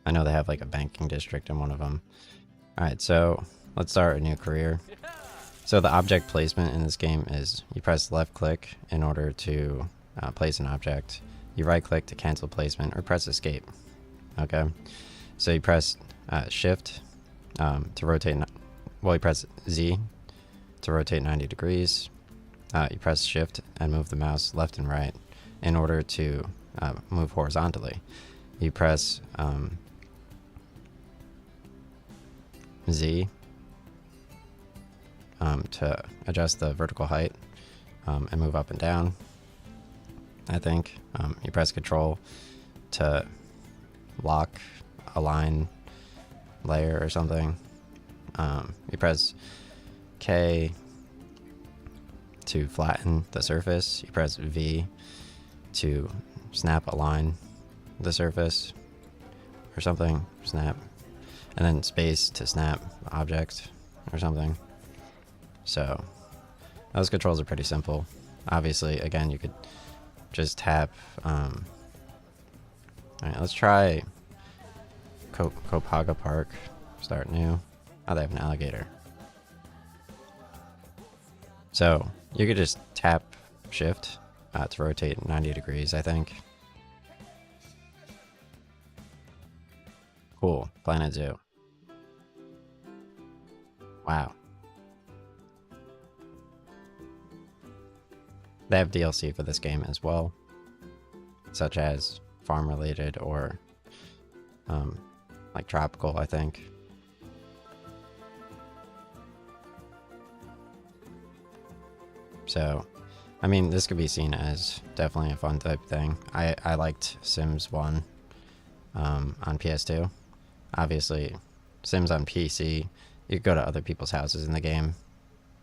I know they have like a banking district in one of them. Alright, so let's start a new career. So the object placement in this game is you press left click in order to place an object. You right click to cancel placement or press escape. Okay, so you press shift to rotate, well you press Z to rotate 90 degrees. You press shift and move the mouse left and right in order to move horizontally. You press Z to adjust the vertical height and move up and down. I think you press control to lock, align layer or something. You press K to flatten the surface. You press V to snap align the surface or something. Snap. And then space to snap object or something. So those controls are pretty simple. Obviously, again, you could just tap. Alright, let's try Copaga Park. Start new. Oh, they have an alligator. So you could just tap shift to rotate 90 degrees, I think. Cool. Planet Zoo. Wow. They have DLC for this game as well, such as farm related or like tropical, I think. So, I mean, this could be seen as definitely a fun type thing. I liked Sims 1 on PS2. Obviously, Sims on PC, you could go to other people's houses in the game.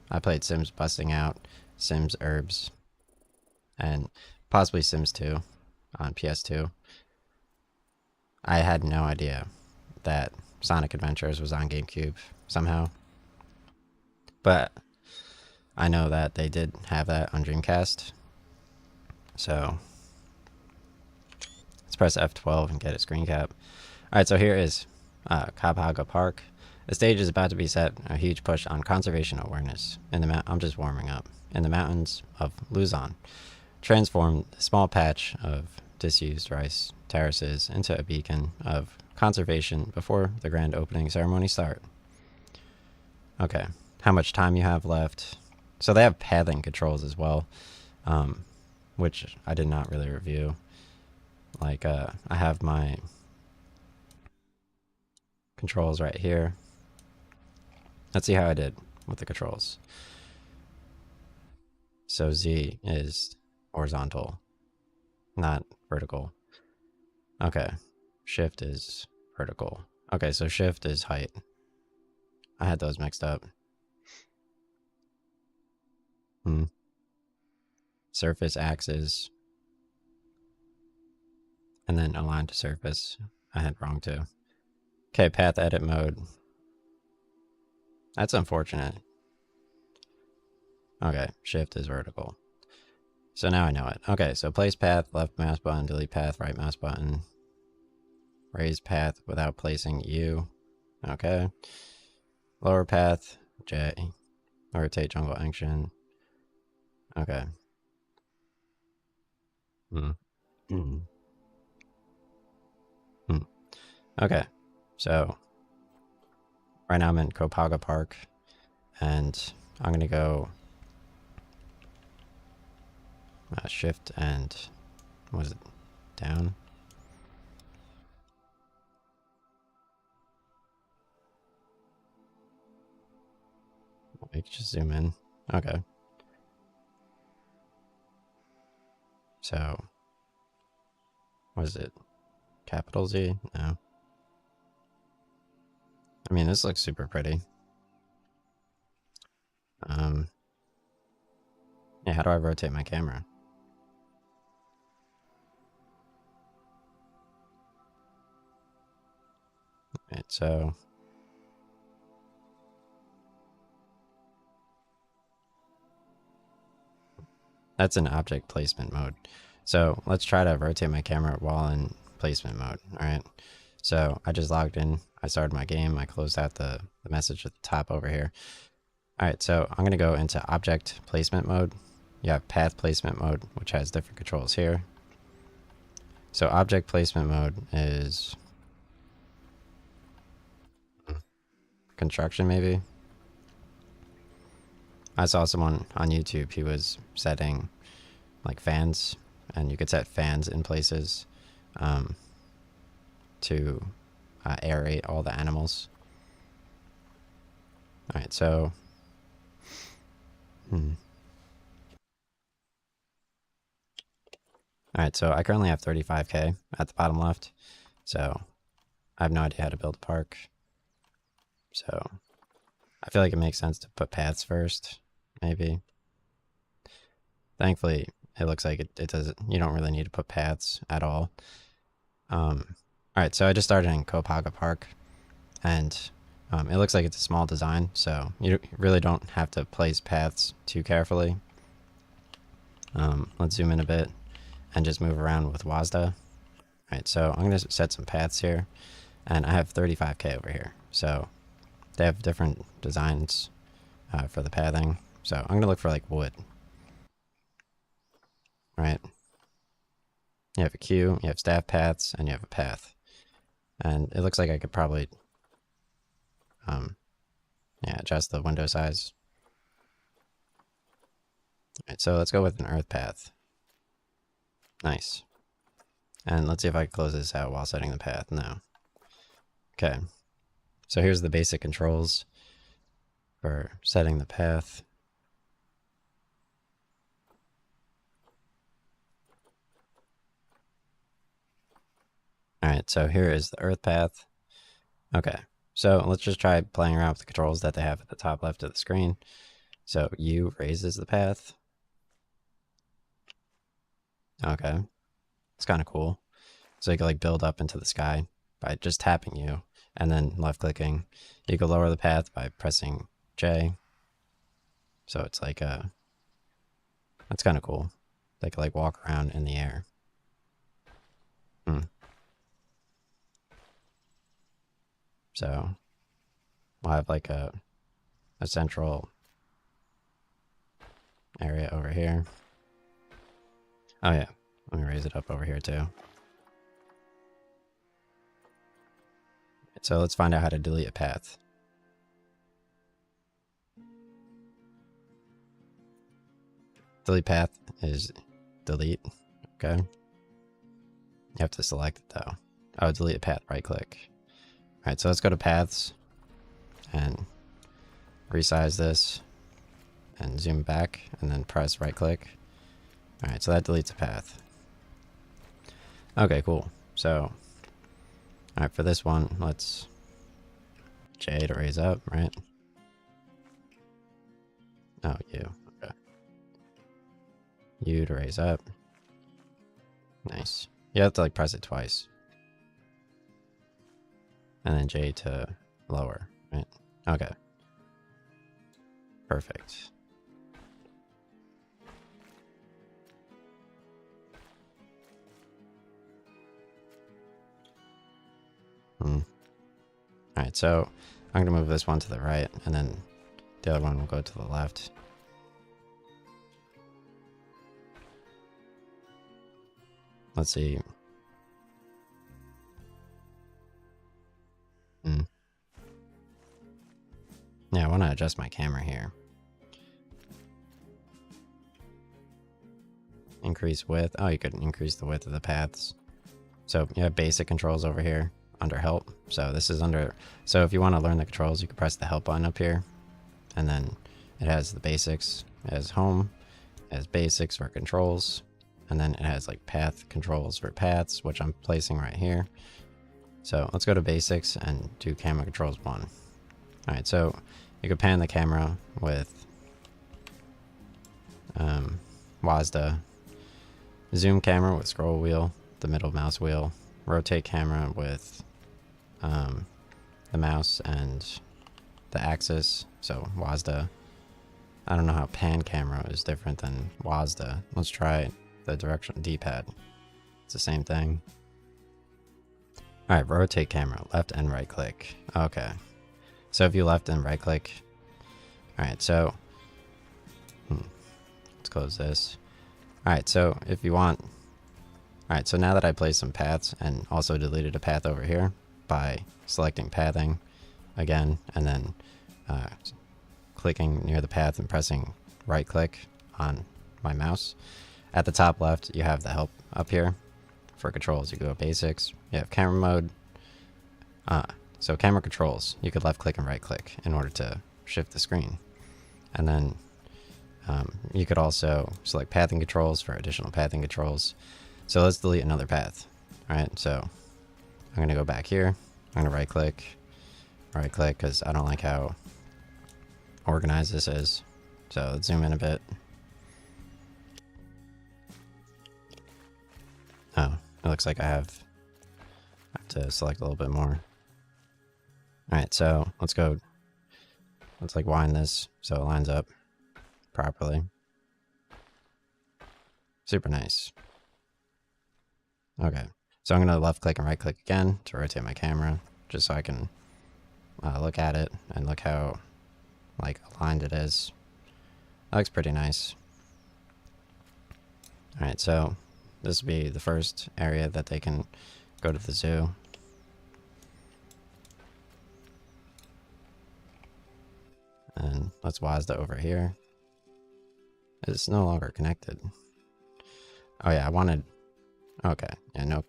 I played Sims Busting Out, Sims Herbs, and possibly Sims 2 on PS2. I had no idea that Sonic Adventures was on GameCube somehow. But I know that they did have that on Dreamcast. So let's press F12 and get a screen cap. Alright, so here is Copaga Park. The stage is about to be set, a huge push on conservation awareness. I'm just warming up. In the mountains of Luzon, transform a small patch of disused rice terraces into a beacon of conservation before the grand opening ceremony start. Okay, how much time you have left. So they have pathing controls as well, which I did not really review. Like, I have my controls right here. Let's see how I did with the controls. So Z is horizontal, not vertical. Okay, shift is vertical. Okay, so shift is height. I had those mixed up. Surface axis. And then align to surface. I had wrong too. Okay, path edit mode. That's unfortunate. Okay, shift is vertical. So now I know it. Okay, so place path, left mouse button, delete path, right mouse button. Raise path without placing U. Okay. Lower path, J. Rotate jungle action. Okay. Okay, so right now I'm in Copaga Park, and I'm gonna go shift and was it down? I can just zoom in. Okay. So, was it capital Z? No. I mean, this looks super pretty. Yeah, how do I rotate my camera? Right, so that's an object placement mode. So let's try to rotate my camera while in placement mode. All right. So I just logged in, I started my game, I closed out the message at the top over here. All right, so I'm gonna go into object placement mode. You have path placement mode, which has different controls here. So object placement mode is construction maybe. I saw someone on YouTube, he was setting like fans, and you could set fans in places to aerate all the animals. All right, so all right, so I currently have 35K at the bottom left, so I have no idea how to build a park. So I feel like it makes sense to put paths first, maybe. Thankfully, it looks like it doesn't, you don't really need to put paths at all. All right, so I just started in Kopaga Park, and it looks like it's a small design, so you really don't have to place paths too carefully. Let's zoom in a bit and just move around with WASDA. All right, so I'm going to set some paths here, and I have 35K over here. So they have different designs for the pathing. So I'm going to look for like wood. All right. You have a queue, you have staff paths, and you have a path. And it looks like I could probably yeah, adjust the window size. All right, so let's go with an earth path. Nice. And let's see if I can close this out while setting the path. No. Okay. So here's the basic controls for setting the path. Alright, so here is the earth path. Okay, so let's just try playing around with the controls that they have at the top left of the screen. So U raises the path. Okay, it's kind of cool. So you can like build up into the sky by just tapping U and then left clicking. You can lower the path by pressing J. So it's like that's kind of cool. They can like walk around in the air. So we'll have like a central area over here. Oh yeah, let me raise it up over here too. So let's find out how to delete a path. Delete path is delete, okay? You have to select it though. Oh, delete a path, right click. All right, so let's go to paths and resize this and zoom back and then press right click. All right, so that deletes a path. Okay, cool. So, all right, for this one, let's J to raise up, right? Oh, U. Okay. U to raise up. Nice. You have to like press it twice. And then J to lower, right? Okay. Perfect. Alright, so I'm going to move this one to the right, and then the other one will go to the left. Let's see. Yeah, I want to adjust my camera here. Increase width. Oh, you could increase the width of the paths. So you have basic controls over here under help. So this is under, so if you want to learn the controls, you can press the help button up here. And then it has the basics. It has home, it has basics for controls. And then it has like path controls for paths, which I'm placing right here. So let's go to basics and do camera controls 1. All right, so you can pan the camera with WASDA, zoom camera with scroll wheel, the middle mouse wheel, rotate camera with the mouse and the axis, so WASDA. I don't know how pan camera is different than WASDA. Let's try the direction D-pad. It's the same thing. Alright, rotate camera, left and right click. Okay. So if you left and right click. Alright, so let's close this. Alright, so if you want. Alright, so now that I placed some paths and also deleted a path over here by selecting pathing again and then clicking near the path and pressing right click on my mouse. At the top left, you have the help up here. For controls, you go basics. You have camera mode. So camera controls, you could left click and right click in order to shift the screen. And then you could also select pathing controls for additional pathing controls. So let's delete another path. Alright, so I'm going to go back here. I'm going to right click because I don't like how organized this is. So let's zoom in a bit. Oh, it looks like I have to select a little bit more. Alright, so let's like wind this so it lines up properly. Super nice. Okay, so I'm going to left click and right click again to rotate my camera just so I can look at it and look how like aligned it is. That looks pretty nice. Alright, so this will be the first area that they can go to the zoo. And let's WASD over here. It's no longer connected. Oh yeah, I wanted... Okay, yeah,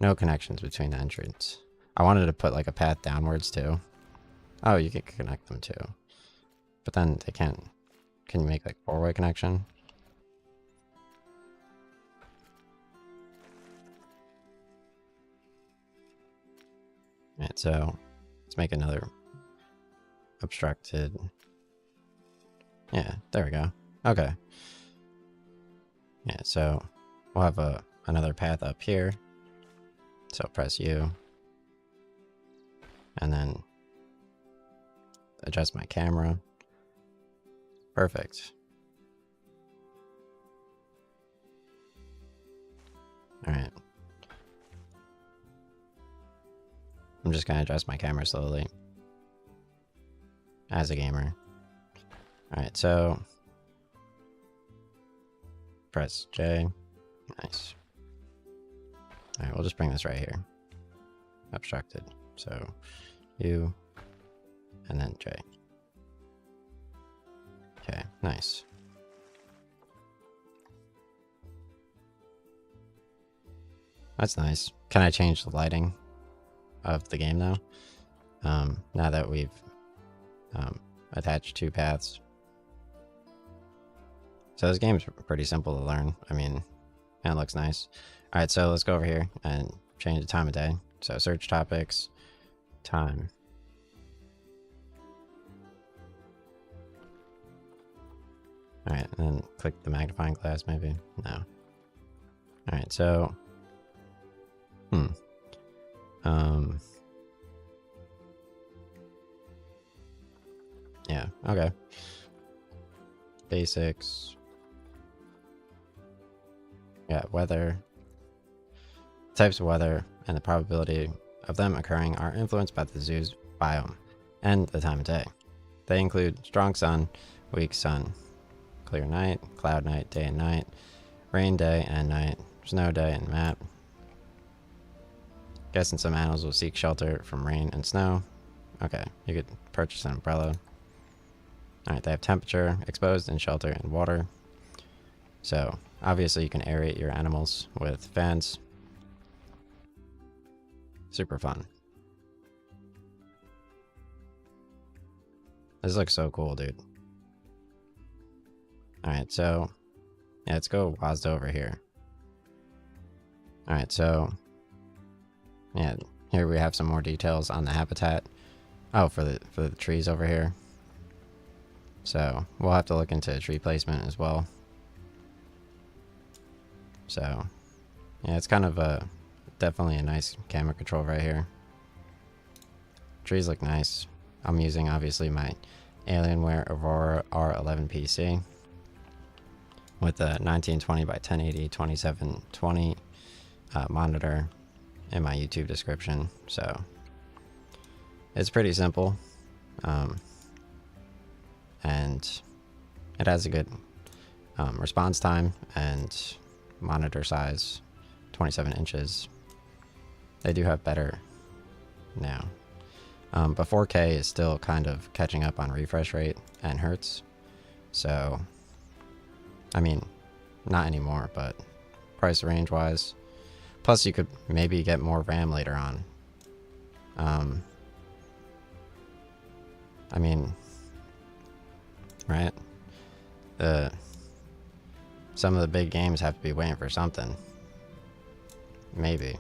no connections between the entrance. I wanted to put like a path downwards too. Oh, you can connect them too. But then they can't... Can you make like four-way connection? Alright, so let's make another obstructed. Yeah, there we go. Okay. Yeah, so we'll have another path up here. So press U. And then adjust my camera. Perfect. Alright. I'm just gonna adjust my camera slowly. As a gamer. Alright, so press J. Nice. Alright, we'll just bring this right here. Obstructed. So U and then J. Okay, nice. That's nice. Can I change the lighting of the game now? Now that we've attached two paths. So this game's pretty simple to learn. I mean, and it looks nice. Alright, so let's go over here and change the time of day. So search topics, time. Alright, and then click the magnifying glass maybe? No. Alright, so... Yeah, okay. Basics. Yeah, weather. Types of weather and the probability of them occurring are influenced by the zoo's biome and the time of day. They include strong sun, weak sun, clear night, cloud night, day and night, rain day and night, snow day and map. Guessing some animals will seek shelter from rain and snow. Okay, you could purchase an umbrella. Alright, they have temperature, exposed, and shelter, and water. So, obviously you can aerate your animals with fans. Super fun. This looks so cool, dude. Alright, so... Yeah, let's go WASD over here. Alright, so... Yeah, here we have some more details on the habitat. Oh, for the trees over here. So, we'll have to look into tree placement as well. So, yeah, it's kind of definitely a nice camera control right here. Trees look nice. I'm using, obviously, my Alienware Aurora R11 PC with a 1920 by 1080 2720 monitor in my YouTube description. So it's pretty simple, and it has a good response time and monitor size, 27 inches. They do have better now. But 4K is still kind of catching up on refresh rate and hertz. So, I mean, not anymore, but price range wise. Plus, you could maybe get more RAM later on. I mean, right? Some of the big games have to be waiting for something. Maybe.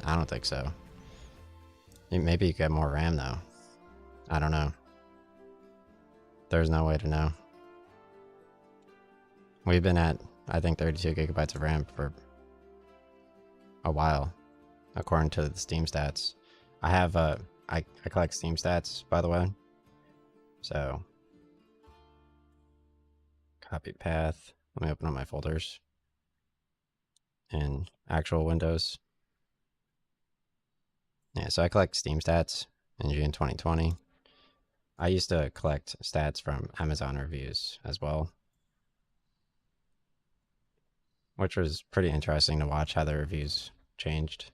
I don't think so. Maybe you get more RAM though. I don't know. There's no way to know. We've been at, I think, 32 gigabytes of RAM for a while, according to the Steam stats. I have I collect Steam stats, by the way. So copy path. Let me open up my folders in actual Windows. Yeah, so I collect Steam stats in June 2020. I used to collect stats from Amazon reviews as well, which was pretty interesting to watch how the reviews changed.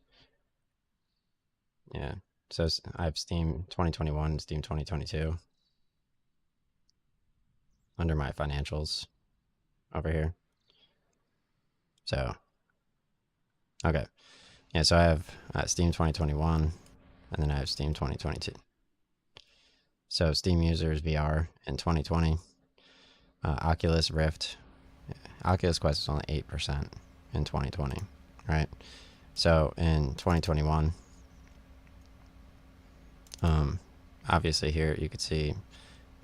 Yeah, so I have Steam 2021, Steam 2022 under my financials over here. So, okay. Yeah, so I have Steam 2021, and then I have Steam 2022. So Steam users VR in 2020, Oculus Rift, Oculus Quest is only 8% in 2020, right? So in 2021, obviously here you could see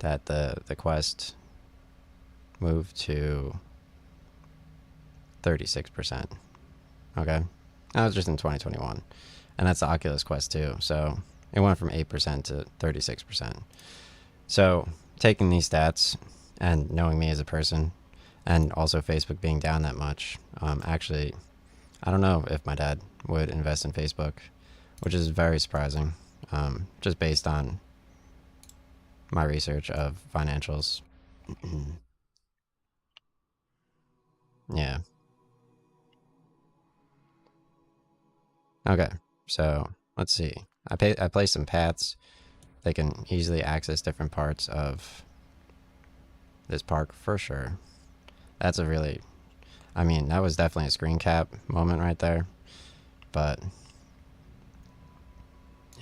that the Quest moved to 36%. Okay, that was just in 2021, and that's the Oculus Quest 2. So it went from 8% to 36%. So taking these stats and knowing me as a person, and also Facebook being down that much, actually, I don't know if my dad would invest in Facebook, which is very surprising, just based on my research of financials. Yeah. Okay, so let's see. I placed some paths. They can easily access different parts of this park for sure. That's a really, I mean, that was definitely a screen cap moment right there. But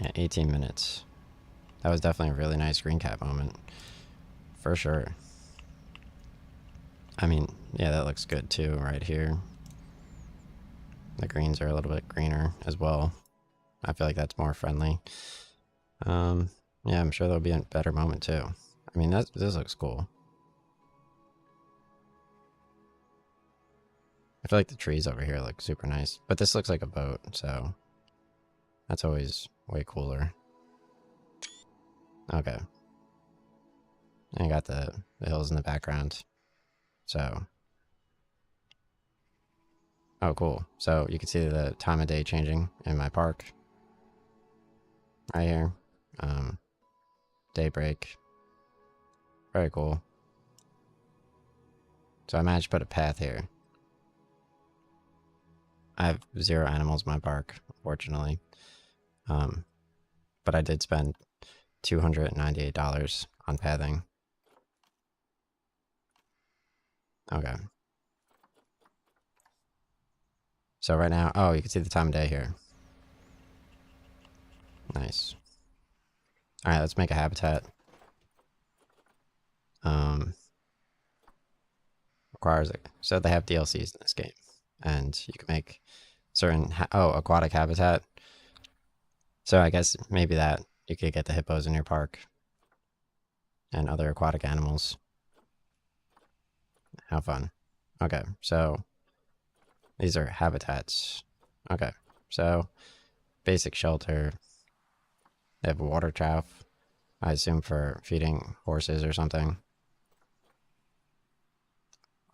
yeah, 18 minutes. That was definitely a really nice screen cap moment for sure. I mean, yeah, that looks good too right here. The greens are a little bit greener as well. I feel like that's more friendly. Yeah, I'm sure there'll be a better moment too. I mean, this looks cool. I feel like the trees over here look super nice, but this looks like a boat, so that's always way cooler. Okay. And you got the hills in the background. So, oh, cool. So you can see the time of day changing in my park right here. Daybreak. Very cool. So I managed to put a path here. I have 0 animals in my park, unfortunately. But I did spend $298 on pathing. Okay. So right now, oh, you can see the time of day here. Nice. All right, let's make a habitat. Requires it. So they have DLCs in this game, and you can make certain aquatic habitat. So I guess maybe that you could get the hippos in your park and other aquatic animals. How fun. Okay, so these are habitats. Okay, so basic shelter. They have a water trough, I assume for feeding horses or something.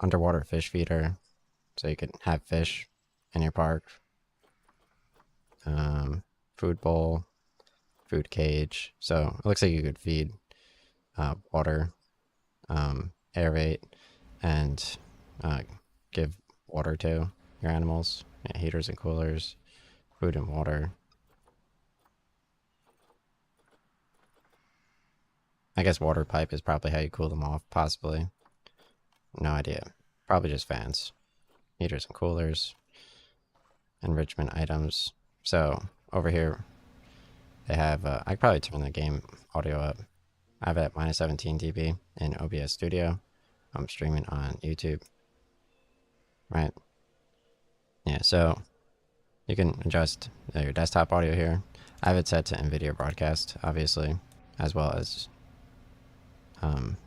Underwater fish feeder, so you can have fish in your park. food bowl, food cage. So it looks like you could feed water, aerate, and give water to your animals. Yeah, heaters and coolers, food and water. I guess water pipe is probably how you cool them off, possibly. No idea. Probably just fans. Heaters and coolers. Enrichment items. So over here they have, I could probably turn the game audio up. I have it at minus 17 dB in OBS Studio. I'm streaming on YouTube. Right. Yeah, so you can adjust your desktop audio here. I have it set to NVIDIA Broadcast, obviously, as well as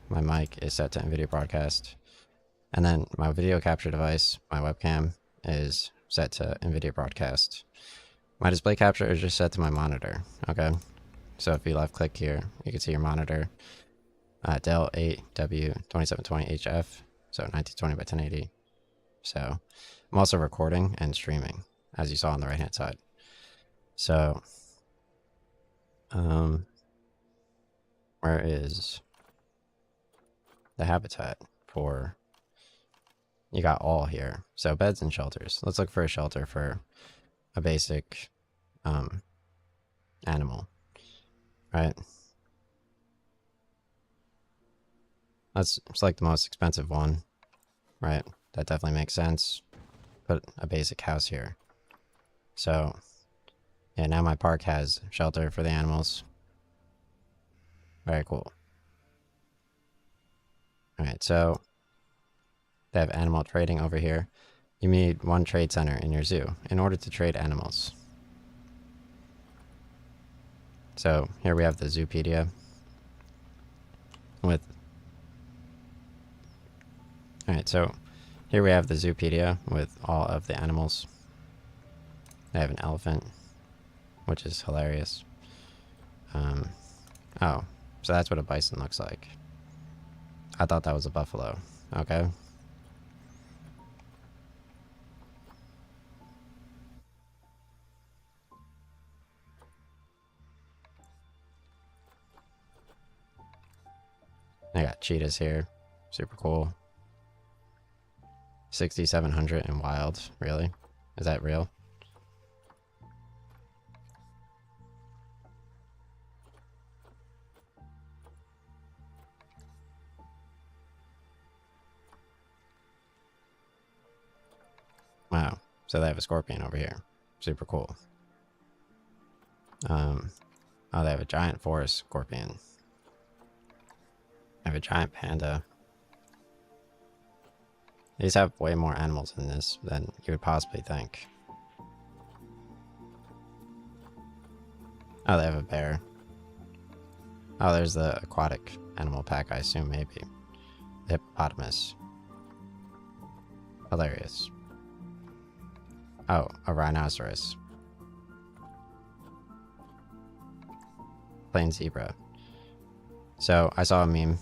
my mic is set to NVIDIA Broadcast. And then my video capture device, my webcam, is set to NVIDIA Broadcast. My display capture is just set to my monitor, okay? So if you left click here, you can see your monitor. Dell 8W2720HF, so 1920 by 1080. So I'm also recording and streaming, as you saw on the right hand side. So, where is the habitat for, you got all here. So beds and shelters. Let's look for a shelter for a basic animal, right? Let's select the most expensive one, right? That definitely makes sense. Put a basic house here. So, yeah, now my park has shelter for the animals. Very cool. Alright, so they have animal trading over here. You need one trade center in your zoo in order to trade animals. So here we have the Zoopedia with... Alright, so here we have the Zoopedia with all of the animals. They have an elephant, which is hilarious. Oh, so that's what a bison looks like. I thought that was a buffalo. Okay. I got cheetahs here. Super cool. 6,700 in wild. Really? Is that real? Wow. So they have a scorpion over here. Super cool. Oh, they have a giant forest scorpion. They have a giant panda. These have way more animals in this than you would possibly think. Oh, they have a bear. Oh, there's the aquatic animal pack, I assume, maybe. The hippopotamus. Hilarious. Oh, a rhinoceros. Plain zebra. So, I saw a meme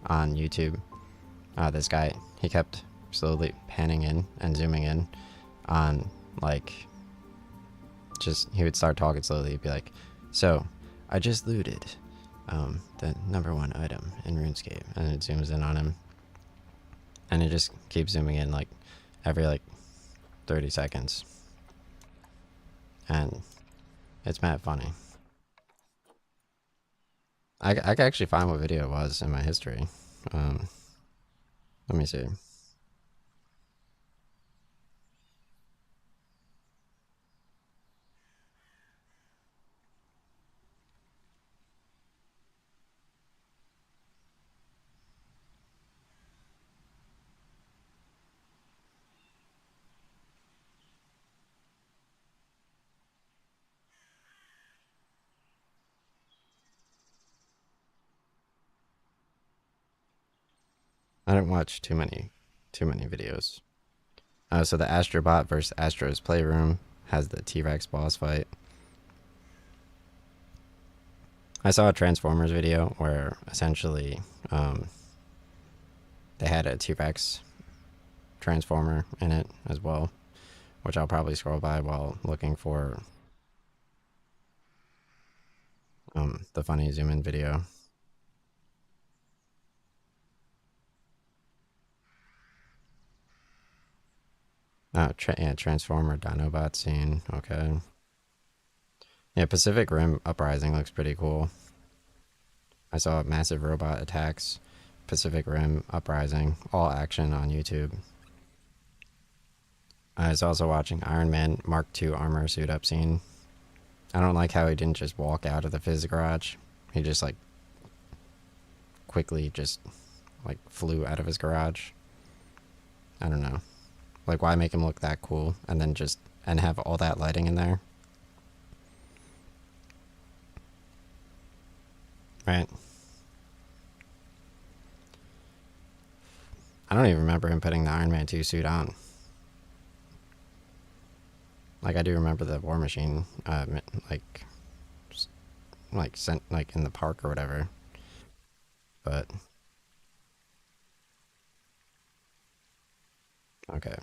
on YouTube. This guy, he kept slowly panning in and zooming in on, like, just, he would start talking slowly. He'd be like, so, I just looted the #1 item in RuneScape. And it zooms in on him. And it just keeps zooming in, like, every, like, 30 seconds. And it's mad funny. I can actually find what video it was in my history. Let me see. I didn't watch too many videos. So the Astrobot versus Astro's Playroom has the T-Rex boss fight. I saw a Transformers video where essentially they had a T-Rex transformer in it as well, which I'll probably scroll by while looking for the funny zoom in video. Oh, yeah, Transformer Dinobot scene. Okay. Yeah, Pacific Rim Uprising looks pretty cool. I saw massive robot attacks, Pacific Rim Uprising, all action on YouTube. I was also watching Iron Man Mark II armor suit up scene. I don't like how he didn't just walk out of the phys garage. He just like quickly just like flew out of his garage. I don't know. Like, why make him look that cool and then just and have all that lighting in there? Right. I don't even remember him putting the Iron Man 2 suit on. Like, I do remember the War Machine, sent like in the park or whatever. But okay.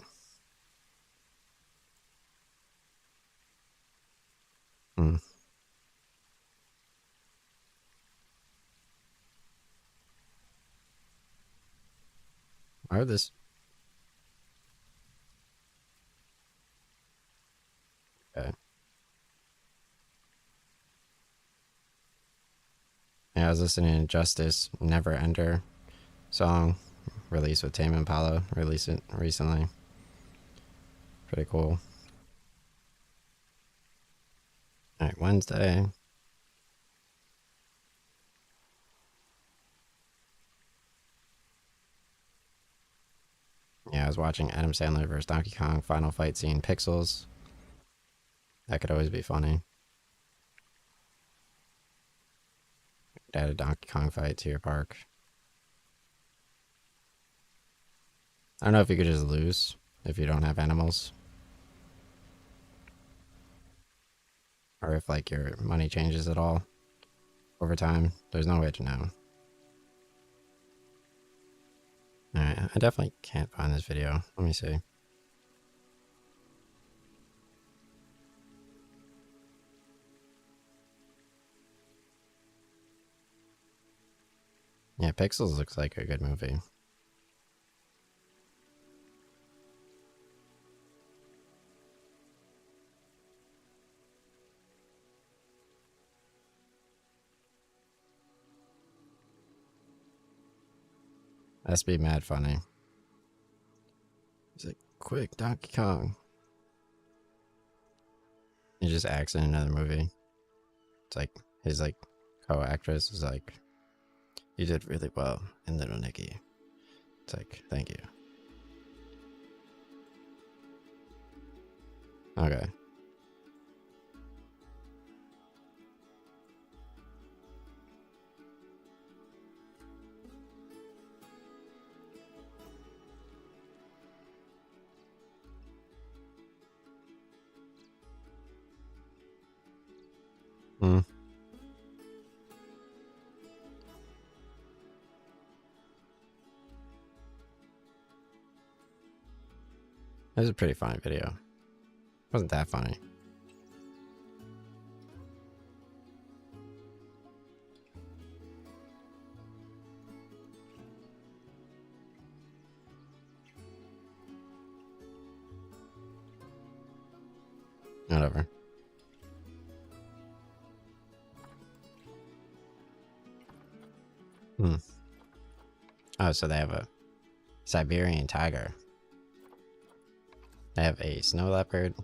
Hmm. Why would this? Okay. Yeah, I was listening to Justice Never Ender song released with Tame Impala. Released it recently. Pretty cool. All right, Wednesday. Yeah, I was watching Adam Sandler vs. Donkey Kong final fight scene Pixels. That could always be funny. Add a Donkey Kong fight to your park. I don't know if you could just lose if you don't have animals. Or if like your money changes at all over time. There's no way to know. Alright, I definitely can't find this video. Let me see. Yeah, Pixels looks like a good movie. That's be mad funny. He's like, quick, Donkey Kong. He just acts in another movie. It's like his like co-actress is like, you did really well in Little Nicky. It's like, thank you. Okay. Hmm. It was a pretty funny video. Wasn't that funny? Whatever. Hmm. Oh, so they have a Siberian tiger. They have a snow leopard.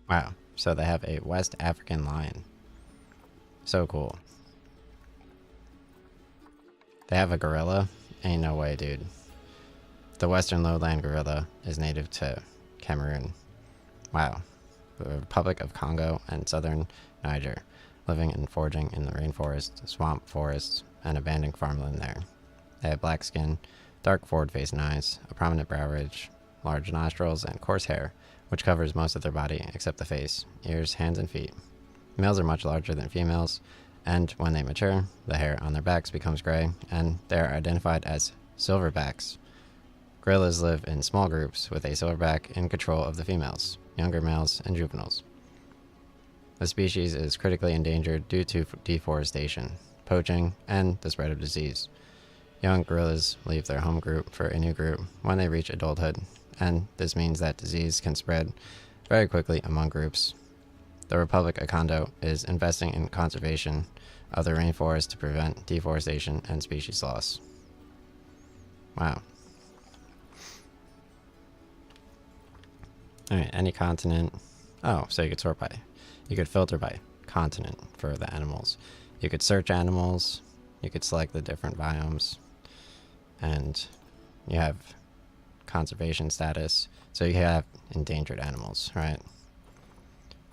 Wow. So they have a West African lion. So cool. They have a gorilla. Ain't no way, dude. The Western lowland gorilla is native to Cameroon. Wow. The Republic of Congo and southern Niger, living and foraging in the rainforest, swamp forests, and abandoned farmland there. They have black skin, dark forward-facing eyes, a prominent brow ridge, large nostrils, and coarse hair, which covers most of their body except the face, ears, hands, and feet. Males are much larger than females, and when they mature, the hair on their backs becomes gray, and they are identified as silverbacks. Gorillas live in small groups with a silverback in control of the females, younger males, and juveniles. The species is critically endangered due to deforestation, poaching, and the spread of disease. Young gorillas leave their home group for a new group when they reach adulthood, and this means that disease can spread very quickly among groups. The Republic of Congo is investing in conservation of the rainforest to prevent deforestation and species loss. Wow. Alright, any continent. Oh, so you could sort by. You could filter by continent for the animals. You could search animals. You could select the different biomes. And you have conservation status. So you have endangered animals, right?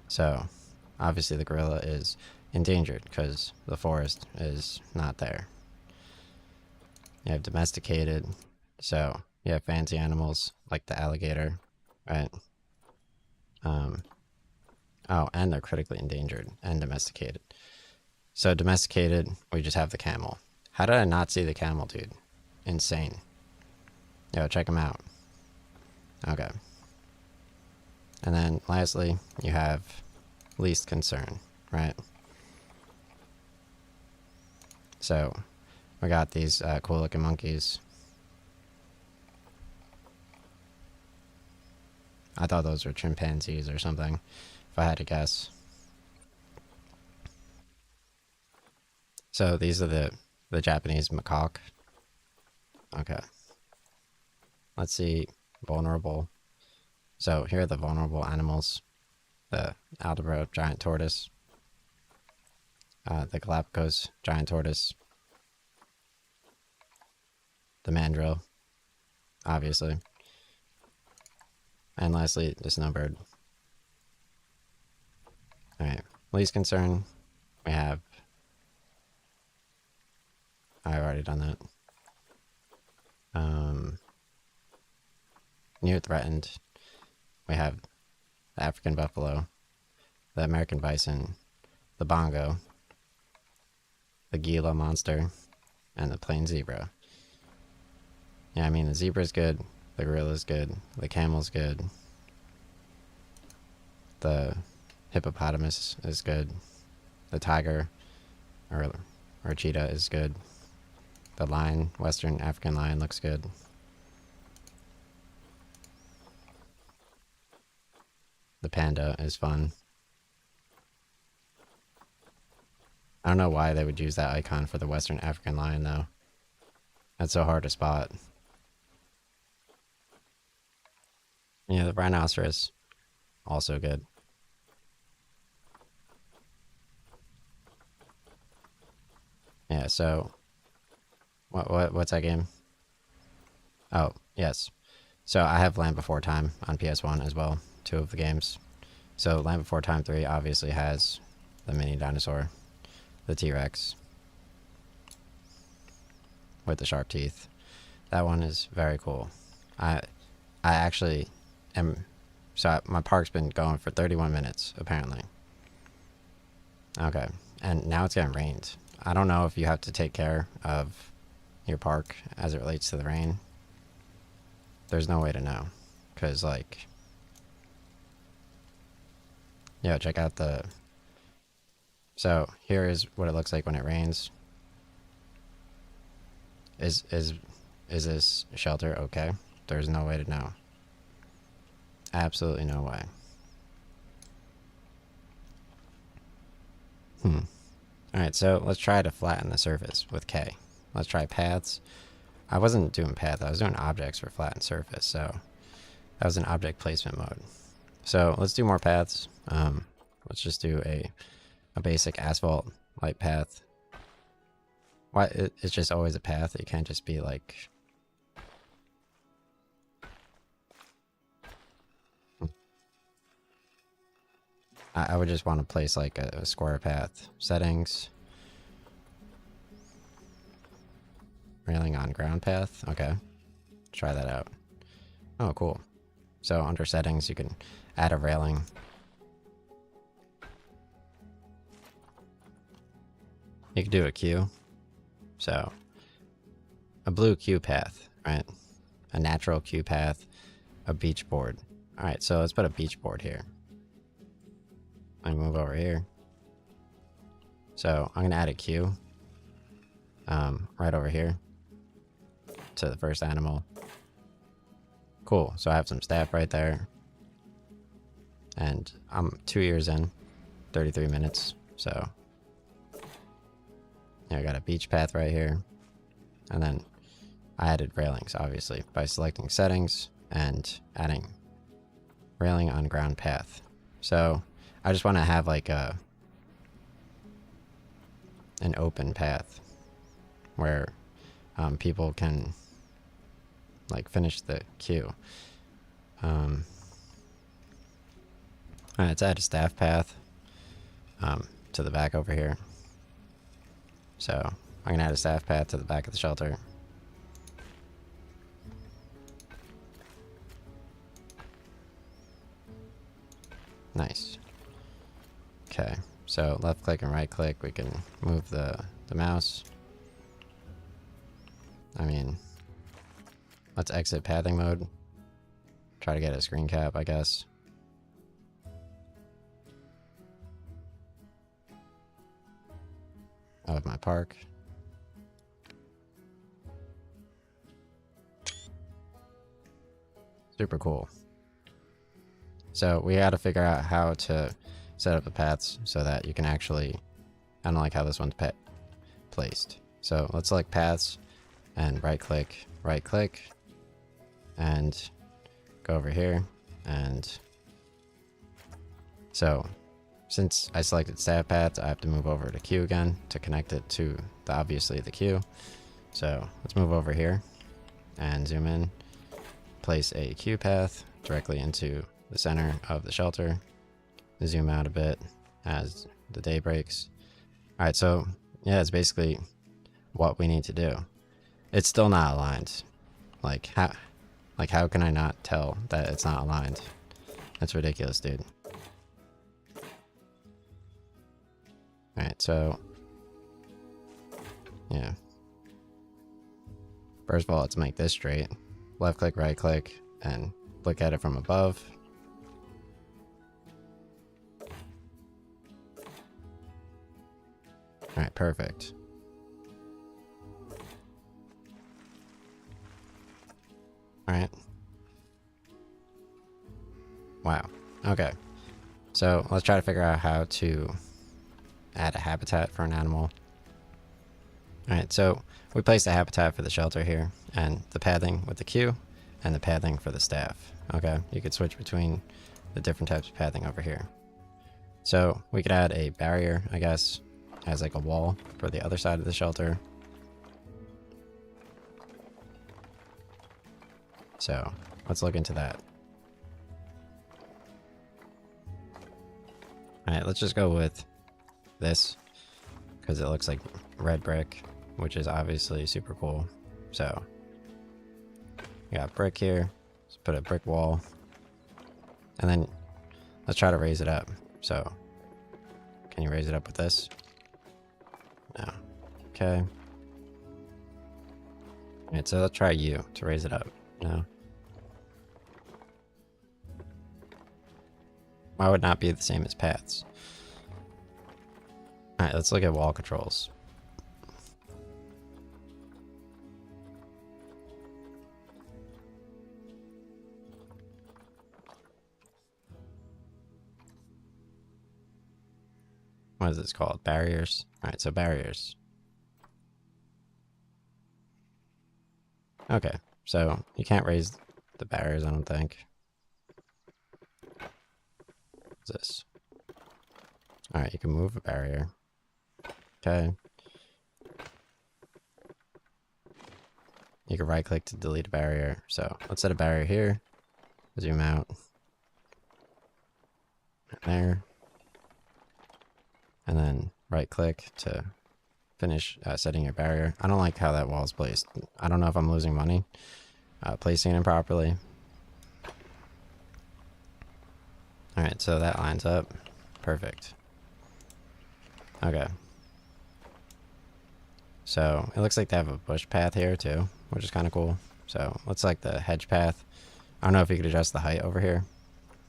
So obviously the gorilla is endangered because the forest is not there. You have domesticated. So you have fancy animals like the alligator, right? Oh, and they're critically endangered and domesticated. So domesticated, we just have the camel. How did I not see the camel, dude? Insane. Yo, check him out. Okay. And then lastly, you have least concern, right? So we got these cool looking monkeys. I thought those were chimpanzees or something, if I had to guess. So these are the Japanese macaque. Okay. Let's see. Vulnerable. So here are the vulnerable animals. The Aldabra giant tortoise. The Galapagos giant tortoise. The mandrill, obviously. And lastly, the snowbird. Alright, least concern, we have... I've already done that. Near threatened, we have the African buffalo, the American bison, the bongo, the Gila monster, and the plain zebra. Yeah, I mean, the zebra's good, the gorilla's good, the camel's good, the hippopotamus is good, the tiger or cheetah is good, the lion, Western African lion, looks good. The panda is fun. I don't know why they would use that icon for the Western African lion, though. That's so hard to spot. Yeah, the rhinoceros, also good. Yeah, so what's that game? Oh, yes. So I have Land Before Time on PS1 as well, 2 of the games. So Land Before Time 3 obviously has the mini dinosaur, the T-Rex with the sharp teeth. That one is very cool. I actually am... So my park's been going for 31 minutes, apparently. Okay, and now it's getting rained. I don't know if you have to take care of your park as it relates to the rain. There's no way to know. Because, like... Yeah, check out the... So, here is what it looks like when it rains. Is this shelter okay? There's no way to know. Absolutely no way. Alright, so let's try to flatten the surface with K. Let's try paths. I wasn't doing path, I was doing objects for flattened surface, so that was an object placement mode. So let's do more paths. Let's just do a basic asphalt light path. Why it's just always a path? It can't just be like... I would just want to place like a square path. Settings. Railing on ground path. Okay. Try that out. Oh, cool. So under settings, you can add a railing. You can do a queue. So a blue queue path, right? a natural queue path, a beach board. Alright, so let's put a beach board here. I move over here. So I'm gonna add a queue right over here to the first animal. Cool, so I have some staff right there. And I'm 2 years in, 33 minutes, so yeah, I got a beach path right here. And then I added railings, obviously, by selecting settings and adding railing on ground path. So I just want to have like an open path where people can like finish the queue. Let's add a staff path to the back over here. So I'm gonna add a staff path to the back of the shelter. Nice. Okay, so left click and right click, we can move the mouse. I mean, let's exit pathing mode. Try to get a screen cap, I guess. Out of my park. Super cool. So we got to figure out how to set up the paths so that you can actually, I don't like how this one's placed. So let's select paths and right click, and go over here. And so since I selected staff paths, I have to move over to queue again to connect it to obviously the queue. So let's move over here and zoom in, place a queue path directly into the center of the shelter, zoom out a bit as the day breaks. Alright, so yeah, it's basically what we need to do. It's still not aligned. Like how can I not tell that it's not aligned? That's ridiculous, dude. Alright, so yeah. First of all, let's make this straight. Left click, right click, and look at it from above. Alright, perfect. Alright. Wow. Okay. So let's try to figure out how to add a habitat for an animal. Alright, so we placed a habitat for the shelter here, and the pathing with the queue, and the pathing for the staff. Okay, you could switch between the different types of pathing over here. So we could add a barrier, I guess, as like a wall for the other side of the shelter. So let's look into that. Alright, let's just go with this, because it looks like red brick, which is obviously super cool. So we got brick here. Let's put a brick wall, and then let's try to raise it up. So can you raise it up with this? No. Okay. Alright, so let's try you to raise it up. No. Why would not be the same as paths? Alright, let's look at wall controls. What is this called? Barriers? Alright, so barriers. Okay, so you can't raise the barriers, I don't think. What's this? Alright, you can move a barrier. Okay. You can right click to delete a barrier. So let's set a barrier here. Zoom out. There. And then right click to finish setting your barrier. I don't like how that wall is placed. I don't know if I'm losing money placing it improperly. Alright, so that lines up. Perfect. Okay. So it looks like they have a bush path here too, which is kind of cool. So let's select the hedge path. I don't know if you could adjust the height over here.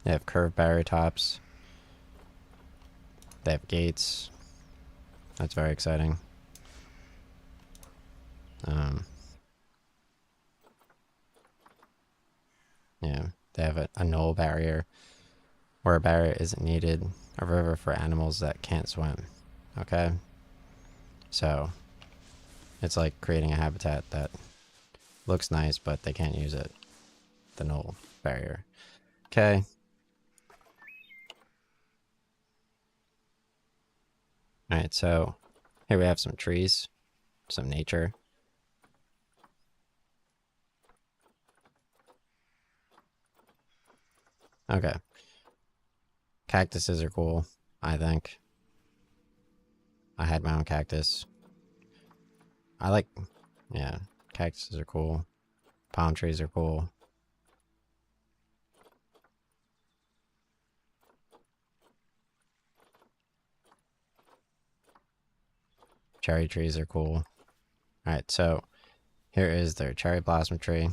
They have curved barrier tops. They have gates. That's very exciting. Yeah, they have a null barrier where a barrier isn't needed. A river for animals that can't swim. Okay? So it's like creating a habitat that looks nice, but they can't use it. The null barrier. Okay. Alright, so here we have some trees, some nature. Okay. Cactuses are cool, I think. I had my own cactus. I like, yeah, cactuses are cool. Palm trees are cool. Cherry trees are cool. Alright, so here is their cherry blossom tree.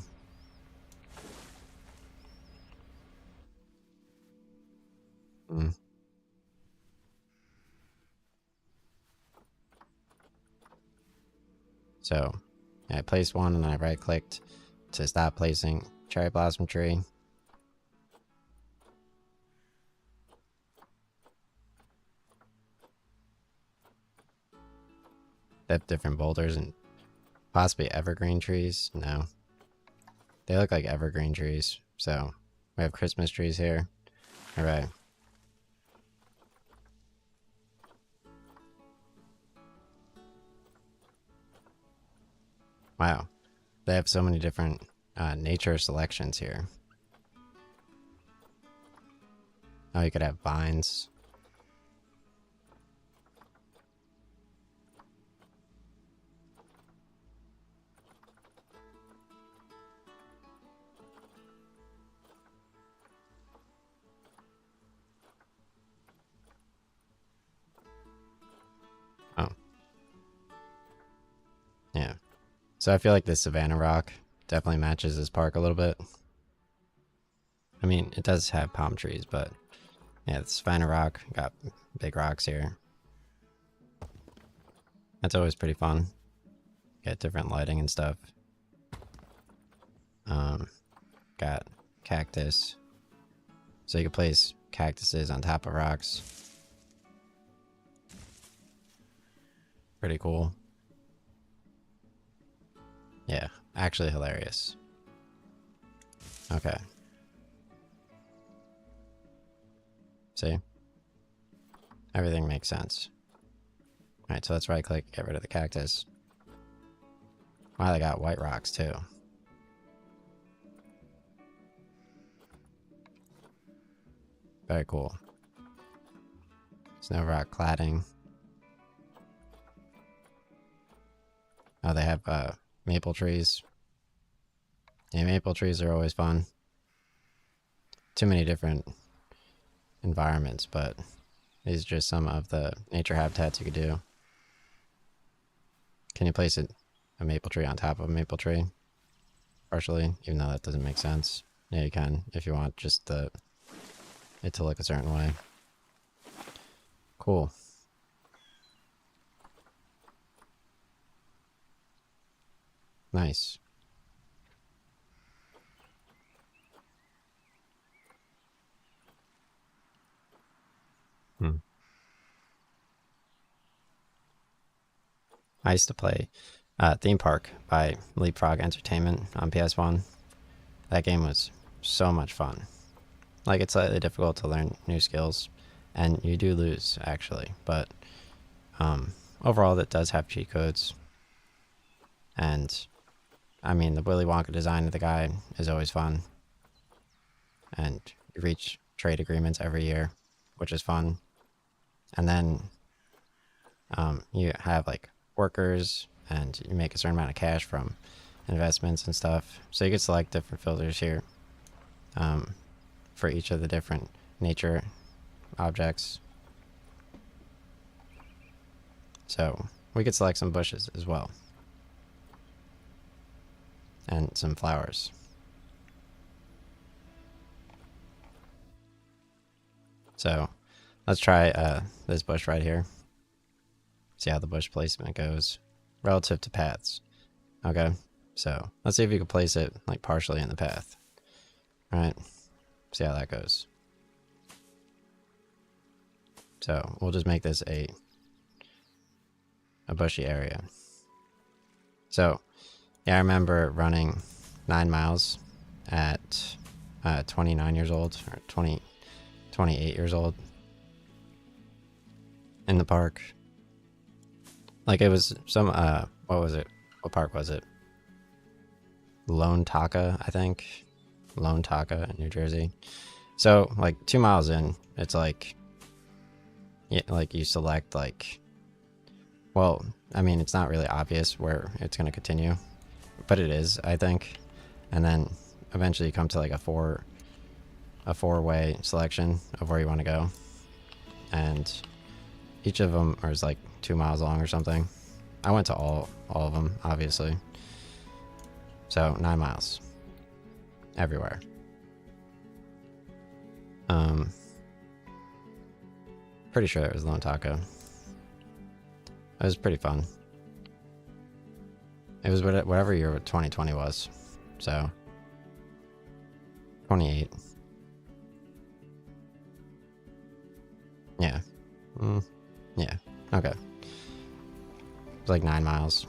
So I placed one and then I right clicked to stop placing cherry blossom tree. They have different boulders and possibly evergreen trees. No, they look like evergreen trees. So we have Christmas trees here. All right. Wow. They have so many different nature selections here. Oh, you could have vines. Oh, yeah. So I feel like the Savannah Rock definitely matches this park a little bit. I mean, it does have palm trees, but yeah, the Savannah Rock got big rocks here. That's always pretty fun. Get different lighting and stuff. Got cactus. So you can place cactuses on top of rocks. Pretty cool. Yeah, actually hilarious. Okay. See? Everything makes sense. Alright, so let's right click, get rid of the cactus. Wow, they got white rocks too. Very cool. Snow rock cladding. Oh, they have maple trees. Yeah, maple trees are always fun. Too many different environments, but these are just some of the nature habitats you could do. Can you place a maple tree on top of a maple tree? Partially, even though that doesn't make sense. Yeah, you can if you want just it to look a certain way. Cool. Nice. I used to play Theme Park by Leapfrog Entertainment on PS1. That game was so much fun. Like, it's slightly difficult to learn new skills, and you do lose, actually. But overall, it does have cheat codes. And, I mean, the Willy Wonka design of the guy is always fun. And you reach trade agreements every year, which is fun. And then you have, like, workers, and you make a certain amount of cash from investments and stuff. So you can select different filters here for each of the different nature objects. So we could select some bushes as well. and some flowers. So let's try this bush right here. See how the bush placement goes relative to paths. Okay, so let's see if you can place it like partially in the path. All right, see how that goes. So we'll just make this a bushy area. So yeah, I remember running 9 miles at 29 years old, or 28 years old in the park. Like it was some, what was it? What park was it? Lone Taka, I think. Lone Taka in New Jersey. So like 2 miles in, it's like, yeah, like you select like, well, I mean, it's not really obvious where it's going to continue, but it is, I think. And then eventually you come to like a four-way selection of where you want to go. And each of them is like 2 miles long or something. I went to all of them, obviously. So 9 miles everywhere. Pretty sure it was Lone Taco. It was pretty fun. It was whatever year 2020 was. So 28. Yeah. Yeah. Okay. It's like 9 miles.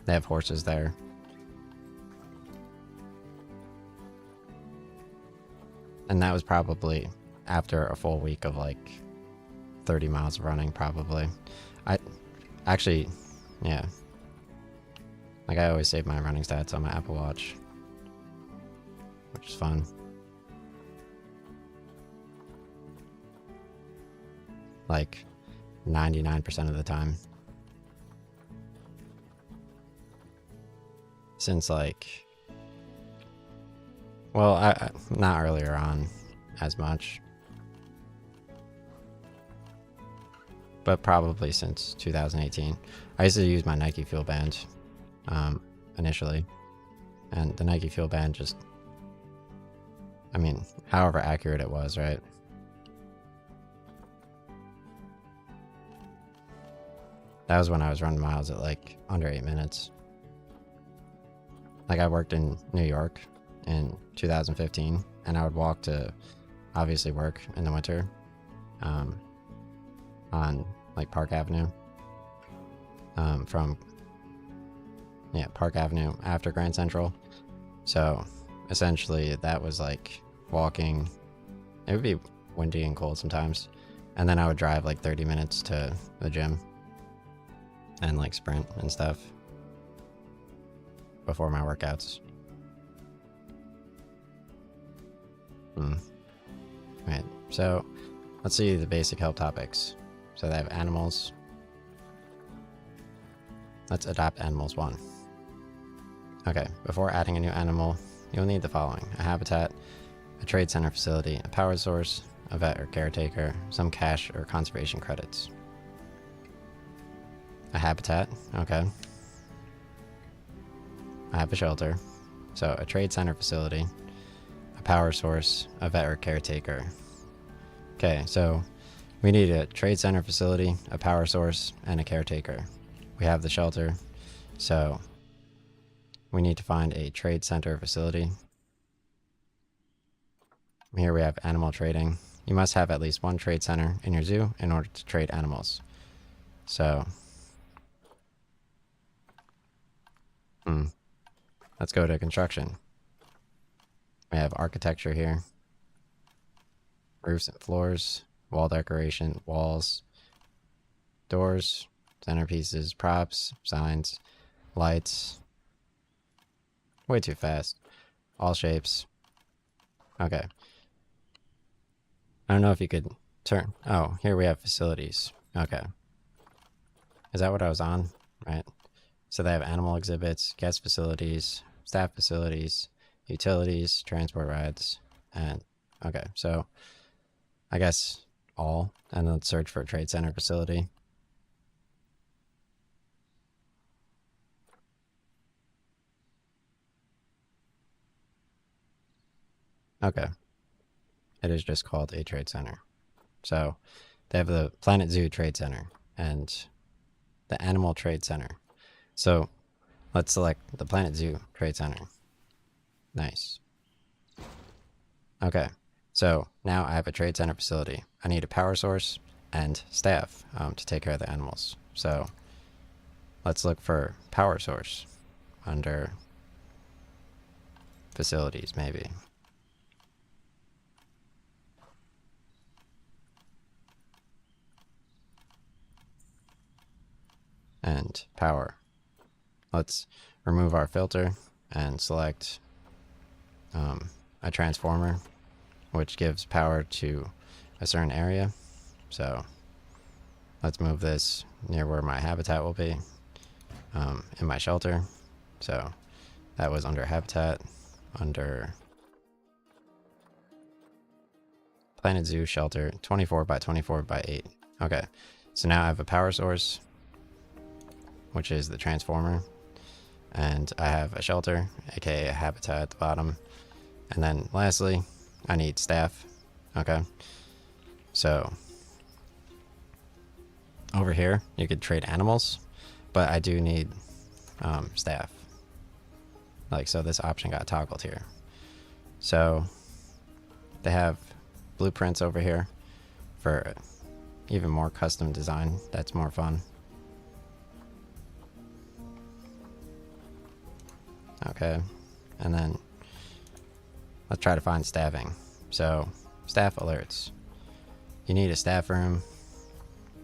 They have horses there. And that was probably after a full week of like 30 miles of running, probably. I actually, yeah. Like I always save my running stats on my Apple Watch, which is fun. Like 99% of the time. Since like, well, I not earlier on as much, but probably since 2018. I used to use my Nike Fuel Band initially, and the Nike Fuel Band just, I mean, however accurate it was, right? That was when I was running miles at like under 8 minutes. Like I worked in New York in 2015, and I would walk to obviously work in the winter on like Park Avenue from Park Avenue after Grand Central. So essentially that was like walking. It would be windy and cold sometimes, and then I would drive like 30 minutes to the gym and like sprint and stuff before my workouts. Right, so let's see the basic help topics. So they have animals. Let's adopt animals 1. Okay, before adding a new animal, you'll need the following: a habitat, a trade center facility, a power source, a vet or caretaker, some cash or conservation credits. A habitat, okay. I have a shelter. So a trade center facility, a power source, a vet or caretaker. Okay, so we need a trade center facility, a power source, and a caretaker. We have the shelter, so we need to find a trade center facility. Here we have animal trading. You must have at least one trade center in your zoo in order to trade animals. So, let's go to construction. We have architecture here. Roofs and floors, wall decoration, walls, doors, centerpieces, props, signs, lights. Way too fast. All shapes. Okay. I don't know if you could turn. Oh, here we have facilities. Okay. Is that what I was on? Right. So they have animal exhibits, guest facilities, staff facilities, utilities, transport rides, and okay. So I guess all, and let's search for a trade center facility. Okay. It is just called a trade center. So they have the Planet Zoo Trade Center and the Animal Trade Center. So let's select the Planet Zoo Trade Center. Nice. Okay. So now I have a trade center facility. I need a power source and staff to take care of the animals. So let's look for power source under facilities, maybe. And power. Let's remove our filter and select a transformer, which gives power to a certain area. So let's move this near where my habitat will be, in my shelter. So that was under habitat, under Planet Zoo shelter, 24 by 24 by 8. Okay, so now I have a power source, which is the transformer, and I have a shelter, aka a habitat at the bottom. And then lastly, I need staff. Okay, so over here you could trade animals, but I do need staff. Like, so this option got toggled here. So they have blueprints over here for even more custom design. That's more fun. Okay, and then let's try to find staffing. So staff alerts. You need a staff room,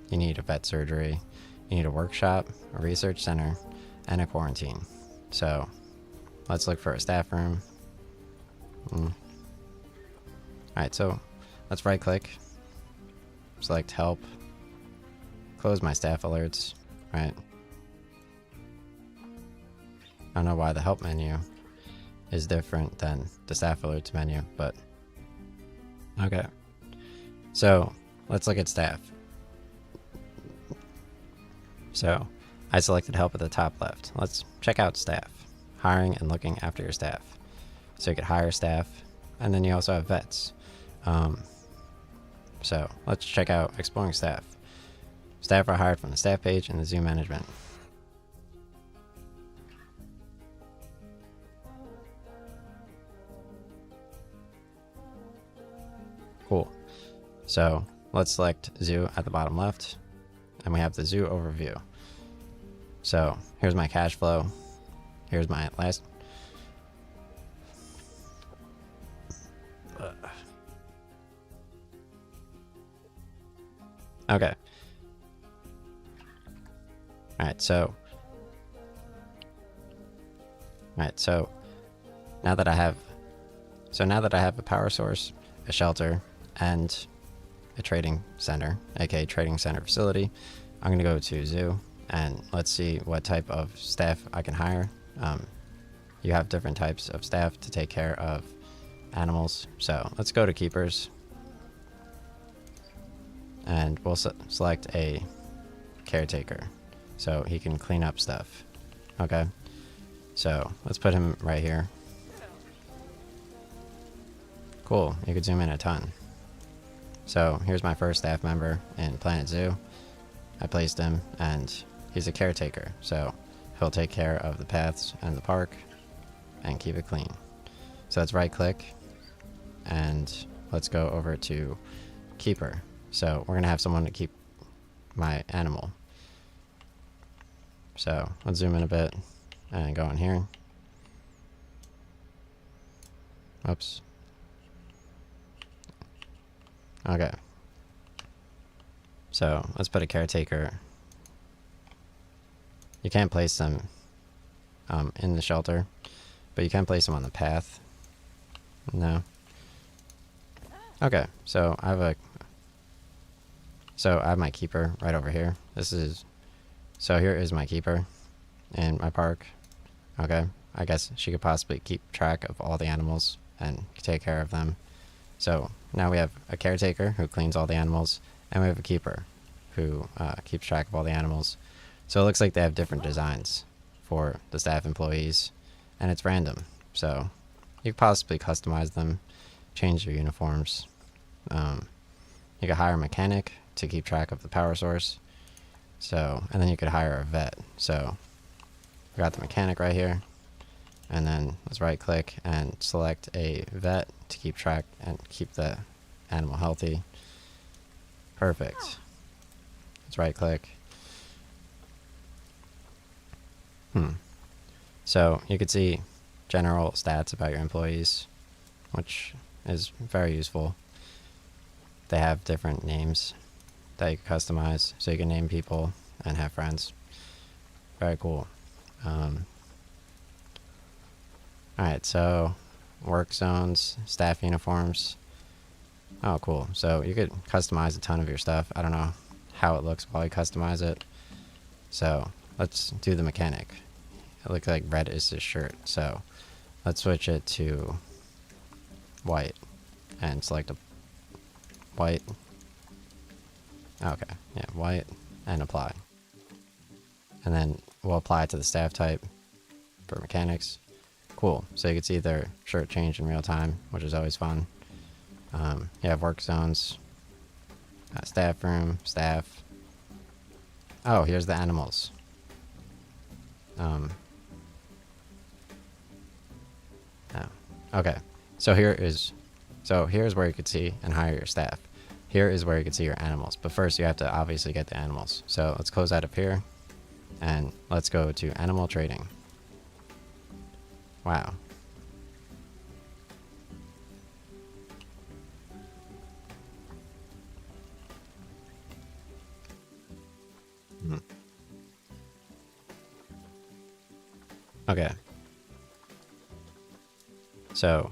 you need a vet surgery, you need a workshop, a research center, and a quarantine. So let's look for a staff room. Alright, so let's right click, select help, close my staff alerts, right? I don't know why the help menu is different than the staff alerts menu, but okay. So let's look at staff. So I selected help at the top left. Let's check out staff, hiring and looking after your staff. So you could hire staff, and then you also have vets. So let's check out exploring staff. Staff are hired from the staff page in the zoo management. Cool. So let's select zoo at the bottom left, and we have the zoo overview. So here's my cash flow. Here's my last. Okay. Alright, so now that I have a power source, a shelter, and a trading center, aka trading center facility, I'm gonna go to zoo and let's see what type of staff I can hire. You have different types of staff to take care of animals, so let's go to keepers, and we'll select a caretaker so he can clean up stuff. Okay, so let's put him right here. Cool, you could zoom in a ton. So here's my first staff member in Planet Zoo. I placed him, and he's a caretaker, so he'll take care of the paths and the park and keep it clean. So let's right click and let's go over to keeper. So we're gonna have someone to keep my animal. So let's zoom in a bit and go in here. Oops. Okay. So let's put a caretaker. You can't place them in the shelter, but you can place them on the path. No. Okay, so I have my keeper right over here. So here is my keeper in my park. Okay, I guess she could possibly keep track of all the animals and take care of them. So now we have a caretaker who cleans all the animals, and we have a keeper who keeps track of all the animals. So it looks like they have different designs for the staff employees, and it's random. So you could possibly customize them, change your uniforms. You could hire a mechanic to keep track of the power source. So, and then you could hire a vet. So, we got the mechanic right here. And then let's right click and select a vet to keep track and keep the animal healthy. Perfect. Let's right click. So you could see general stats about your employees, which is very useful. They have different names that you can customize, so you can name people and have friends. Very cool. Alright, so work zones, staff uniforms. Oh, cool. So you could customize a ton of your stuff. I don't know how it looks while you customize it. So let's do the mechanic. It looks like red is his shirt. So let's switch it to white and select a white. Okay, yeah, white and apply. And then we'll apply it to the staff type for mechanics. Cool. So you can see their shirt change in real time, which is always fun. You have work zones, staff room, staff. Oh, here's the animals. Oh. Okay. So here's where you could see and hire your staff. Here is where you can see your animals. But first you have to obviously get the animals. So let's close out of here and let's go to animal trading. Wow. Okay. So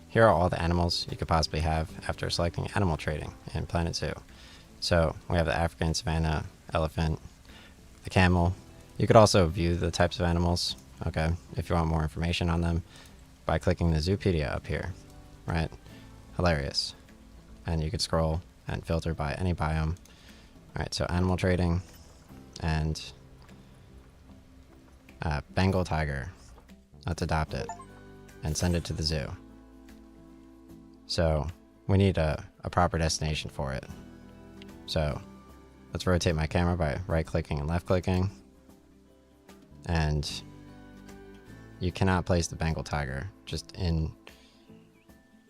here are all the animals you could possibly have after selecting animal trading in Planet Zoo. So we have the African savanna elephant, the camel. You could also view the types of animals, okay, if you want more information on them, by clicking the Zoopedia up here, right? Hilarious. And you could scroll and filter by any biome. Alright, so animal trading and Bengal tiger. Let's adopt it and send it to the zoo. So we need a proper destination for it. So let's rotate my camera by right clicking and left clicking. And you cannot place the Bengal tiger just in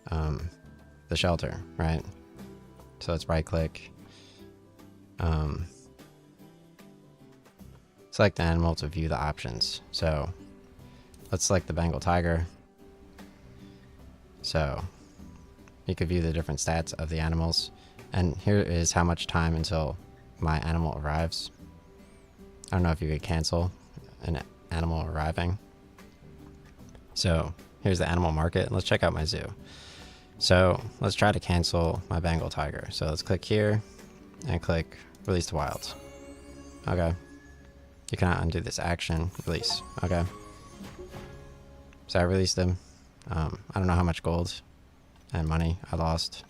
the shelter, right? So let's right click. Select the animal to view the options. So let's select the Bengal tiger. So you could view the different stats of the animals. And here is how much time until my animal arrives. I don't know if you could cancel an animal arriving. So here's the animal market. Let's check out my zoo. So let's try to cancel my Bengal tiger. So let's click here and click release to wild. Okay. You cannot undo this action. Release. Okay. So I released him. I don't know how much gold and money I lost.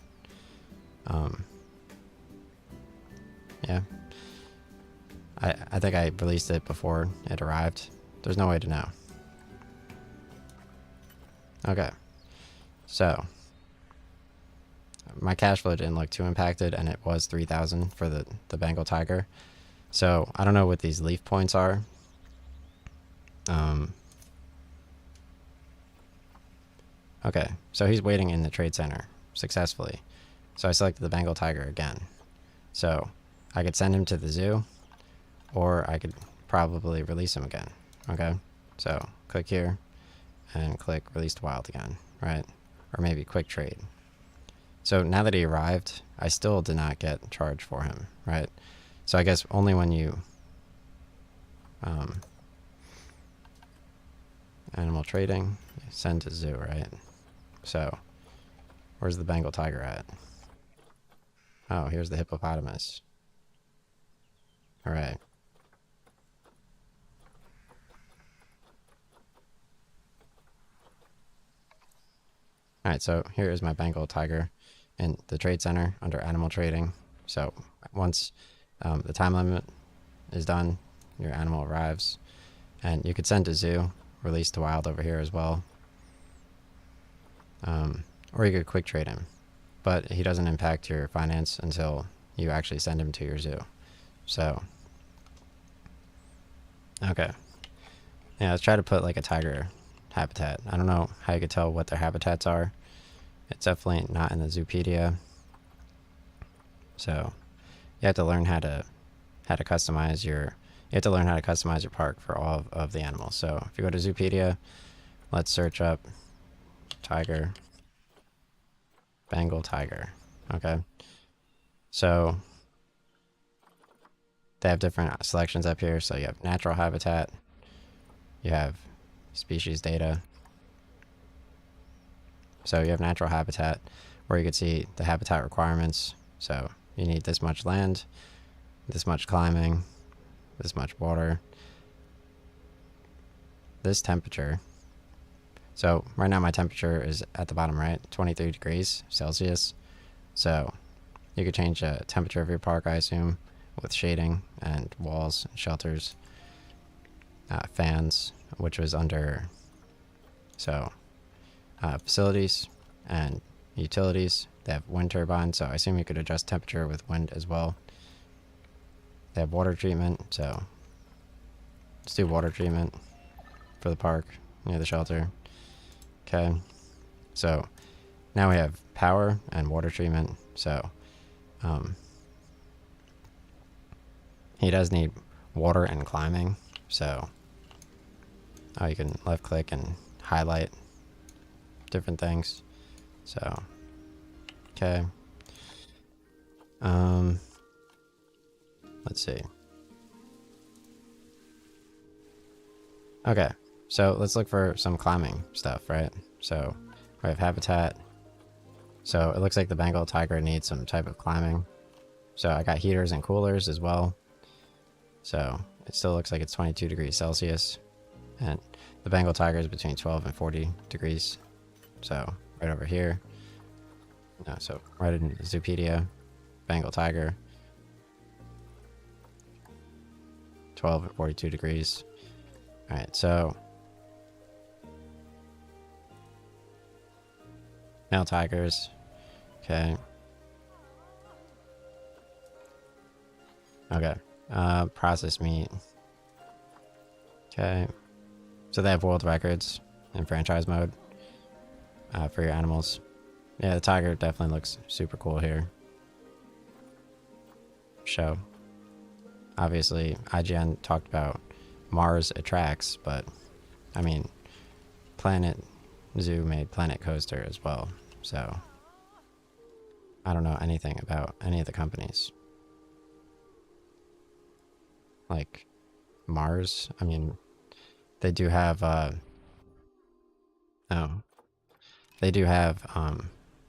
Yeah. I think I released it before it arrived. There's no way to know. Okay. So my cash flow didn't look too impacted, and it was 3,000 for the Bengal tiger. So I don't know what these leaf points are. Okay, so he's waiting in the trade center successfully. So I selected the Bengal tiger again. So I could send him to the zoo, or I could probably release him again. Okay, so click here and click release to wild again, right? Or maybe quick trade. So now that he arrived, I still did not get charged for him, right? So I guess only when you animal trading, send to zoo, right? So where's the Bengal tiger at? Oh, here's the hippopotamus. All right. All right, so here is my Bengal tiger in the trade center under animal trading. So once the time limit is done, your animal arrives, and you could send to zoo, release to wild over here as well. Or you could quick trade him, but he doesn't impact your finance until you actually send him to your zoo. So, okay. Yeah, let's try to put like a tiger habitat. I don't know how you could tell what their habitats are. It's definitely not in the Zoopedia. So you have to learn how to customize your park for all of the animals. So if you go to Zoopedia, let's search up tiger, Bengal tiger. Okay. So they have different selections up here. So you have natural habitat, you have species data. So you have natural habitat where you can see the habitat requirements. So you need this much land, this much climbing, this much water, this temperature. So right now my temperature is at the bottom right, 23 degrees Celsius. So you could change the temperature of your park, I assume, with shading and walls, and shelters, fans, which was under, so facilities and utilities. They have wind turbines, so I assume you could adjust temperature with wind as well. They have water treatment, so let's do water treatment for the park near the shelter. Okay, so now we have power and water treatment. So he does need water and climbing. So you can left click and highlight different things. So okay, let's see. Okay, so let's look for some climbing stuff, right? So we have habitat. So it looks like the Bengal tiger needs some type of climbing. So I got heaters and coolers as well. So it still looks like it's 22 degrees Celsius. And the Bengal tiger is between 12 and 40 degrees. So right over here. No, so right in Zoopedia, Bengal tiger, 12 and 42 degrees. All right, so male tigers. Okay. Okay. Processed meat. Okay. So they have world records in franchise mode for your animals. Yeah, the tiger definitely looks super cool here. Show. Obviously, IGN talked about Mars Attracts, but I mean, Planet Zoo made Planet Coaster as well. So I don't know anything about any of the companies. Like Mars, I mean, they do have they do have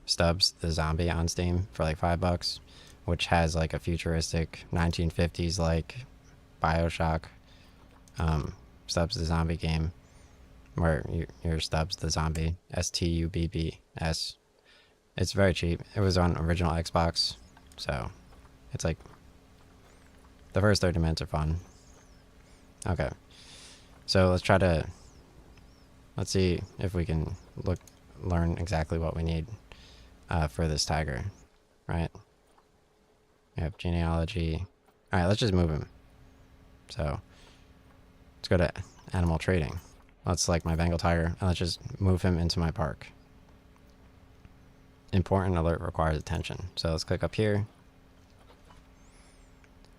Stubbs the Zombie on Steam for like $5, which has like a futuristic 1950s like BioShock Stubbs the Zombie game where you're Stubbs the Zombie, Stubbs. It's very cheap. It was on original Xbox, so it's like the first 30 minutes are fun. Okay, so let's see if we can learn exactly what we need for this tiger, right? We have genealogy. All right, let's just move him. So let's go to animal trading. Let's select my Bengal tiger and let's just move him into my park. Important alert requires attention. So let's click up here.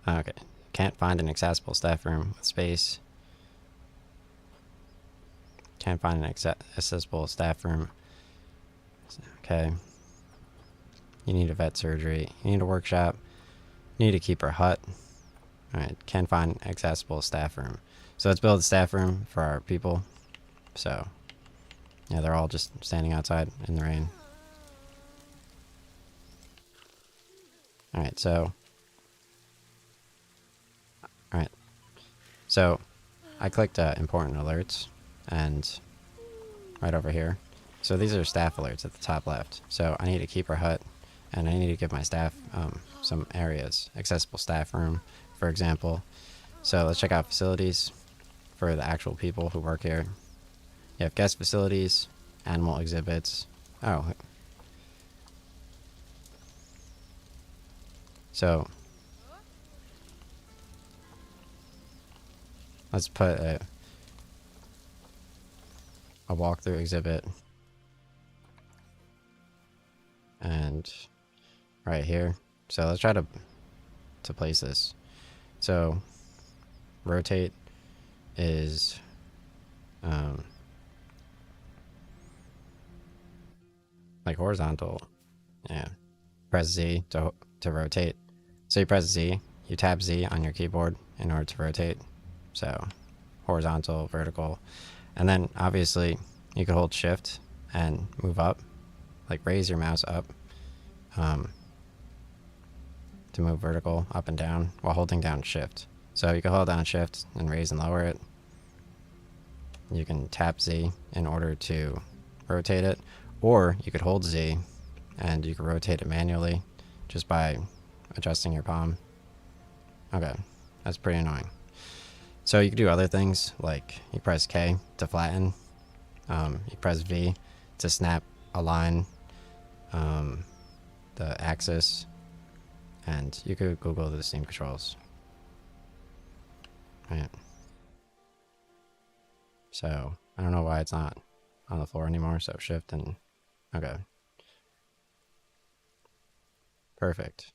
Okay, can't find an accessible staff room with space. Can't find an accessible staff room. Okay. You need a vet surgery. You need a workshop. You need a keeper hut. Alright, can't find accessible staff room. So let's build a staff room for our people. So, yeah, they're all just standing outside in the rain. Alright, so I clicked important alerts and right over here. So these are staff alerts at the top left. So I need a keeper hut and I need to give my staff some areas. Accessible staff room, for example. So let's check out facilities for the actual people who work here. You have guest facilities, animal exhibits, Oh. So let's put a walkthrough exhibit and right here. So let's try to place this. So rotate is like horizontal. Yeah. Press Z to rotate. So you press Z, you tap Z on your keyboard in order to rotate. So horizontal, vertical. And then obviously you could hold shift and move up, like raise your mouse up to move vertical up and down while holding down shift. So you can hold down shift and raise and lower it. You can tap Z in order to rotate it, or you could hold Z and you can rotate it manually just by adjusting your palm. Okay, that's pretty annoying. So you can do other things, like you press K to flatten, you press V to snap, align the axis, and you could Google the Steam controls. Right. So I don't know why it's not on the floor anymore, so shift and okay. Perfect.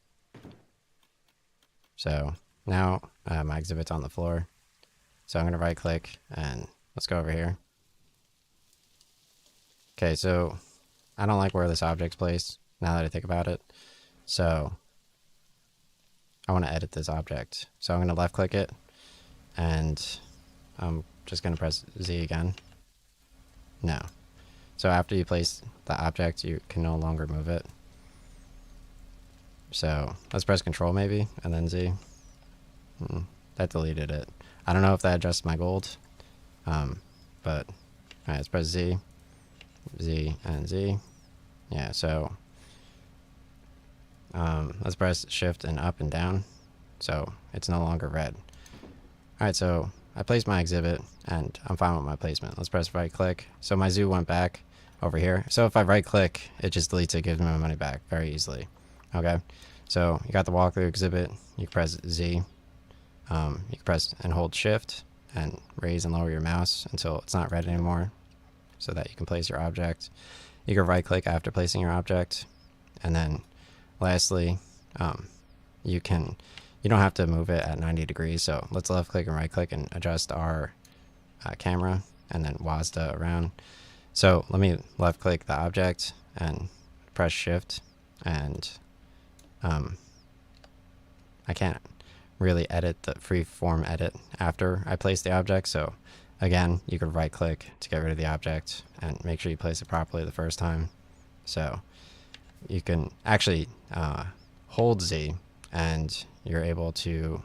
So now my exhibit's on the floor. So I'm going to right click and let's go over here. Okay, so I don't like where this object's placed now that I think about it. So I want to edit this object. So I'm going to left click it and I'm just going to press Z again. No. So after you place the object, you can no longer move it. So let's press Control maybe and then Z. That deleted it. I don't know if that adjusts my gold, but alright, let's press Z, Z, and Z. Yeah, so let's press Shift and up and down, so it's no longer red. Alright, so I placed my exhibit, and I'm fine with my placement. Let's press right click. So my zoo went back over here. So if I right click, it just deletes it, gives me my money back very easily. Okay, so you got the walkthrough exhibit. You can press Z. You can press and hold shift and raise and lower your mouse until it's not red anymore so that you can place your object. You can right click after placing your object. And then lastly, you don't have to move it at 90 degrees. So let's left click and right click and adjust our camera and then WASD around. So let me left click the object and press shift, and I can't really edit the freeform edit after I place the object. So again, you could right click to get rid of the object and make sure you place it properly the first time. So you can actually hold Z and you're able to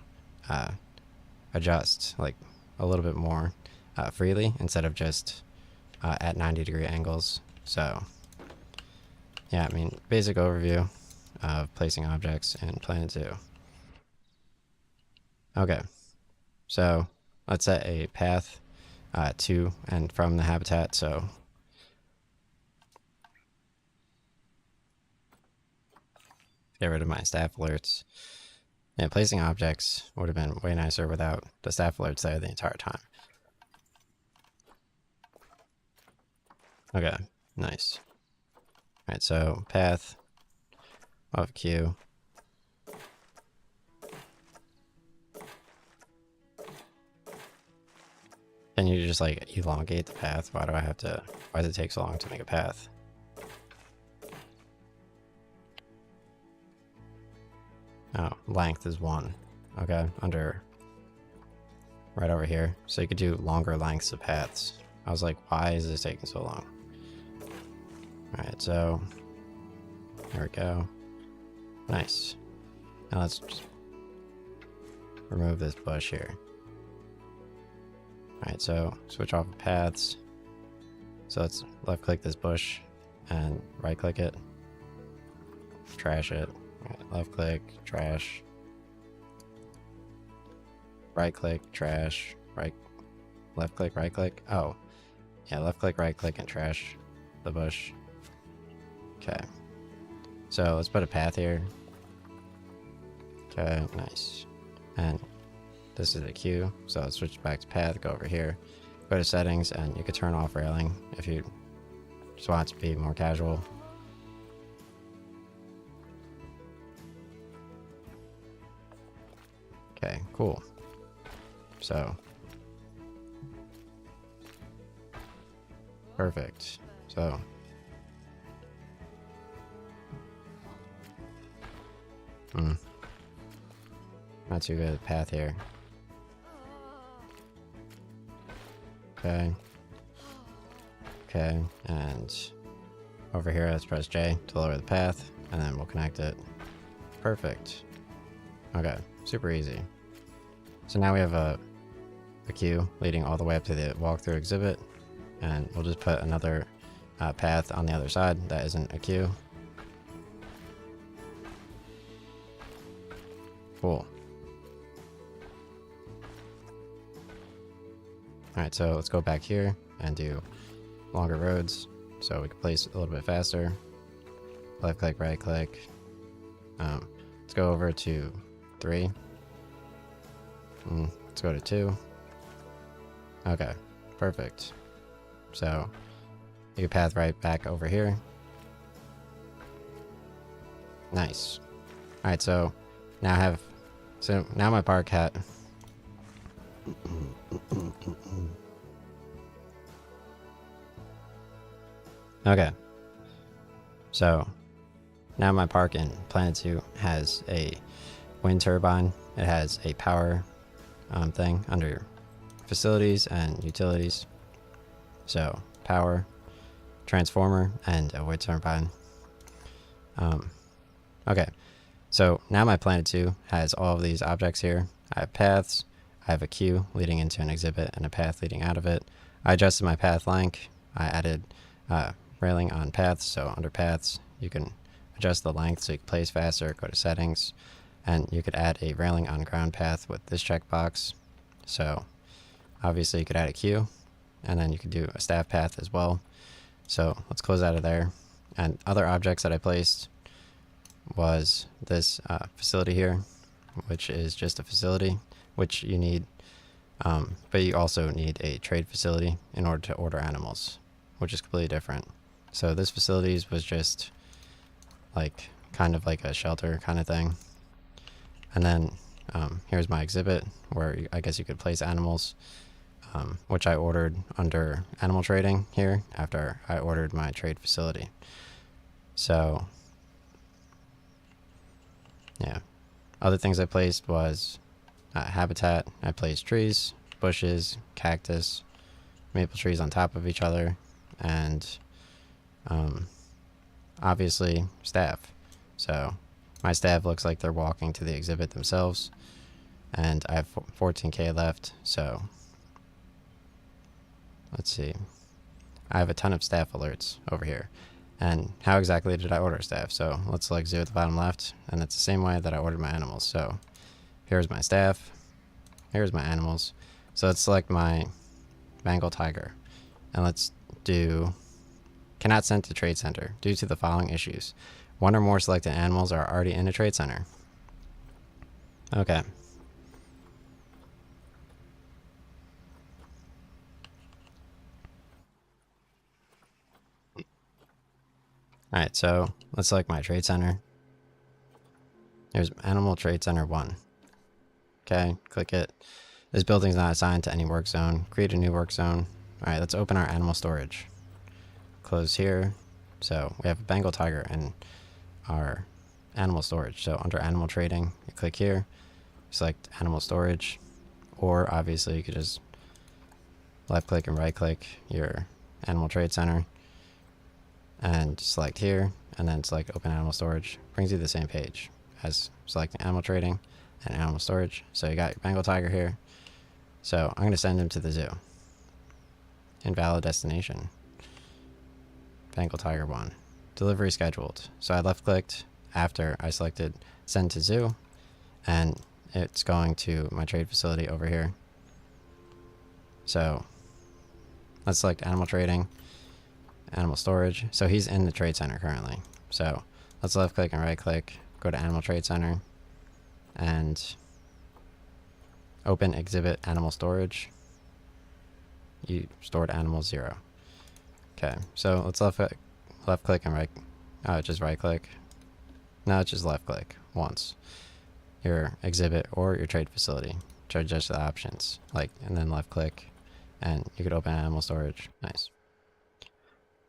adjust like a little bit more freely instead of just at 90-degree angles. So yeah, I mean, basic overview of placing objects in Planet Zoo. Okay, so let's set a path to and from the habitat. So get rid of my staff alerts. And placing objects would have been way nicer without the staff alerts there the entire time. Okay, nice. All right, so path of Q. Can you just like elongate the path? Why does it take so long to make a path? Oh, length is 1. Okay, right over here. So you could do longer lengths of paths. I was like, why is this taking so long? Alright, so there we go. Nice. Now let's just remove this bush here. Alright, so switch off of paths. So let's left click this bush and right click it. Trash it. Right, left click, trash. Right click, trash. Left click, right click. Oh, yeah, left click, right click, and trash the bush. Okay. So let's put a path here. Okay, nice. And this is a queue. So let's switch back to path, go over here, go to settings, and you could turn off railing if you just want it to be more casual. Okay, cool. So perfect. So not too good at path here. Okay. Okay, and over here let's press J to lower the path, and then we'll connect it. Perfect. Okay, super easy. So now we have a queue leading all the way up to the walkthrough exhibit, and we'll just put another path on the other side that isn't a queue. Cool. Alright, so let's go back here and do longer roads so we can place a little bit faster. Left click, right click. Let's go over to 3. Let's go to 2. Okay, perfect. So you can path right back over here. Nice. Alright, so now my park hat. Okay. So now my park in Planet Zoo has a wind turbine. It has a power thing under facilities and utilities. So power, transformer, and a wind turbine. Okay. So now my Planet Zoo has all of these objects here. I have paths. I have a queue leading into an exhibit and a path leading out of it. I adjusted my path length. I added railing on paths. So under paths, you can adjust the length so you can place faster, go to settings, and you could add a railing on ground path with this checkbox. So obviously you could add a queue, and then you could do a staff path as well. So let's close out of there. And other objects that I placed was this facility here, which is just a facility, which you need, but you also need a trade facility in order to order animals, which is completely different. So this facilities was just like kind of like a shelter kind of thing. And then here's my exhibit where I guess you could place animals, which I ordered under animal trading here after I ordered my trade facility. So yeah, other things I placed was habitat. I placed trees, bushes, cactus, maple trees on top of each other, and obviously staff. So my staff looks like they're walking to the exhibit themselves, and I have 14k left. So let's see, I have a ton of staff alerts over here. And how exactly did I order staff? So let's select zoo at the bottom left, and it's the same way that I ordered my animals. So here's my staff, here's my animals. So let's select my Bengal tiger, and let's do cannot send to trade center due to the following issues. One or more selected animals are already in a trade center. Okay. Alright, so let's select my trade center. Here's Animal Trade Center 1. Okay, click it. This building is not assigned to any work zone. Create a new work zone. Alright, let's open our animal storage. Close here. So we have a Bengal tiger in our animal storage. So under animal trading, you click here, select animal storage, or obviously you could just left click and right click your animal trade center and select here, and then select open animal storage. Brings you to the same page as selecting animal trading and animal storage. So you got your Bengal tiger here. So I'm going to send him to the zoo. Invalid destination. Bengal tiger 1. Delivery scheduled. So I left clicked after I selected send to zoo, and it's going to my trade facility over here. So let's select animal trading, animal storage. So he's in the trade center currently. So let's left click and right click, go to animal trade center and open exhibit animal storage. You stored animal 0. Okay, so let's left click and right, just right click. No, it's just left click once. Your exhibit or your trade facility. Adjust the options, like, and then left click and you could open animal storage. Nice.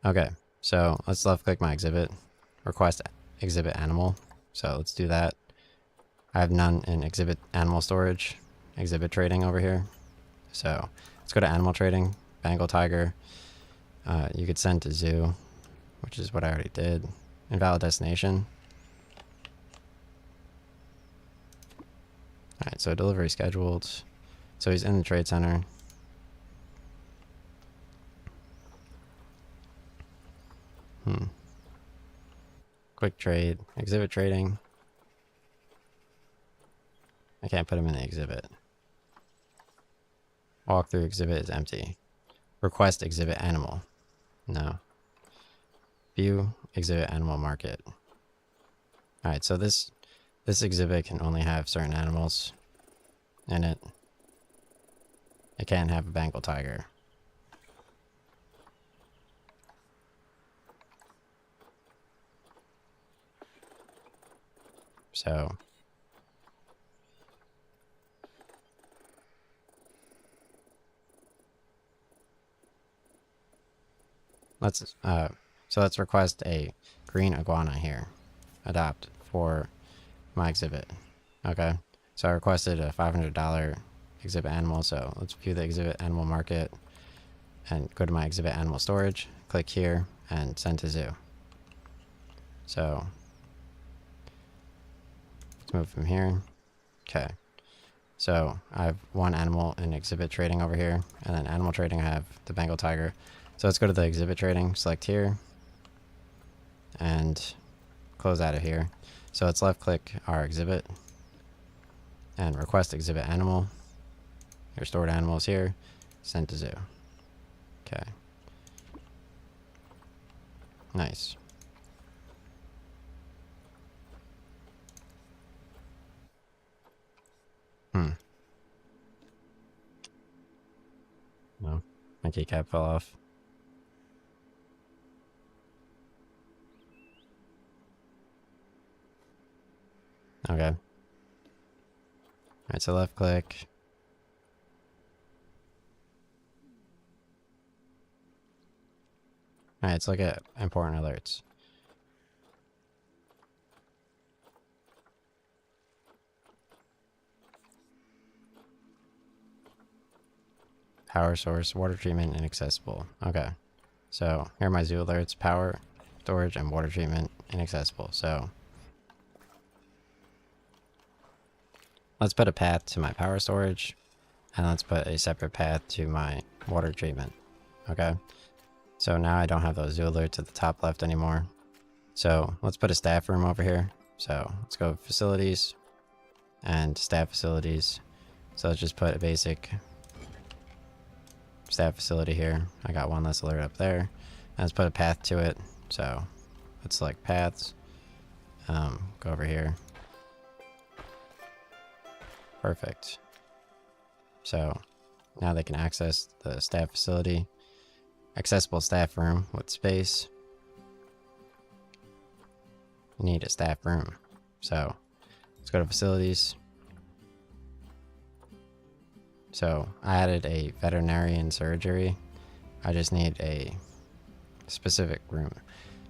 Okay, so let's left click my exhibit, request exhibit animal. So let's do that. I have none in exhibit animal storage, exhibit trading over here. So let's go to animal trading, Bengal tiger. You could send to zoo, which is what I already did. Invalid destination. Alright, so delivery scheduled. So he's in the trade center. Quick trade, exhibit trading. I can't put him in the exhibit. Walkthrough exhibit is empty. Request exhibit animal. No. View exhibit animal market. Alright, so this exhibit can only have certain animals in it. It can't have a Bengal tiger. So let's request a green iguana here. Adopt for my exhibit. Okay. So I requested a $500 exhibit animal. So let's view the exhibit animal market and go to my exhibit animal storage. Click here and send to zoo. So let's move from here. Okay. So I have one animal in exhibit trading over here, and then animal trading I have the Bengal tiger. So let's go to the exhibit trading, select here, and close out of here. So let's left click our exhibit and request exhibit animal. Your stored animal is here, send to zoo. Okay. Nice. No, my keycap fell off. Okay. Alright, so left click. Alright, let's look at important alerts. Power source, water treatment, inaccessible. Okay. So here are my zoo alerts: power, storage, and water treatment inaccessible. So let's put a path to my power storage, and let's put a separate path to my water treatment. Okay. So now I don't have those zoo alerts at the top left anymore. So let's put a staff room over here. So let's go facilities and staff facilities. So let's just put a basic staff facility here. I got one less alert up there. And let's put a path to it. So let's select paths. Go over here. Perfect. So now they can access the staff facility. Accessible staff room with space. You need a staff room. So let's go to facilities. So I added a veterinarian surgery. I just need a specific room.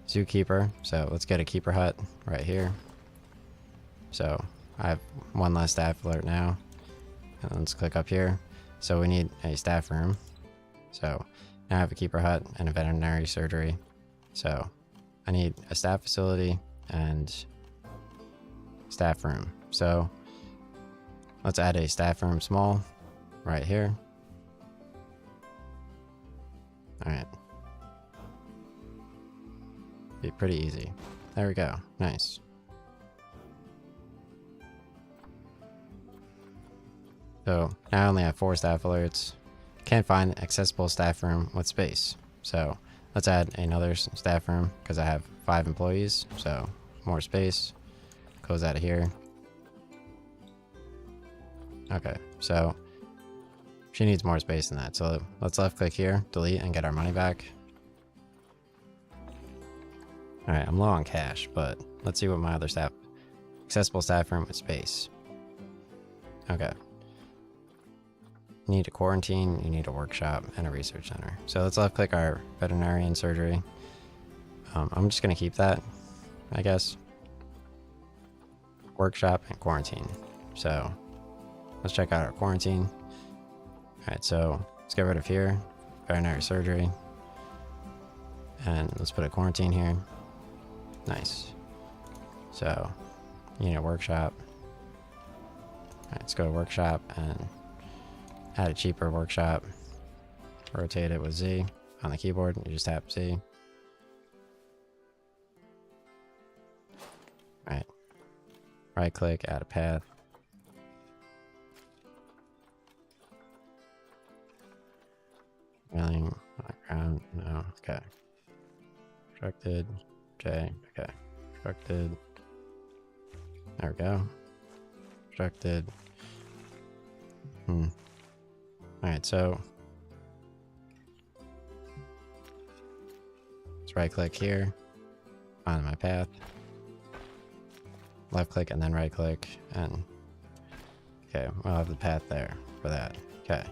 Zookeeper. So let's get a keeper hut right here. So I have one less staff alert now. And let's click up here. So we need a staff room. So now I have a keeper hut and a veterinary surgery. So I need a staff facility and staff room. So let's add a staff room small right here. Alright. Be pretty easy. There we go. Nice. So now I only have 4 staff alerts. Can't find accessible staff room with space. So Let's add another staff room because I have 5 employees, so more space. Close out of here. Okay, so she needs more space than that. So let's left click here, delete, and get our money back. Alright, I'm low on cash, but let's see what my other staff... Accessible staff room with space. Okay. You need a quarantine, you need a workshop, and a research center. So let's left click our veterinarian surgery. I'm just going to keep that, I guess. Workshop and quarantine. So let's check out our quarantine. Alright, so let's get rid of here. Veterinary surgery. And let's put a quarantine here. Nice. So, you need a workshop. Alright, let's go to workshop and add a cheaper workshop. Rotate it with Z on the keyboard. You just tap Z. Alright. Right click, add a path. Mailing, background, no, okay. Constructed, J, okay. Constructed. There we go. Constructed. Alright, so let's right click here, find my path, left click and then right click, and okay, we'll have the path there for that. Okay,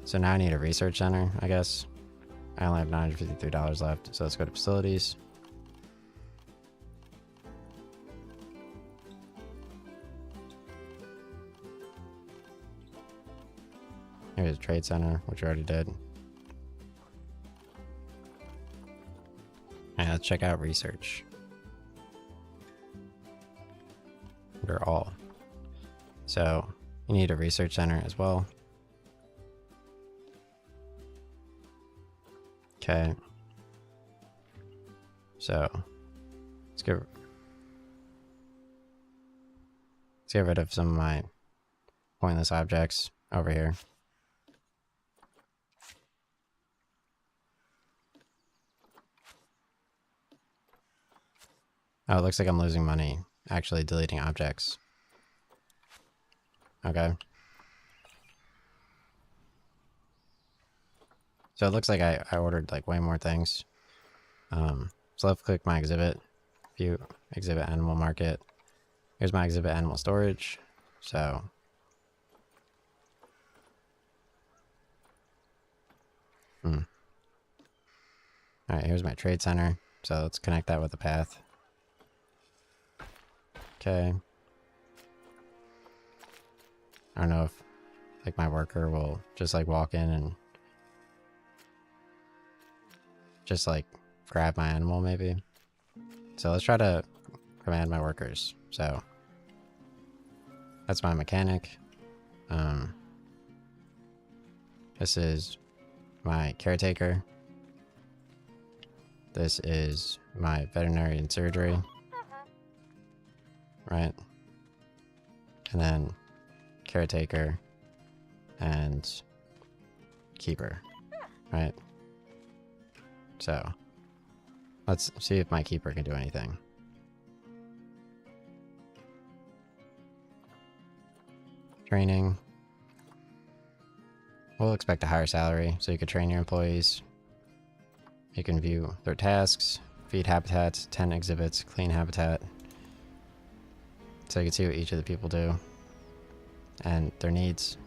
so now I need a research center, I guess. I only have $953 left, so let's go to facilities. Here's a trade center, which we already did. And let's check out research. Under all. So you need a research center as well. Okay. So let's get rid of some of my pointless objects over here. Oh, it looks like I'm losing money actually deleting objects. Okay. So it looks like I ordered like way more things. So left click my exhibit, view exhibit animal market. Here's my exhibit animal storage. So alright, here's my trade center. So let's connect that with the path. Okay. I don't know if like my worker will just like walk in and just like grab my animal maybe. So let's try to command my workers. So that's my mechanic. This is my caretaker. This is my veterinarian surgery. Right? And then caretaker and keeper. Right? So let's see if my keeper can do anything. Training. We'll expect a higher salary, so you can train your employees. You can view their tasks, feed habitats, 10 exhibits, clean habitat. So you can see what each of the people do and their needs.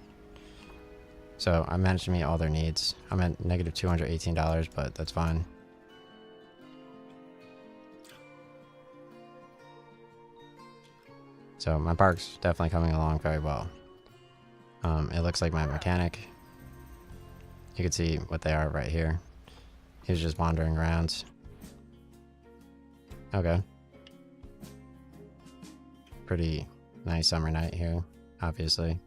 So I managed to meet all their needs. I'm at negative $218, but that's fine. So my park's definitely coming along very well. It looks like my mechanic. You can see what they are right here. He's just wandering around. Okay. Pretty nice summer night here, obviously.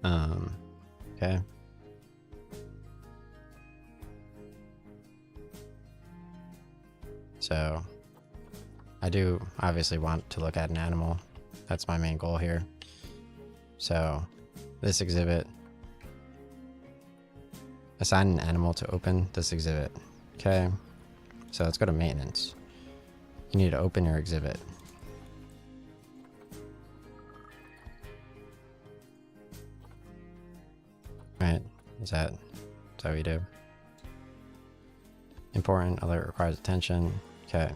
Okay. So I do obviously want to look at an animal. That's my main goal here. So this exhibit, Assign an animal to open this exhibit. Okay, so let's go to maintenance. You need to open your exhibit. Right, is that what we do? Important, alert requires attention. Okay.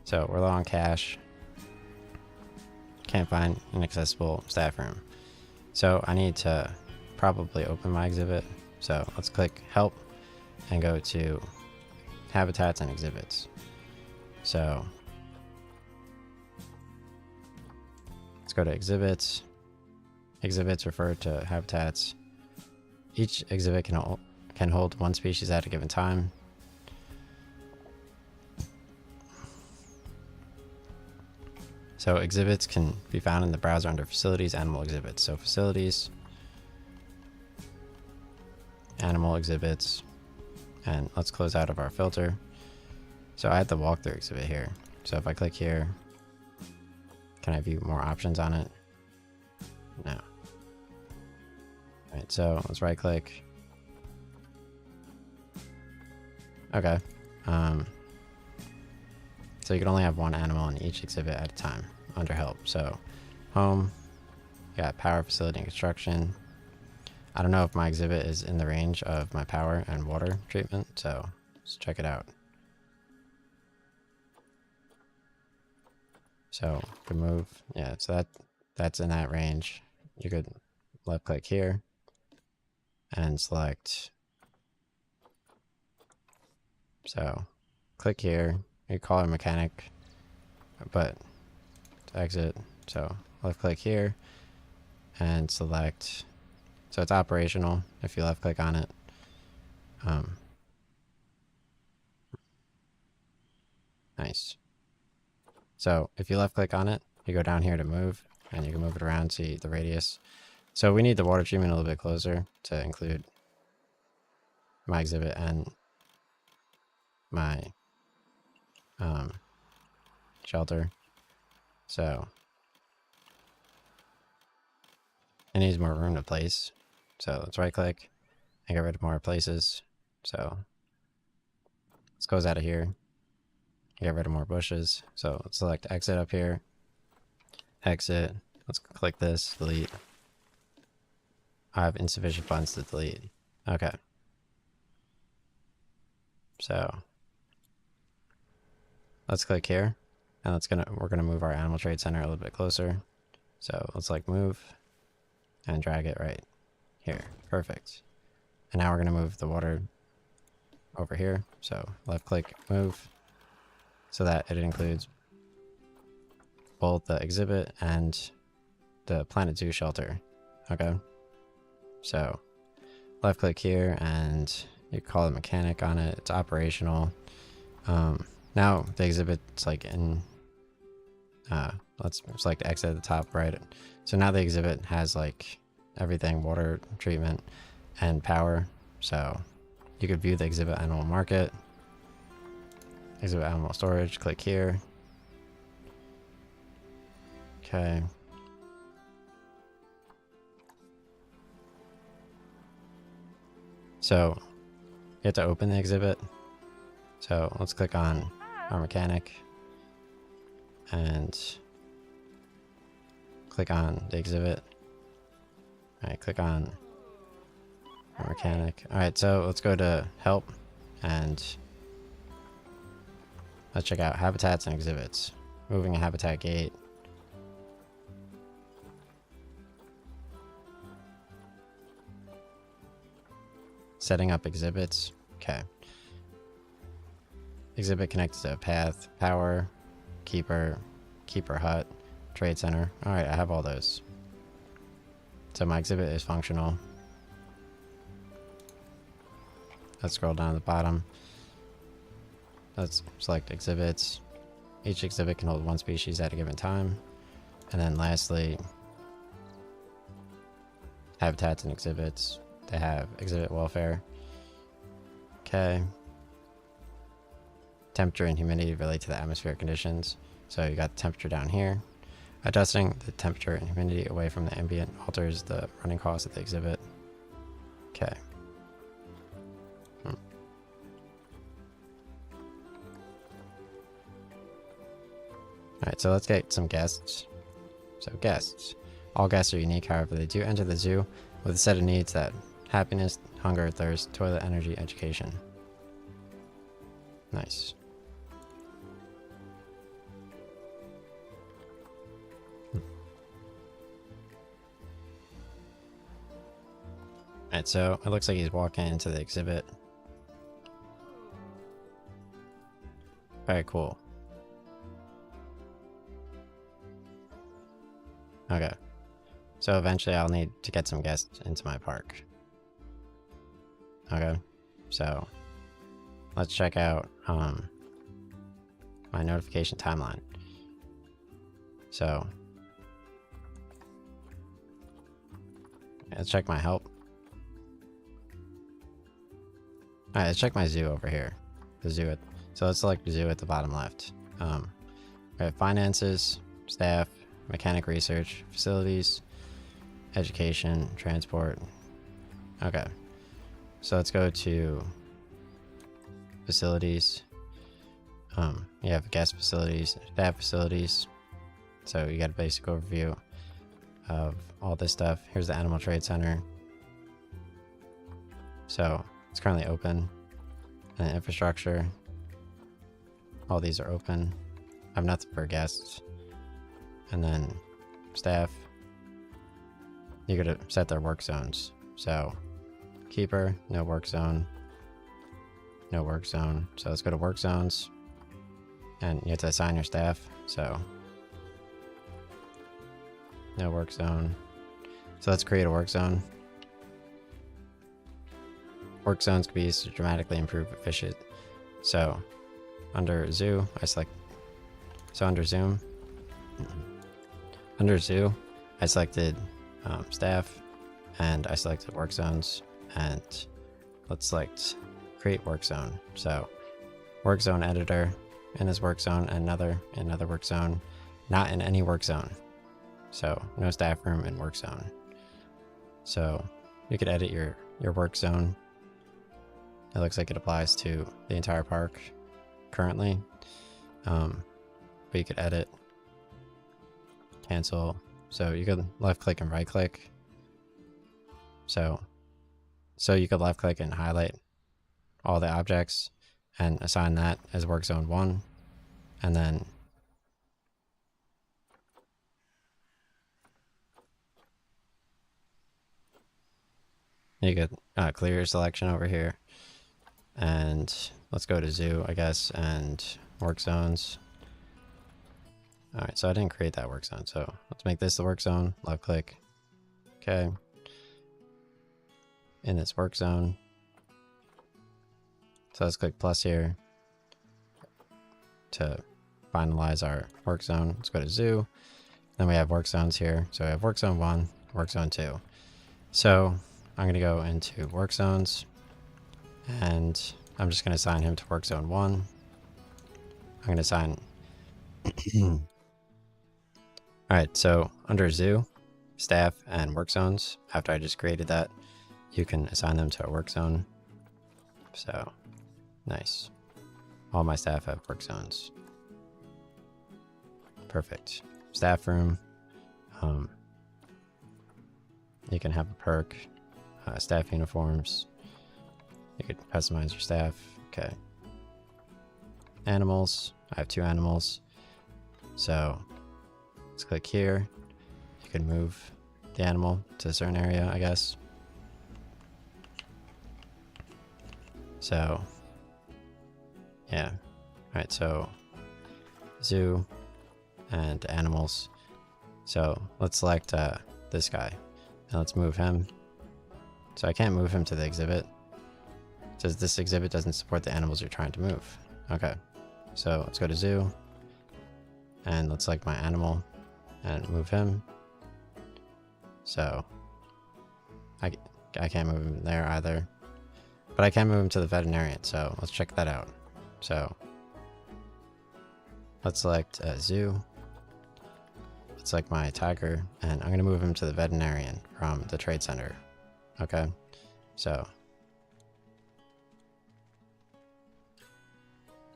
So we're low on cash. Can't find inaccessible staff room. So I need to probably open my exhibit. So let's click help and go to habitats and exhibits. So let's go to exhibits. Exhibits refer to habitats. Each exhibit can hold one species at a given time. So exhibits can be found in the browser under facilities, animal exhibits. So facilities, animal exhibits, and let's close out of our filter. So I have the walkthrough exhibit here. So if I click here, can I view more options on it? No. Alright, so let's right click. Okay. So you can only have one animal in each exhibit at a time under help. So home, you got power, facility, and construction. I don't know if my exhibit is in the range of my power and water treatment, so let's check it out. So you can move, yeah, so that's in that range. You could left click here and select. So click here, you call it mechanic, but to exit, so left click here and select. So it's operational if you left click on it. Nice. So if you left click on it, you go down here to move and you can move it around, see the radius. So we need the water treatment a little bit closer to include my exhibit and my shelter. So it needs more room to place. So let's right click and get rid of more places. So let's close out of here. Get rid of more bushes. So let's select exit up here. Exit. Let's click this, delete. I have insufficient funds to delete. Okay. So let's click here and we're gonna move our animal trade center a little bit closer. So let's like move and drag it right here. Perfect. And now we're gonna move the water over here. So left click, move, so that it includes both the exhibit and the Planet Zoo shelter. Okay. So left click here and you call it mechanic on it. It's operational. Now the exhibit's like in, let's select exit at the top right. So now the exhibit has like everything, water treatment and power. So you could view the exhibit animal market, exhibit animal storage, click here. Okay. So you have to open the exhibit. So let's click on our mechanic and click on the exhibit. Alright, click on our mechanic. Alright, so let's go to help and let's check out habitats and exhibits. Moving a habitat gate. Setting up exhibits. Okay. Exhibit connected to a path, power, keeper hut, trade center. Alright, I have all those. So my exhibit is functional. Let's scroll down to the bottom. Let's select exhibits. Each exhibit can hold one species at a given time. And then lastly, habitats and exhibits. They have exhibit welfare. Okay. Temperature and humidity relate to the atmospheric conditions. So you got the temperature down here. Adjusting the temperature and humidity away from the ambient alters the running cost of the exhibit. Okay. Alright, so let's get some guests. So guests. All guests are unique, however, they do enter the zoo with a set of needs that happiness, hunger, thirst, toilet, energy, education. Nice. Alright, so it looks like he's walking into the exhibit. Very cool. Okay. So eventually I'll need to get some guests into my park. Okay. So let's check out my notification timeline. So let's check my help. Alright, let's check my zoo over here. The zoo at, so let's select zoo at the bottom left. We have finances, staff, mechanic research, facilities, education, transport. Okay. So let's go to facilities. You have guest facilities, staff facilities. So you got a basic overview of all this stuff. Here's the Animal Trade Center. So it's currently open. And infrastructure. All these are open. I have nothing for guests. And then staff. You're gonna set their work zones. So keeper, no work zone. No work zone. So let's go to work zones. And you have to assign your staff. So no work zone. So let's create a work zone. Work zones can be used to dramatically improve efficiency. So under zoo, I select, so under zoom, under zoo, I selected staff, and I selected work zones, and let's select create work zone. So work zone editor in this work zone, another work zone, not in any work zone. So no staff room in work zone. So you could edit your work zone. It looks like it applies to the entire park currently. But you could edit, cancel. So you could left click and right click. So you could left click and highlight all the objects and assign that as work zone 1. And then you could clear your selection over here. And let's go to zoo, I guess, and work zones. Alright, so I didn't create that work zone, so let's make this the work zone. Left click. Okay. In this work zone. So let's click plus here to finalize our work zone. Let's go to zoo. Then we have work zones here. So we have work zone 1, work zone 2. So I'm going to go into work zones. And I'm just going to assign him to work zone 1. I'm going to assign... Alright, so under zoo, staff, and work zones, after I just created that, you can assign them to a work zone. So, nice. All my staff have work zones. Perfect. Staff room. You can have a perk. Staff uniforms. You could customize your staff. Okay. Animals. I have 2 animals. So let's click here. You can move the animal to a certain area, I guess. So yeah. Alright, so zoo and animals. So let's select this guy. And let's move him. So I can't move him to the exhibit. It says this exhibit doesn't support the animals you're trying to move. Okay, so let's go to zoo. And let's select my animal and move him. So I can't move him there either. But I can move him to the veterinarian, so let's check that out. So let's select zoo. Let's select my tiger, and I'm going to move him to the veterinarian from the trade center. Okay. So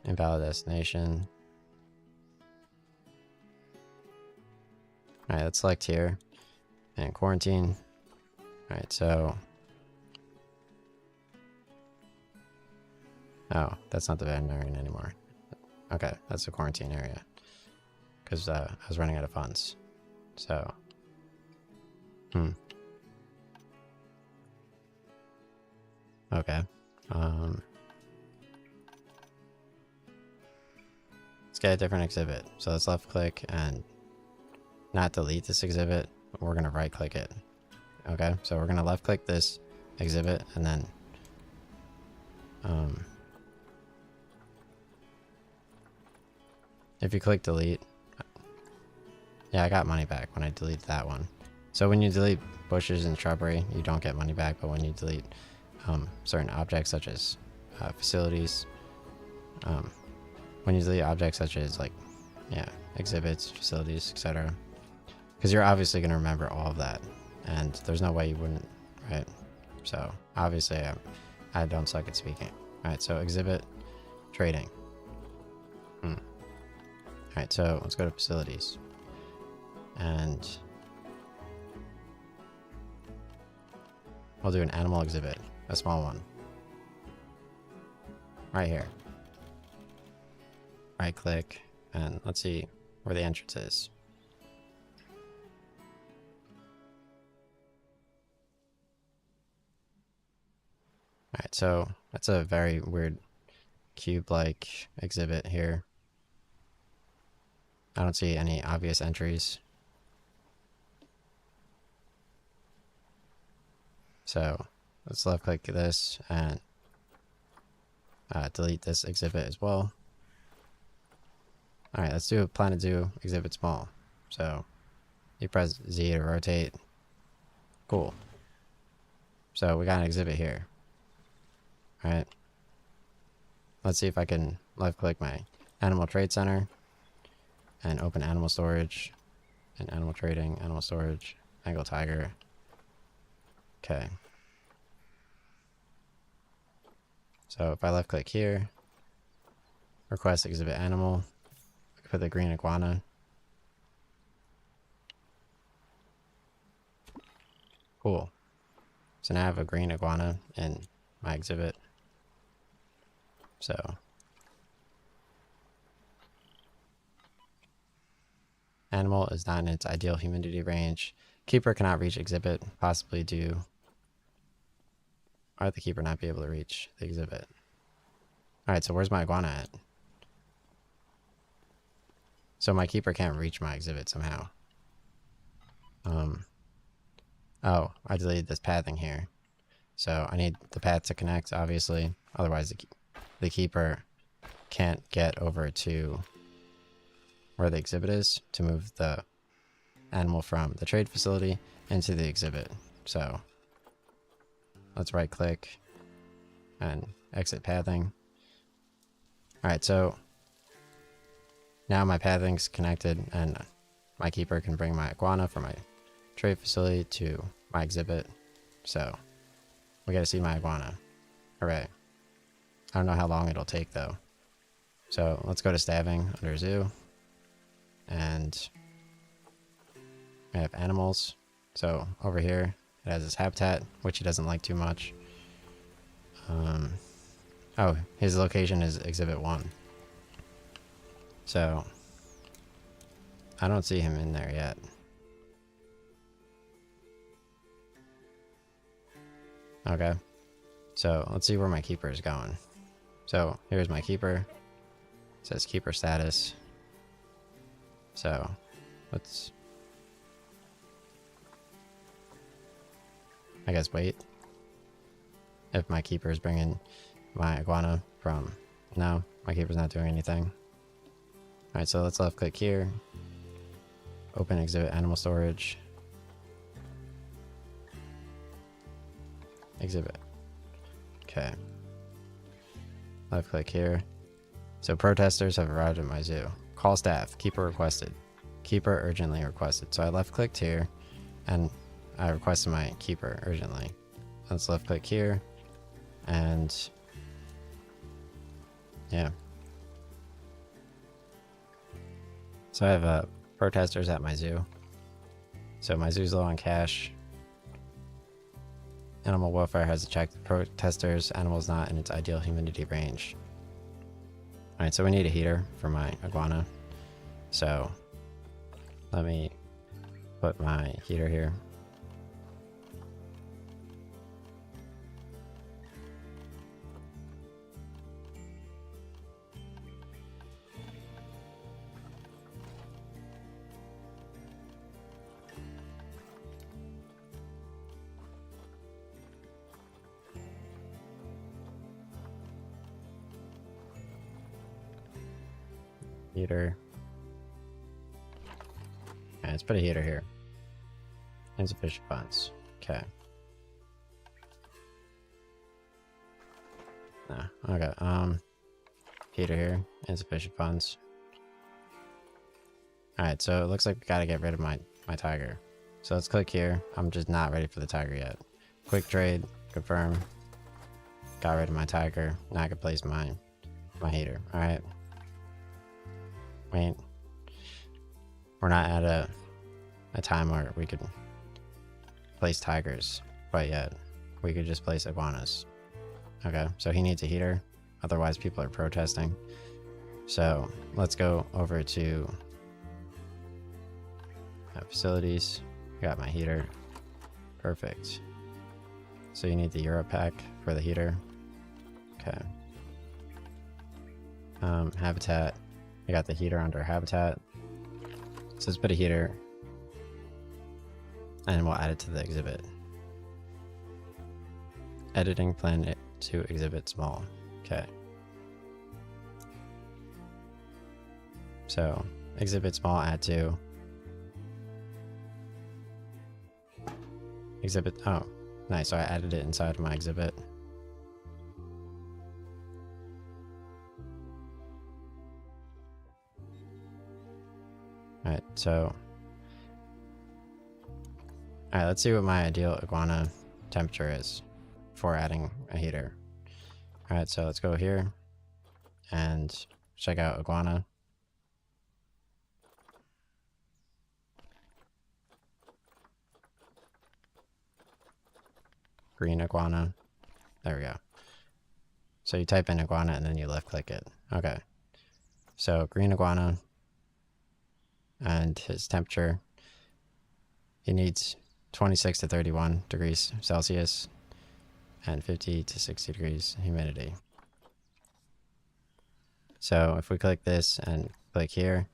invalid destination. Alright, let's select here and quarantine. Alright, so oh, that's not the veterinarian anymore. Okay, that's the quarantine area. Because I was running out of funds. So okay. Let's get a different exhibit. So let's left click and not delete this exhibit. We're gonna right click it. Okay, so we're gonna left click this exhibit and then if you click delete, yeah, I got money back when I deleted that one. So when you delete bushes and shrubbery, you don't get money back, but when you delete certain objects such as facilities, when you delete objects such as like, yeah, exhibits, facilities, etc., because you're obviously going to remember all of that, and there's no way you wouldn't, right? So obviously I don't suck at speaking. Alright, so exhibit trading. Alright, so let's go to facilities. And we'll do an animal exhibit, a small one. Right here. Right click, and let's see where the entrance is. Alright, so that's a very weird cube-like exhibit here. I don't see any obvious entries. So let's left click this and delete this exhibit as well. Alright, let's do a Planet Zoo exhibit small. So you press Z to rotate. Cool. So we got an exhibit here. Alright. Let's see if I can left click my Animal Trade Center and open animal storage and animal trading, animal storage, Bengal tiger. Okay. So if I left click here, request exhibit animal, put the green iguana. Cool. So now I have a green iguana in my exhibit. So animal is not in its ideal humidity range. Keeper cannot reach exhibit, possibly due or the keeper not be able to reach the exhibit. Alright, so where's my iguana at? So my keeper can't reach my exhibit somehow. Oh, I deleted this pathing here. So I need the path to connect, obviously. Otherwise the keeper can't get over to where the exhibit is to move the animal from the trade facility into the exhibit. So let's right click and exit pathing. Alright, so now my pathing's connected and my keeper can bring my iguana from my trade facility to my exhibit. So we gotta see my iguana. Hooray. I don't know how long it'll take though. So let's go to staving under zoo. And I have animals. So over here it has his habitat, which he doesn't like too much. Oh, his location is exhibit 1. So I don't see him in there yet. Okay. So let's see where my keeper is going. So here's my keeper. It says keeper status. So let's, I guess, wait. If my keeper is bringing my iguana from, no, my keeper's not doing anything. Alright, so let's left click here. Open exhibit animal storage. Exhibit. Okay. Left click here. So protesters have arrived at my zoo. Call staff. Keeper requested. Keeper urgently requested. So I left clicked here and I requested my keeper urgently. let's left click here. And yeah. So I have protesters at my zoo. So my zoo's low on cash. Animal welfare has attracted protesters. Animal's not in its ideal humidity range. Alright, so we need a heater for my iguana. So let me put my heater here. Heater. Yeah, let's put a heater here. Insufficient funds. Okay. No. Okay. Heater here. Insufficient funds. Alright, so it looks like we gotta get rid of my tiger. So let's click here. I'm just not ready for the tiger yet. Quick trade. Confirm. Got rid of my tiger. Now I can place my heater. Alright. Wait. We're not at a time where we could place tigers quite yet. We could just place iguanas. Okay, so he needs a heater. Otherwise people are protesting. So let's go over to facilities. Got my heater. Perfect. So you need the Euro pack for the heater. Okay. Habitat. I got the heater under habitat. So let's put a heater and we'll add it to the exhibit. Editing, plan it to exhibit small. Okay. So exhibit small, add to. Exhibit, oh, nice. So I added it inside of my exhibit. Alright, so alright, let's see what my ideal iguana temperature is before adding a heater. Alright, so let's go here and check out iguana. Green iguana. There we go. So you type in iguana and then you left click it. Okay. So green iguana. And his temperature, he needs 26 to 31 degrees Celsius and 50 to 60 degrees humidity. So if we click this and click here,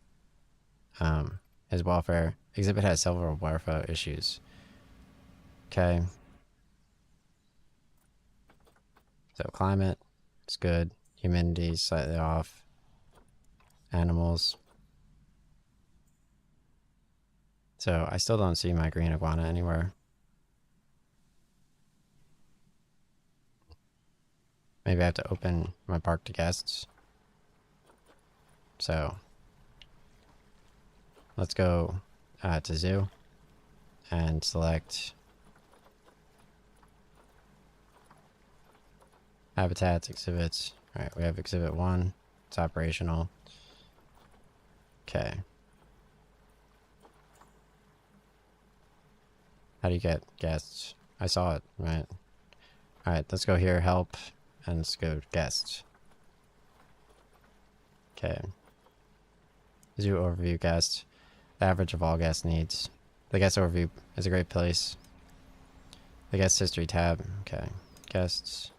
his welfare exhibit has several welfare issues. Okay. So climate, it's good. Humidity, slightly off. Animals. So I still don't see my green iguana anywhere. Maybe I have to open my park to guests. So let's go to zoo and select habitats, exhibits. All right, we have exhibit 1. It's operational. Okay. How do you get guests? I saw it, right? Alright, let's go here, help, and let's go guests. Okay. Zoo overview guest. The average of all guest needs. The guest overview is a great place. The guest history tab. Okay. Guests.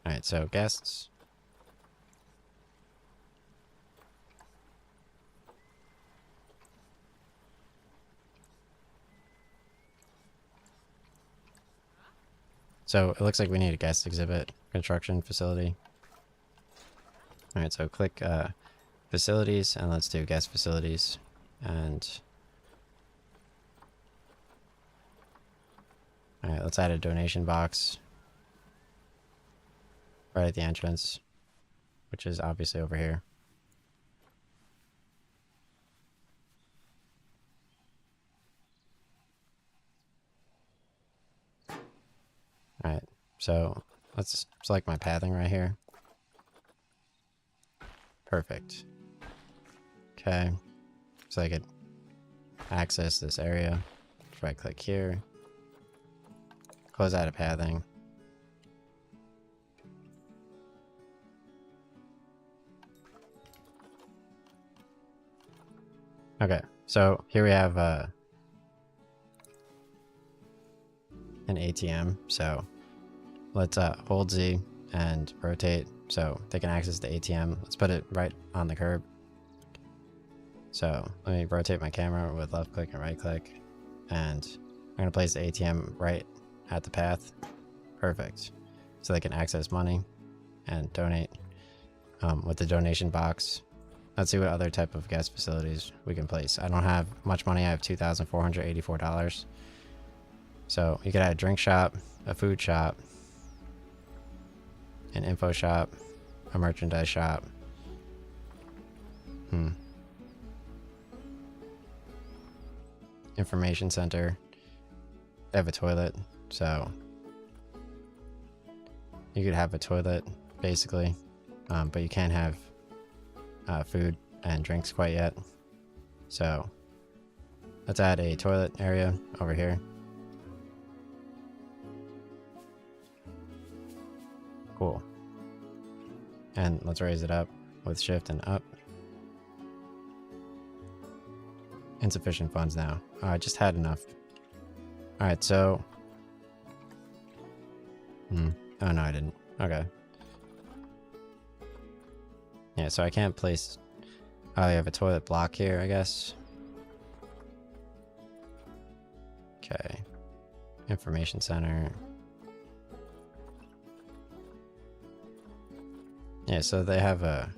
Alright, so guests. So it looks like we need a guest exhibit construction facility. Alright, so click facilities and let's do guest facilities. And alright, let's add a donation box right at the entrance, which is obviously over here. Alright, so let's select my pathing right here. Perfect. Okay, so I could access this area. Just right click here. Close out of pathing. Okay, so here we have an ATM. So let's hold Z and rotate so they can access the ATM. Let's put it right on the curb. So let me rotate my camera with left click and right click, and I'm gonna place the ATM right at the path. Perfect. So they can access money and donate with the donation box. Let's see what other type of gas facilities we can place. I don't have much money. I have $2,484. So you could add a drink shop, a food shop, an info shop, a merchandise shop. Information center. They have a toilet, so you could have a toilet basically, but you can't have food and drinks quite yet. So let's add a toilet area over here. Cool. And let's raise it up with shift and up. Insufficient funds now. Oh, I just had enough. Alright, so... Oh, no, I didn't. Okay. Yeah, so I can't place... Oh, you have a toilet block here, I guess. Okay. Information center. Yeah, so they have a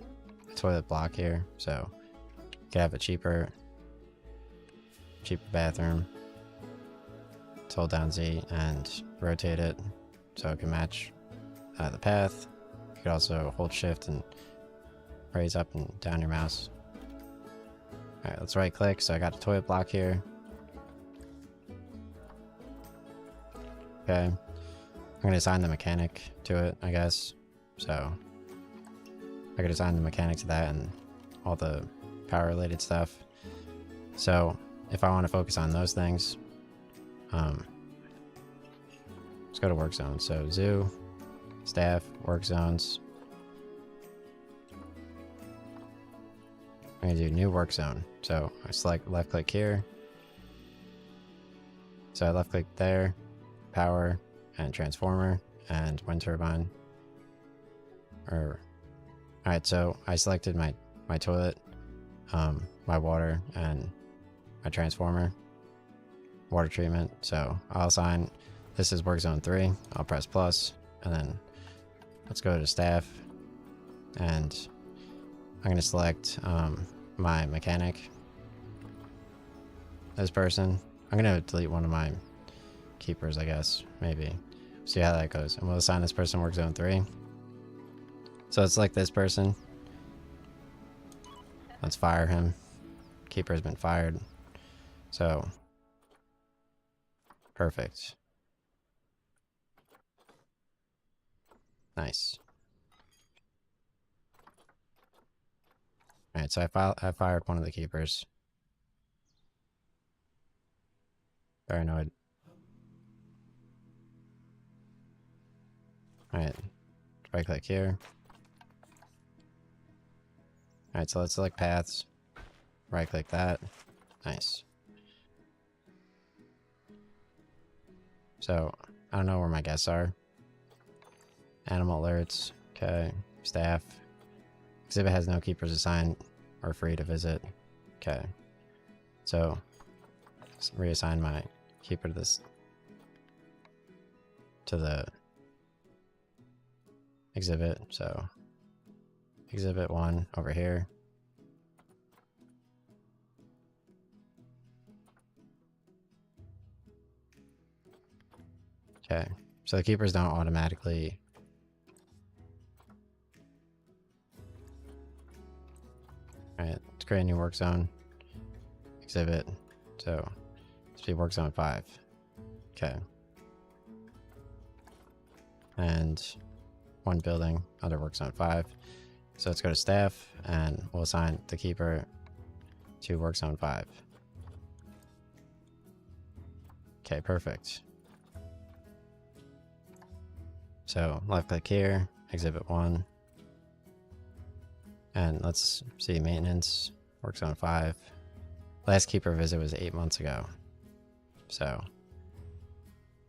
toilet block here, so you can have a cheaper bathroom. Let's hold down Z and rotate it so it can match the path. You could also hold shift and raise up and down your mouse. Alright, let's right click. So I got a toilet block here. Okay. I'm going to assign the mechanic to it, I guess. So I could assign the mechanic to that and all the power related stuff. So if I want to focus on those things, let's go to work zones. So zoo, staff, work zones. I'm going to do new work zone. So I select left click here. So I left click there, power and transformer and wind turbine. Alright, so I selected my toilet, my water, and my transformer, water treatment. So I'll assign, this is work zone 3. I'll press plus, and then let's go to staff, and I'm going to select my mechanic, this person. I'm going to delete one of my keepers, I guess, maybe. See how that goes. And we'll assign this person work zone 3. So let's select this person. Let's fire him. Keeper has been fired. So, perfect. Nice. Alright, so I fired one of the keepers. Paranoid. Alright, right click here. Alright, so let's select paths. Right click that. Nice. So, I don't know where my guests are. Animal alerts. Okay. Staff. Exhibit has no keepers assigned or free to visit. Okay. So, let's reassign my keeper to this. To the exhibit. So, exhibit 1 over here. Okay. So the keepers don't automatically... Alright, let's create a new work zone. Exhibit. So, this be work zone 5. Okay. and one building under work zone 5. So let's go to staff and we'll assign the keeper to work zone 5. Okay, perfect. So left click here, exhibit 1. And let's see, maintenance, work zone 5. Last keeper visit was 8 months ago. So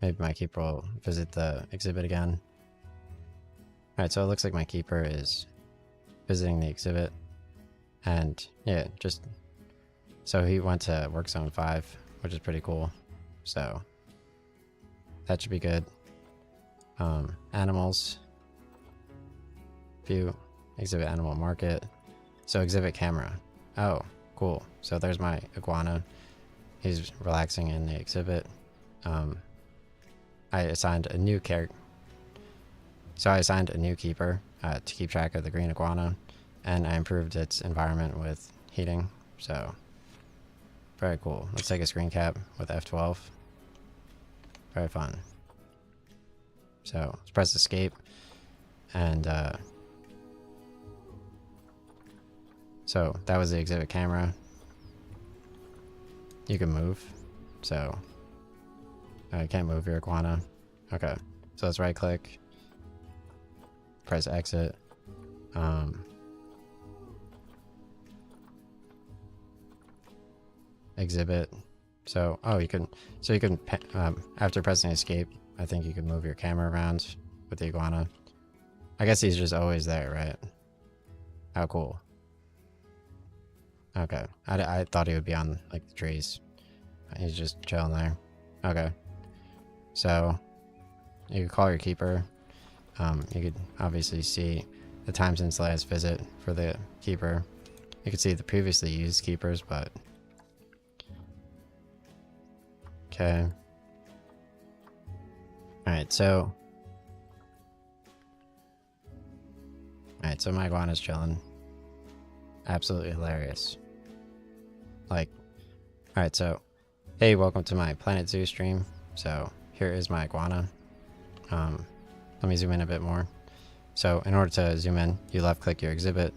maybe my keeper will visit the exhibit again. Alright, so it looks like my keeper is visiting the exhibit. And yeah, just so he went to work zone 5, which is pretty cool. So that should be good. Animals, view, exhibit animal market. So exhibit camera. Oh, cool. So there's my iguana. He's relaxing in the exhibit. I assigned a new character. So I assigned a new keeper to keep track of the green iguana, and I improved its environment with heating. So very cool. Let's take a screen cap with F12. Very fun. So let's press escape, and so that was the exhibit camera. You can move, so you can't move your iguana. Okay, so let's right click, press exit. Exhibit. So you can after pressing escape, I think you can move your camera around with the iguana. I guess he's just always there, right? How cool. Okay, I thought he would be on like the trees. He's just chilling there. Okay, so you could call your keeper. You could obviously see the time since the last visit for the keeper. You could see the previously used keepers, but okay. Alright, so my iguana's chilling. Absolutely hilarious. Like, alright, so hey, welcome to my Planet Zoo stream. So here is my iguana. Let me zoom in a bit more. So in order to zoom in, you left click your exhibit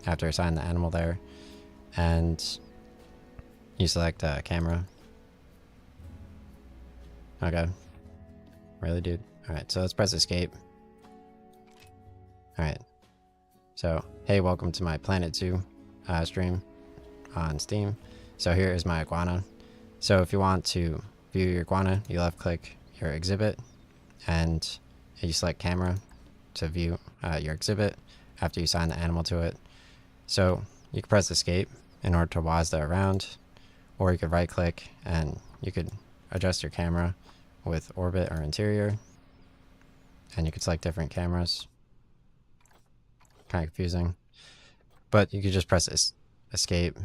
after assigning the animal there, and you select camera. Okay. Really, dude? Alright, so let's press escape. Alright. So, hey, welcome to my Planet Zoo stream on Steam. So here is my iguana. So if you want to view your iguana, you left click your exhibit and you select camera to view your exhibit after you assign the animal to it. So you can press escape in order to WASD around, or you could right click and you could adjust your camera with orbit or interior, and you could select different cameras. Kind of confusing, but you could just press escape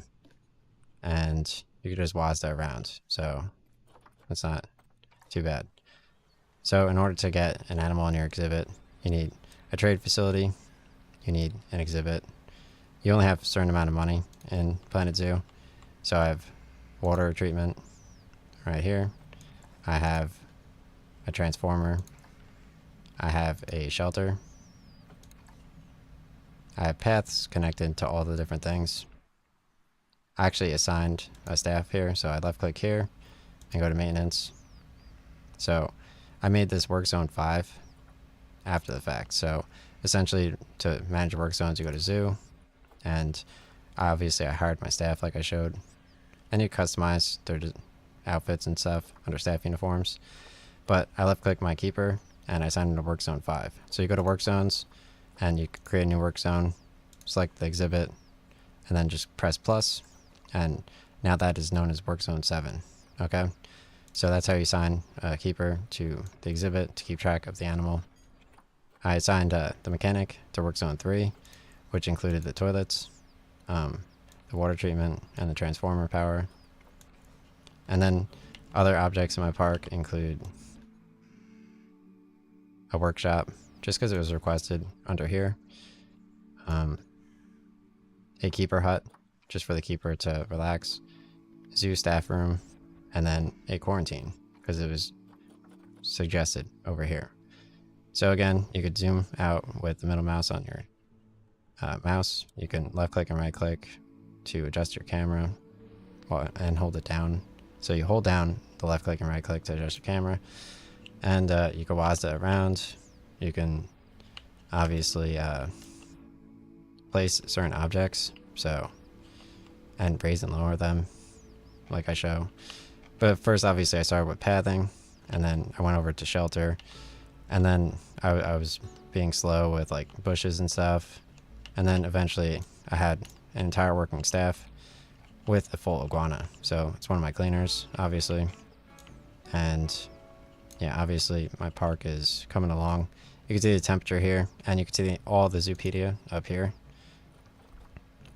and you could just WASD around, so that's not too bad. So in order to get an animal in your exhibit, you need a trade facility, you need an exhibit. You only have a certain amount of money in Planet Zoo. So I have water treatment right here. I have a transformer. I have a shelter. I have paths connected to all the different things. I actually assigned a staff here, so I left click here and go to maintenance. So I made this work zone 5 after the fact. So essentially, to manage work zones, you go to zoo, and obviously I hired my staff like I showed, and you customize their outfits and stuff under staff uniforms. But I left click my keeper and I assigned him to work zone 5. So you go to work zones and you create a new work zone, select the exhibit, and then just press plus, and now that is known as work zone 7. Okay, so that's how you assign a keeper to the exhibit to keep track of the animal. I assigned the mechanic to work zone 3, which included the toilets, the water treatment, and the transformer power. And then other objects in my park include a workshop, just because it was requested under here, a keeper hut, just for the keeper to relax, zoo staff room, and then a quarantine, because it was suggested over here. So again, you could zoom out with the middle mouse on your mouse. You can left click and right click to adjust your camera and hold it down. So you hold down the left click and right click to adjust your camera, and you can WASD it around. You can obviously place certain objects, so, and raise and lower them like I show. But first, obviously, I started with pathing, and then I went over to shelter, and then I was being slow with like bushes and stuff, and then eventually I had an entire working staff with a full iguana. So it's one of my cleaners, obviously, and yeah, obviously my park is coming along. You can see the temperature here, and you can see all the Zoopedia up here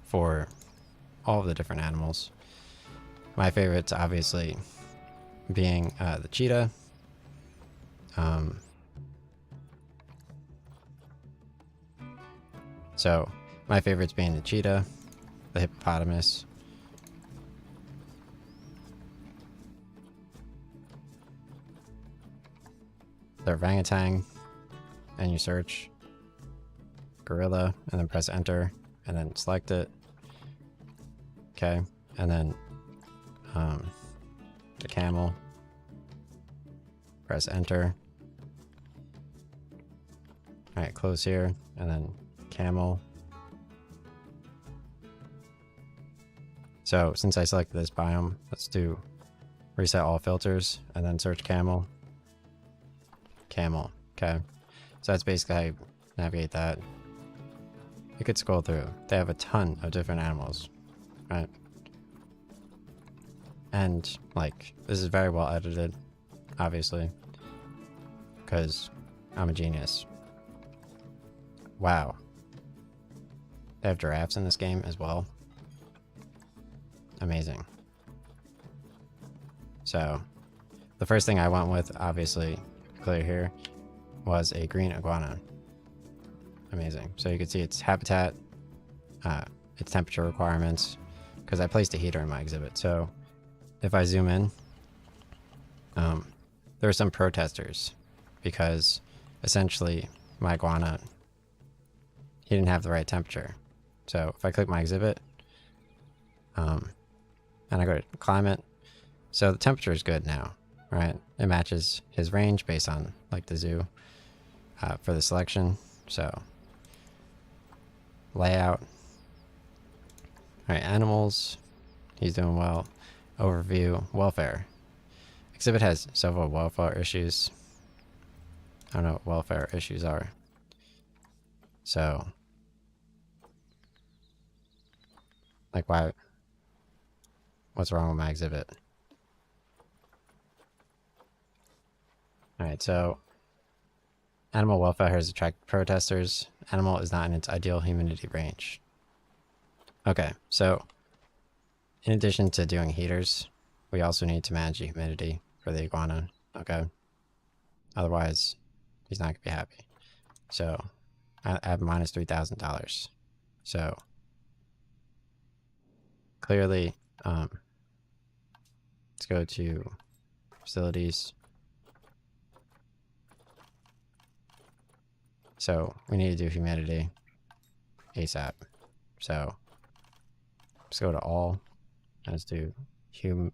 for all of the different animals. My favorites, obviously, being the cheetah. So my favorites being the cheetah, the hippopotamus, the orangutan, and you search gorilla, and then press enter, and then select it. Okay, and then the camel, press enter. All right, close here, and then camel. So since I selected this biome, let's do reset all filters and then search camel. Camel, okay. So that's basically how you navigate that. You could scroll through. They have a ton of different animals, right? And like, this is very well edited, obviously, because I'm a genius. Wow. They have giraffes in this game as well. Amazing. So, the first thing I went with, obviously, clear here, was a green iguana. Amazing. So you can see its habitat, its temperature requirements, because I placed a heater in my exhibit. So if I zoom in, there are some protesters because essentially my iguana, he didn't have the right temperature. So if I click my exhibit, and I go to climate, so the temperature is good now, right? It matches his range based on like the zoo for the selection. So layout. All right, animals, he's doing well. Overview, welfare. Exhibit has several welfare issues. I don't know what welfare issues are. So, like why, what's wrong with my exhibit? All right, so animal welfare has attracted protesters. Animal is not in its ideal humidity range. Okay, so in addition to doing heaters, we also need to manage the humidity for the iguana, okay? Otherwise, he's not gonna be happy. So, I have minus $3,000. So, clearly, let's go to facilities. So, we need to do humidity ASAP. So, let's go to all. Let's do okay.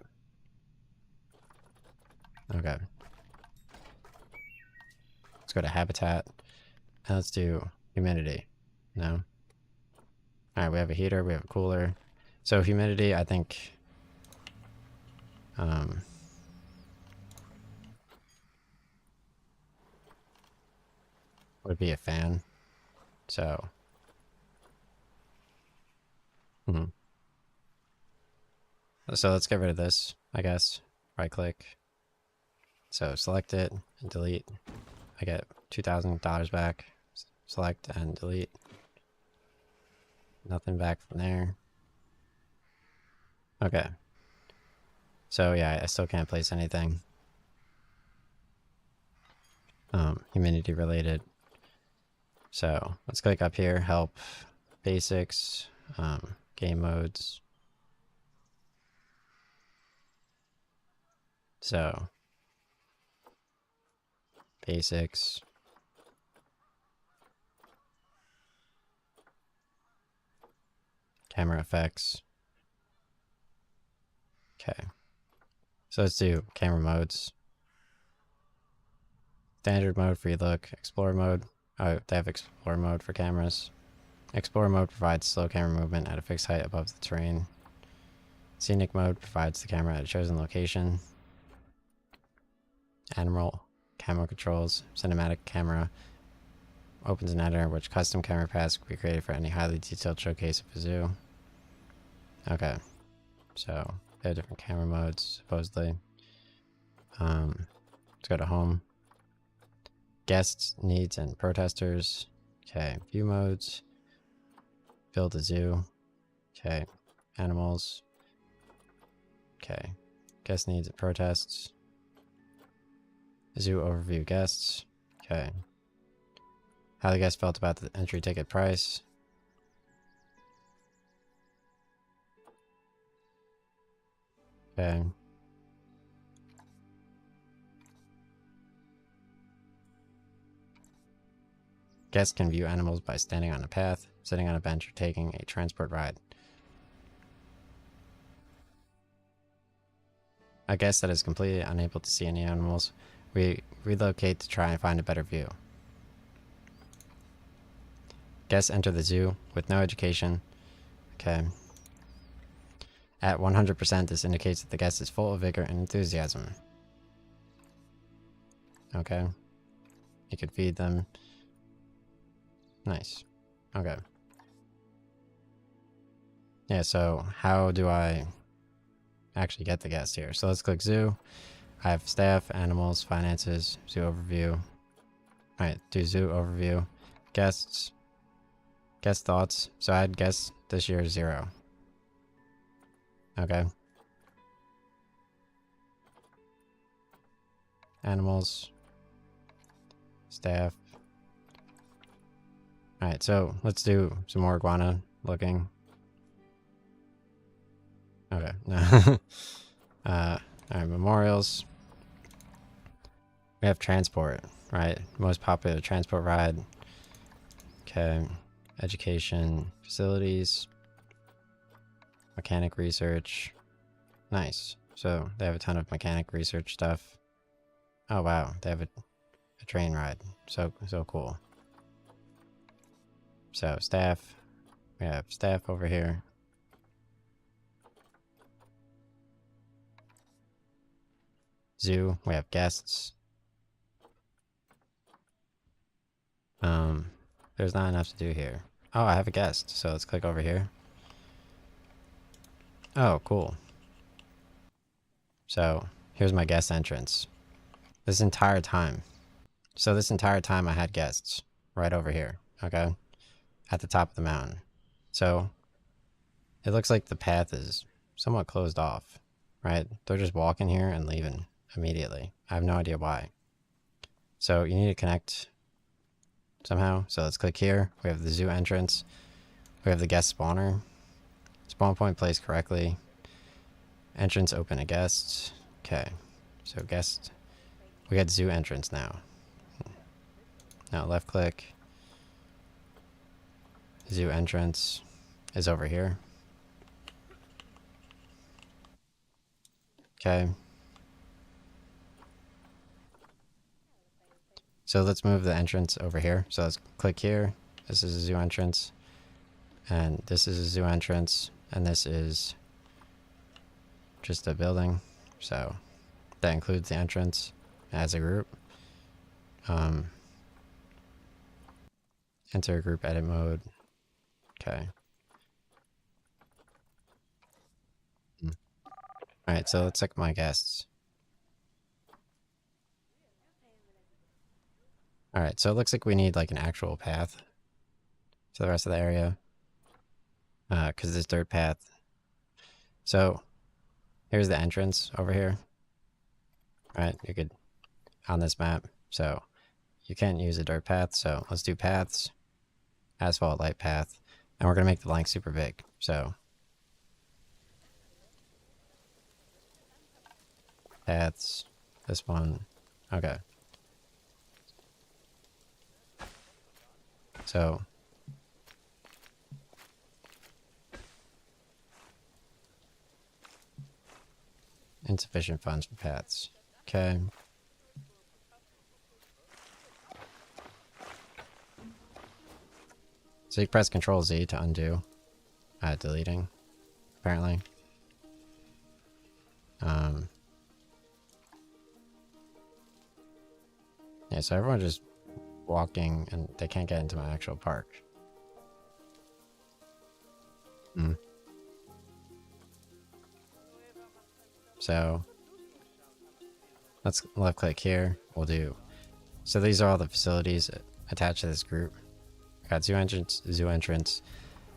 Let's go to habitat. And let's do humidity. No. Alright, we have a heater, we have a cooler. So humidity, I think would be a fan. So so let's get rid of this, I guess. Right click. So select it and delete. I get $2,000 back. Select and delete. Nothing back from there. Okay. So yeah, I still can't place anything. Humidity related. So let's click up here, help, basics, game modes. So basics, camera effects. Okay. So let's do camera modes. Standard mode, free look, explorer mode. Oh, they have explorer mode for cameras. Explorer mode provides slow camera movement at a fixed height above the terrain. Scenic mode provides the camera at a chosen location. Animal camera controls. Cinematic camera opens an editor which custom camera paths can be created for any highly detailed showcase of a zoo. Okay, so they have different camera modes supposedly. Let's go to home. Guests, needs, and protesters. Okay, view modes. Build a zoo. Okay, animals. Okay, guest needs and protests. Zoo overview guests. Okay. How the guests felt about the entry ticket price. Okay. Guests can view animals by standing on a path, sitting on a bench, or taking a transport ride. A guest that is completely unable to see any animals, we relocate to try and find a better view. Guests enter the zoo with no education. Okay. At 100%, this indicates that the guest is full of vigor and enthusiasm. Okay. You could feed them. Nice. Okay. Yeah, so how do I actually get the guest here? So let's click zoo. I have staff, animals, finances, zoo overview. Alright, do zoo overview. Guests. Guest thoughts. So I'd guess this year is 0. Okay. Animals. Staff. Alright, so let's do some more iguana looking. Okay, no. Alright, memorials. We have transport, right? Most popular transport ride. Okay. Education facilities. Mechanic research. Nice. So they have a ton of mechanic research stuff. Oh wow, they have a train ride. So cool. So staff. We have staff over here. Zoo. We have guests. There's not enough to do here. Oh, I have a guest. So let's click over here. Oh, cool. So here's my guest entrance. This entire time. So this entire time I had guests right over here. Okay. At the top of the mountain. So it looks like the path is somewhat closed off, right? They're just walking here and leaving immediately. I have no idea why. So you need to connect somehow. So let's click here. We have the zoo entrance. We have the guest spawner. Spawn point placed correctly. Entrance open to guests. Okay. So guest. We got zoo entrance now. Now left click. Zoo entrance is over here. Okay. So let's move the entrance over here. So let's click here. This is a zoo entrance. And this is a zoo entrance. And this is just a building. So that includes the entrance as a group. Enter group edit mode. Okay. Alright, so let's check my guests. Alright, so it looks like we need like an actual path to the rest of the area. Because this dirt path. So here's the entrance over here. Right, you could on this map. So you can't use a dirt path, so let's do paths. Asphalt light path. And we're gonna make the length super big. So paths. This one. Okay. So Insufficient funds for paths. Okay. So you press Control Z to undo deleting, apparently. Yeah, so everyone's just walking and they can't get into my actual park. So let's left click here. We'll do. So these are all the facilities attached to this group. Got zoo entrance,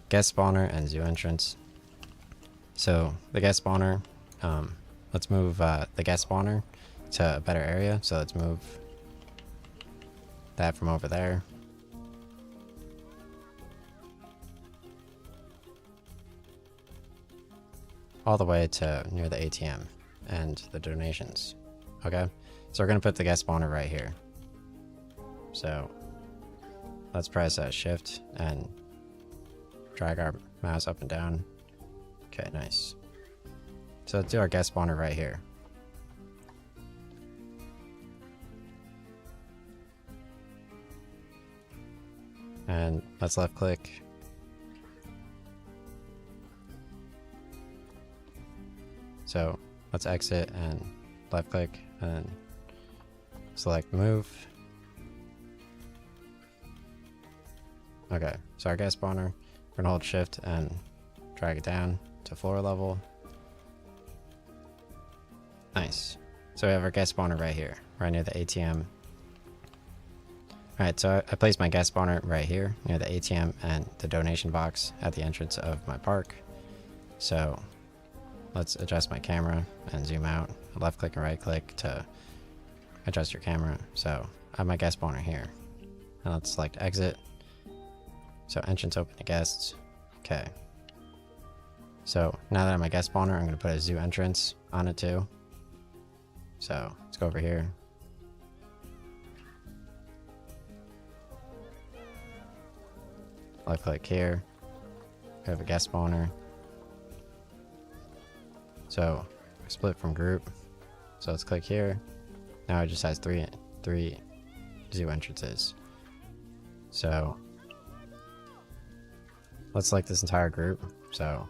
guest spawner, and zoo entrance. So the guest spawner, let's move the guest spawner to a better area. So let's move that from over there. All the way to near the ATM and the donations. Okay, so we're gonna put the guest spawner right here. So let's press shift and drag our mouse up and down. Okay, nice. So let's do our guest spawner right here. And let's left click. So let's exit and left click and select move. Okay, so our guest spawner, we're gonna hold shift and drag it down to floor level. Nice. So we have our guest spawner right here, right near the ATM. Alright, so I placed my guest spawner right here near the ATM and the donation box at the entrance of my park. So let's adjust my camera and zoom out. Left click and right click to adjust your camera. So I have my guest spawner here. And let's select exit. So entrance open to guests. Okay. So now that I have my guest spawner, I'm going to put a zoo entrance on it too. So let's go over here. Left click here. We have a guest spawner. So split from group. So let's click here. Now it just has three zoo entrances. So let's select this entire group. So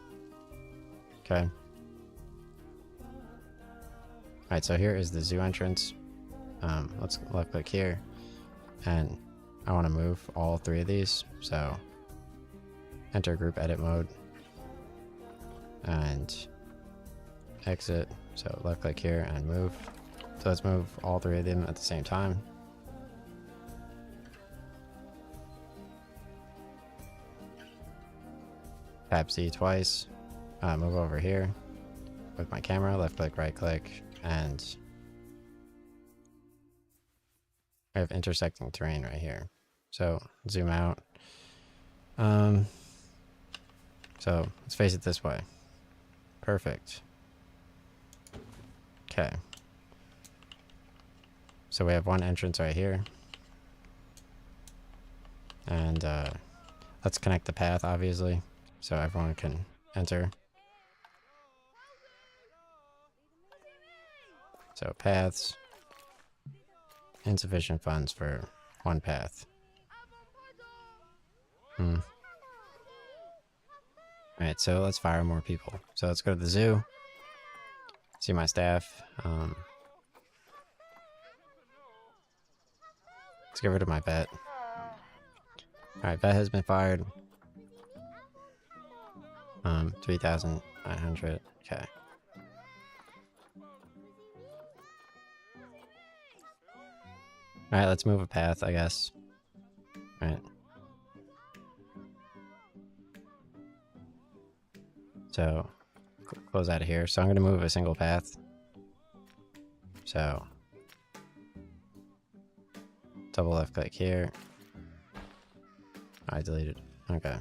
okay. Alright, so here is the zoo entrance. Let's left click here. And I want to move all three of these. So enter group edit mode. And exit. So left click here and move. So let's move all three of them at the same time. Tap Z twice. Move over here with my camera. Left click, right click, and I have intersecting terrain right here. So zoom out. So let's face it this way. Perfect. Okay. So we have one entrance right here. And let's connect the path, obviously, so everyone can enter. So paths. Insufficient funds for one path. Alright, so let's fire more people. So let's go to the zoo. See my staff. Let's get rid of my vet. Alright, vet has been fired. 3,900. Okay. Alright, let's move a path, I guess. Alright. So, close out of here. So I'm going to move a single path. So, double left click here. I deleted. Okay.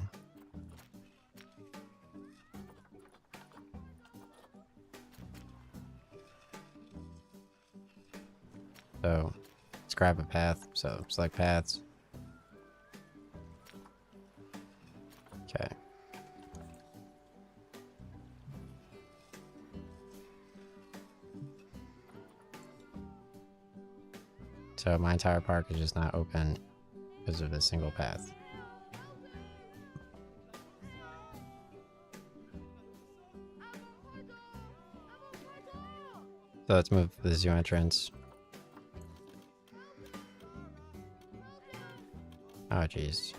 So, let's grab a path. So, select paths. Okay. So my entire park is just not open because of this single path. So let's move the zoo entrance. Oh jeez.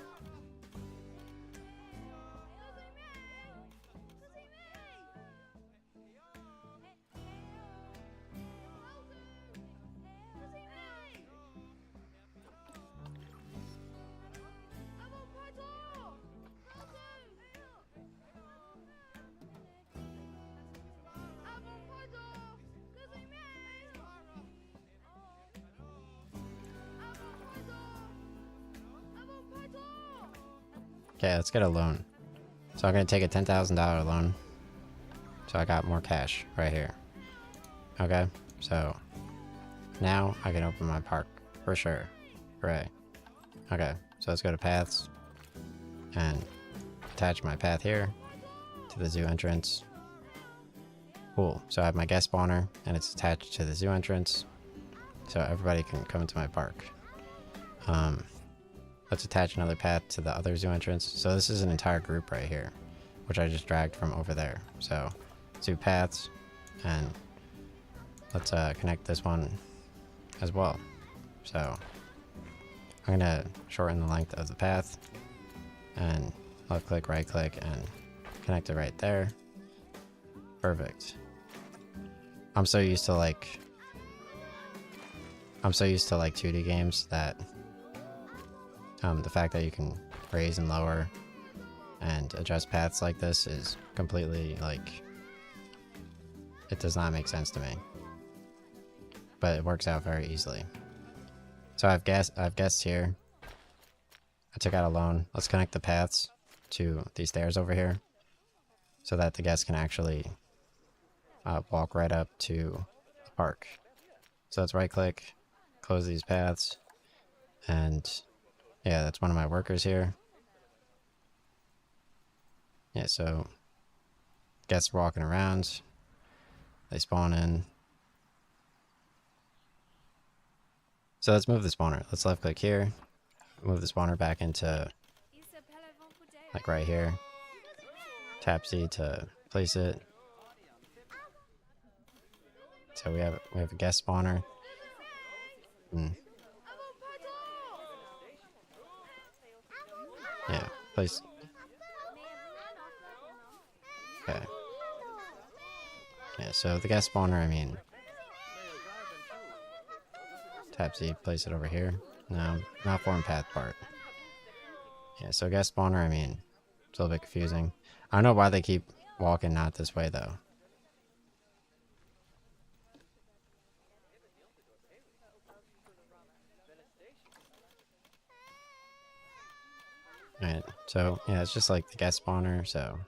Okay, let's get a loan. So I'm gonna take a $10,000 loan. So I got more cash right here. Okay, so now I can open my park for sure. Hooray. Okay, so let's go to paths and attach my path here to the zoo entrance. Cool, so I have my guest spawner and it's attached to the zoo entrance so everybody can come into my park. Let's attach another path to the other zoo entrance. So this is an entire group right here, which I just dragged from over there. So two paths, and let's connect this one as well. So I'm gonna shorten the length of the path and left click, right click, and connect it right there. Perfect. I'm so used to like 2D games that the fact that you can raise and lower and adjust paths like this is completely like, it does not make sense to me, but it works out very easily. So I've guests here. I took out a loan. Let's connect the paths to these stairs over here so that the guests can actually walk right up to the park. So let's right click, close these paths, and yeah, that's one of my workers here. Yeah, so guests walking around, they spawn in. So let's move the spawner. Let's left click here, move the spawner back into like right here. Tap C to place it. So we have a guest spawner. Yeah, place. Okay. Yeah, so the guest spawner, I mean, tap Z, place it over here. No, not form path part. Yeah, so guest spawner, I mean, it's a little bit confusing. I don't know why they keep walking not this way though. Alright, so yeah, it's just like the guest spawner, so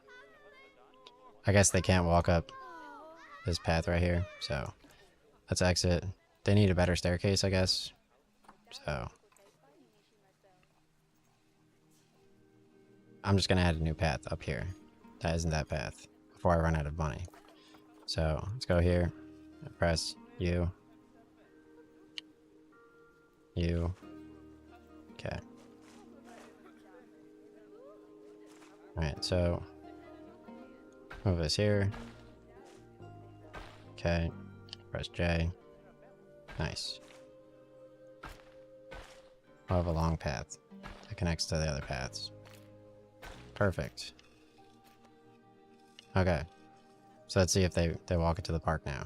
I guess they can't walk up this path right here, so let's exit. They need a better staircase, I guess. So I'm just gonna add a new path up here. That isn't that path before I run out of money. So let's go here, press U. U. Okay. Alright, so move this here. Okay. Press J. Nice. I'll have a long path that connects to the other paths. Perfect. Okay. So let's see if they walk into the park now.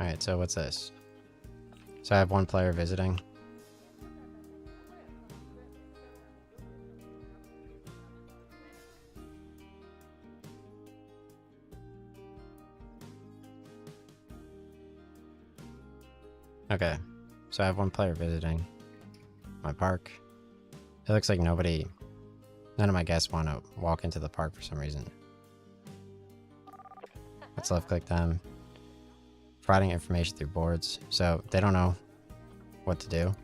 Alright, so what's this? So I have one player visiting. Okay, so I have one player visiting my park. It looks like none of my guests want to walk into the park for some reason. Let's left click them. Providing information through boards, so they don't know what to do.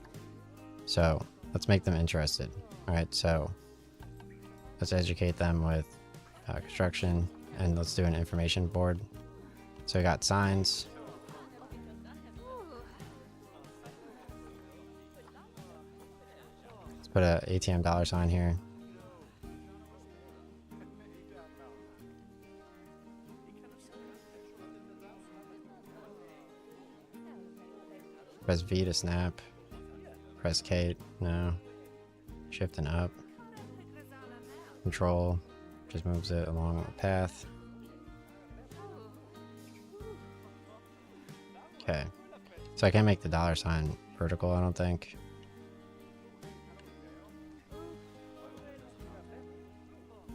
So let's make them interested. Alright, so let's educate them with construction, and let's do an information board. So we got signs. Let's put a ATM dollar sign here. Press V to snap. Press K, no. Shift and up. Control just moves it along the path. Okay. So I can't make the dollar sign vertical, I don't think.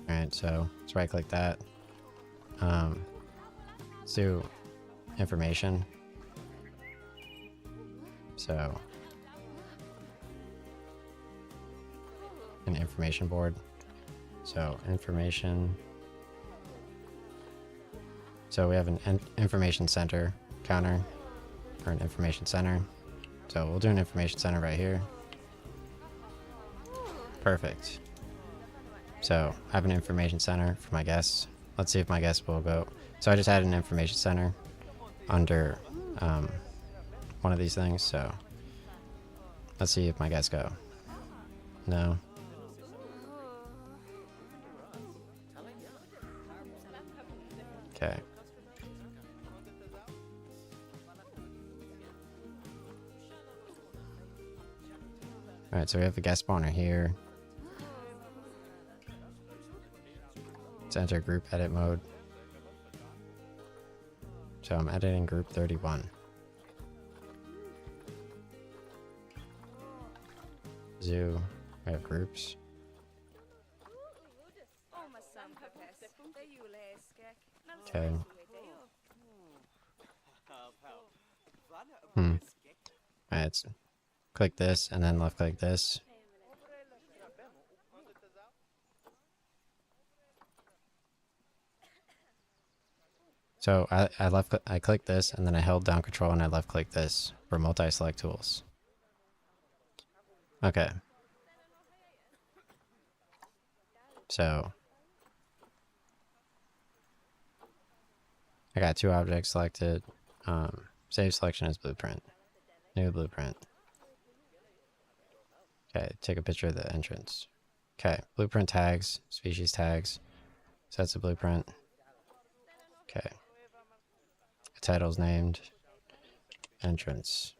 Alright, so let's right click that. Let's do information. So an information board. So information. So we have an information center counter, or an information center. So we'll do an information center right here. Perfect. So I have an information center for my guests. Let's see if my guests will go. So I just added an information center under one of these things. So let's see if my guests go. No. Okay. Alright, so we have a guest spawner here. Let's enter group edit mode. So I'm editing group 31. Zoo, we have groups. Okay. Alright, let's click this and then left click this. So I clicked this and then I held down control and I left clicked this for multi-select tools. Okay. So I got two objects selected. Save selection as blueprint. New blueprint. Okay, take a picture of the entrance. Okay, blueprint tags, species tags. Sets of blueprint. Okay. The title's named entrance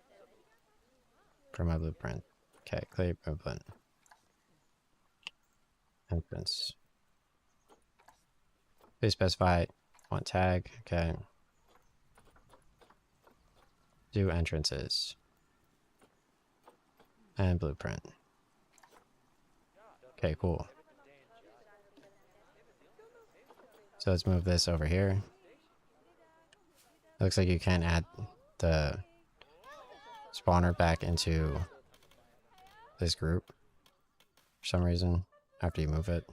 for my blueprint. Okay, clear blueprint. Entrance. Please specify one tag. Okay. Do entrances. And blueprint. Okay, cool. So let's move this over here. It looks like you can add the spawner back into this group for some reason after you move it.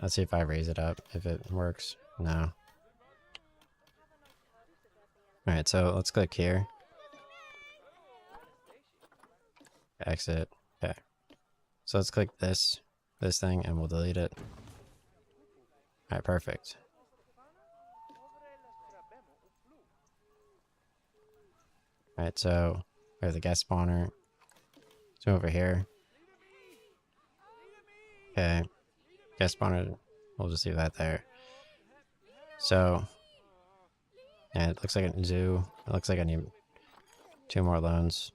Let's see if I raise it up, if it works. No. Alright, so let's click here. Exit. Okay. So let's click this thing and we'll delete it. Alright, perfect. Alright, so we have the guest spawner. Let's move over here. Okay. Guest spawner, we'll just leave that there. So, yeah, it looks like a zoo. It looks like I need 2 more loans.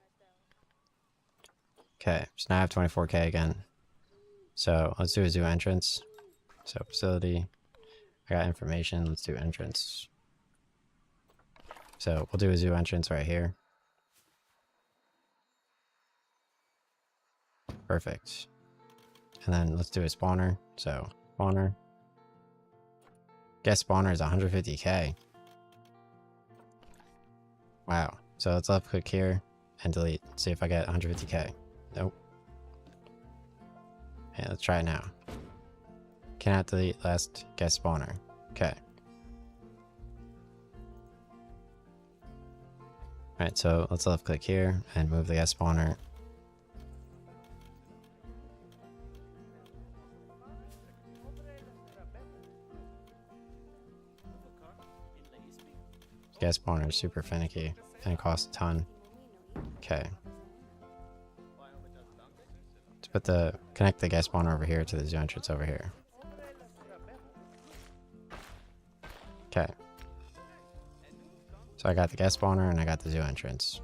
Okay, so now I have 24k again. So let's do a zoo entrance. So facility, I got information, let's do entrance. So we'll do a zoo entrance right here. Perfect. And then let's do a spawner. So spawner. Guest spawner is 150k. Wow. So let's left click here and delete. See if I get 150k. Nope. Okay, let's try it now. Cannot delete last guest spawner. Okay. Alright, so let's left click here and move the guest spawner. Guest spawner is super finicky and it costs a ton. Okay. Let's connect the guest spawner over here to the zoo entrance over here. Okay. So I got the guest spawner and I got the zoo entrance.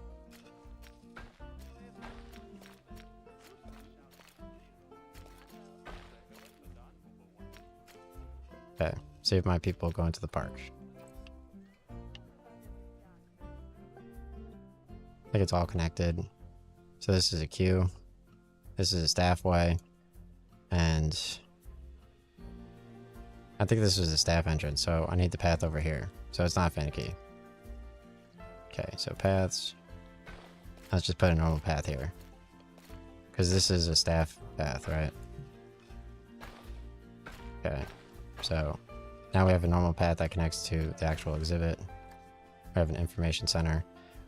Okay. Save my people going to the park. I think it's all connected. So this is a queue. This is a staff way. And I think this is the staff entrance, so I need the path over here. So it's not finicky. Okay, so paths. Let's just put a normal path here. Because this is a staff path, right? Okay, so now we have a normal path that connects to the actual exhibit. We have an information center.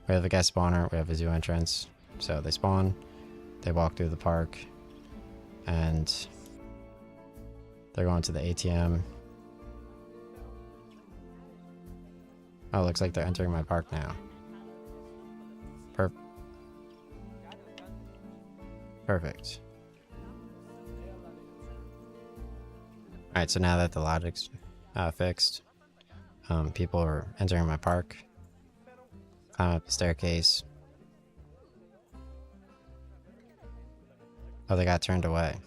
We have a guest spawner, we have a zoo entrance. So they spawn, they walk through the park, and they're going to the ATM. Oh, looks like they're entering my park now. Perfect. Alright, so now that the logic's fixed, people are entering my park. Climb up the staircase. Oh, they got turned away.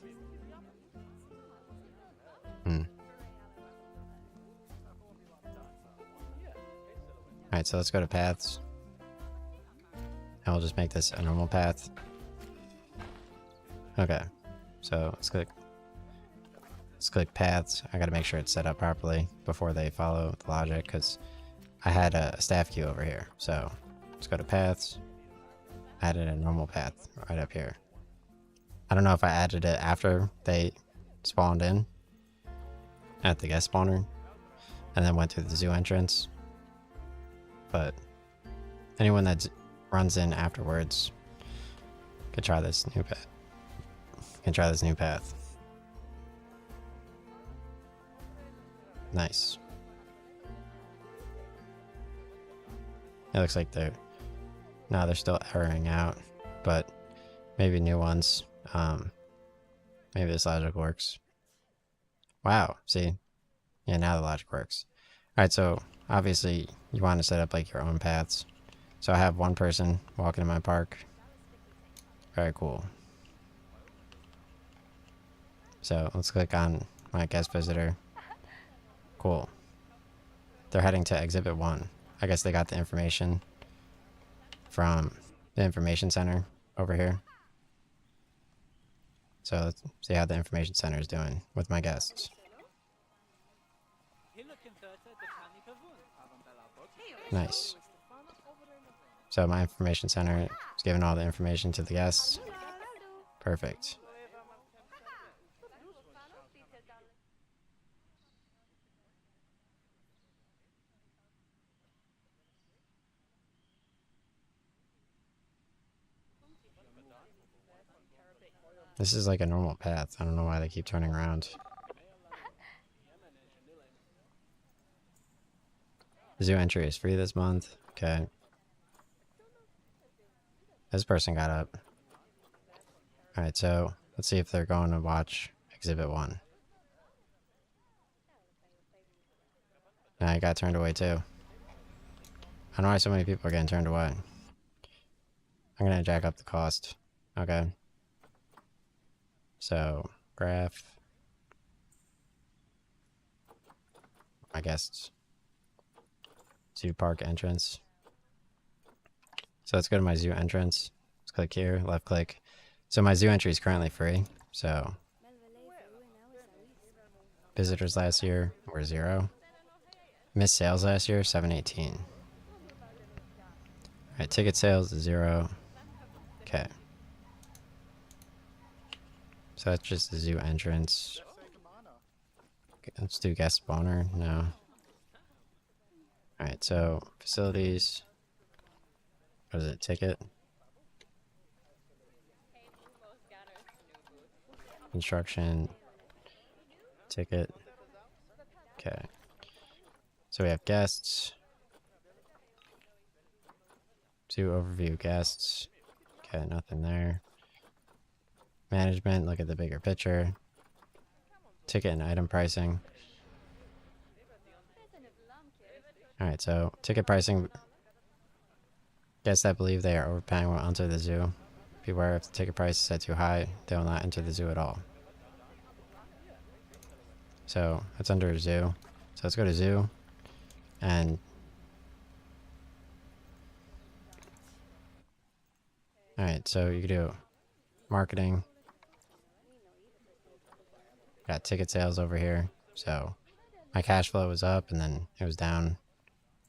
Alright, so let's go to paths. And we'll just make this a normal path. Okay, so let's click paths. I gotta make sure it's set up properly before they follow the logic, because I had a staff queue over here. So let's go to paths. Added a normal path right up here. I don't know if I added it after they spawned in at the guest spawner and then went through the zoo entrance, but anyone that runs in afterwards can try this new path. Nice. It looks like they're still erroring out, but maybe new ones. Maybe this logic works. Wow, see? Yeah, now the logic works. Alright, so obviously you want to set up like your own paths. So I have one person walking in my park. Very cool. So let's click on my guest visitor. Cool. They're heading to Exhibit 1. I guess they got the information from the information center over here. So let's see how the information center is doing with my guests. Nice. So my information center is giving all the information to the guests. Perfect. This is like a normal path. I don't know why they keep turning around. Zoo entry is free this month. Okay. This person got up. Alright, so let's see if they're going to watch Exhibit 1. Nah, I got turned away too. I don't know why so many people are getting turned away. I'm gonna jack up the cost. Okay. So, graph. I guess zoo park entrance. So let's go to my zoo entrance. Let's click here, left click. So my zoo entry is currently free. So visitors last year were 0. Missed sales last year, 718. Alright, ticket sales is 0. Okay. So that's just the zoo entrance. Okay, let's do guest spawner. No. Alright, so facilities. What is it? Ticket. Construction. Ticket. Okay. So we have guests. Zoo overview guests. Okay, nothing there. Management, look at the bigger picture. Ticket and item pricing. Alright, so ticket pricing. Guests that believe they are overpaying will enter the zoo. Beware if the ticket price is set too high, they will not enter the zoo at all. So it's under zoo. So let's go to zoo. And alright, so you can do marketing. Got ticket sales over here. So my cash flow was up and then it was down.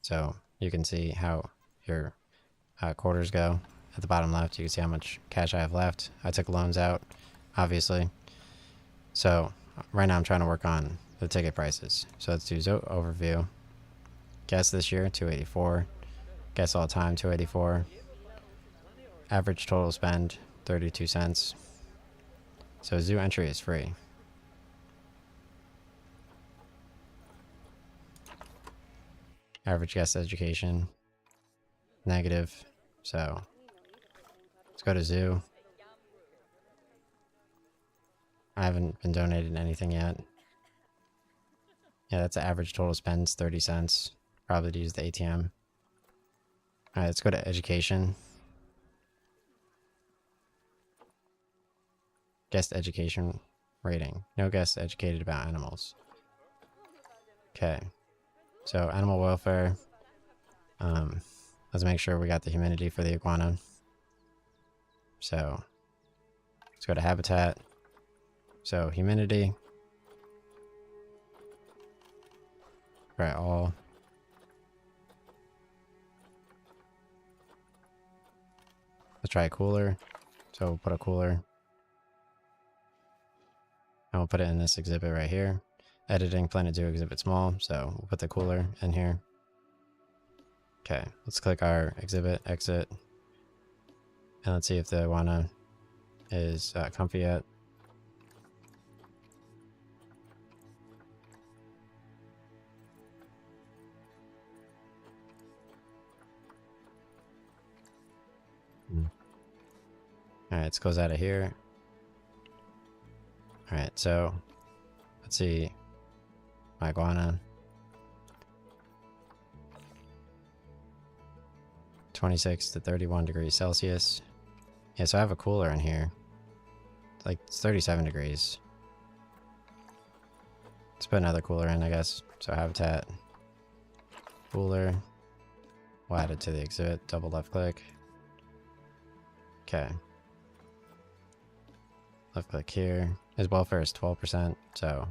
So you can see how your quarters go. At the bottom left, you can see how much cash I have left. I took loans out, obviously. So right now I'm trying to work on the ticket prices. So let's do overview. Guess this year, 284. Guess all time, 284. Average total spend, 32 cents. So zoo entry is free. Average guest education, negative. So let's go to zoo. I haven't been donated anything yet. Yeah, that's the average total spends, 30 cents. Probably to use the ATM. Alright, let's go to education. Guest education rating. No guests educated about animals. Okay. So animal welfare. Let's make sure we got the humidity for the iguana. So let's go to habitat. So humidity. Right, all. Let's try a cooler. So we'll put a cooler. And we'll put it in this exhibit right here. Editing Planet Zoo exhibit small. So we'll put the cooler in here. Okay, let's click our exhibit, exit. And let's see if the iguana is comfy yet. Alright, let's close out of here. Alright, so let's see my iguana. 26 to 31 degrees Celsius. Yeah, so I have a cooler in here. It's 37 degrees. Let's put another cooler in, I guess. So habitat, cooler. We'll add it to the exhibit, double left click. Okay. Left click here. His welfare is 12%, so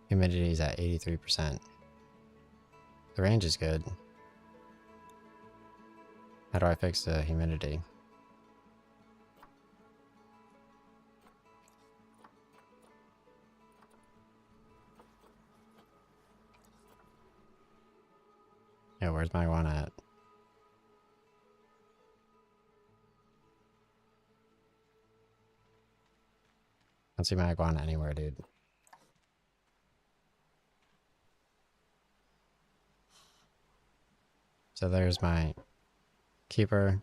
humidity is at 83%. The range is good. How do I fix the humidity? Yeah, where's my iguana at? I don't see my iguana anywhere, dude. So there's my keeper.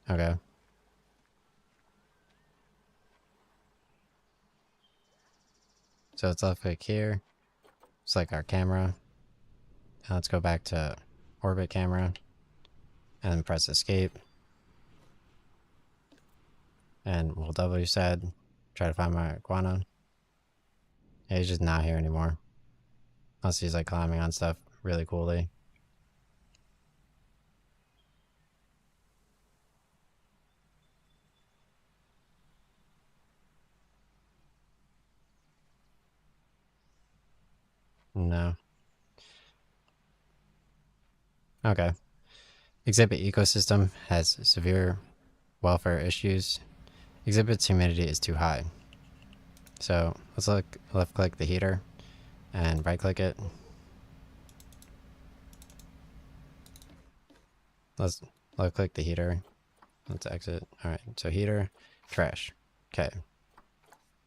Okay. So let's left click here. Select our camera. And let's go back to orbit camera. And then press escape. And we'll W said. Try to find my iguana. Yeah, he's just not here anymore. Unless he's like climbing on stuff really coolly. No. Okay. Exhibit ecosystem has severe welfare issues. Exhibit's humidity is too high. So let's left click the heater and right click it. Let's left click the heater. Let's exit. Alright, so heater, trash. Okay.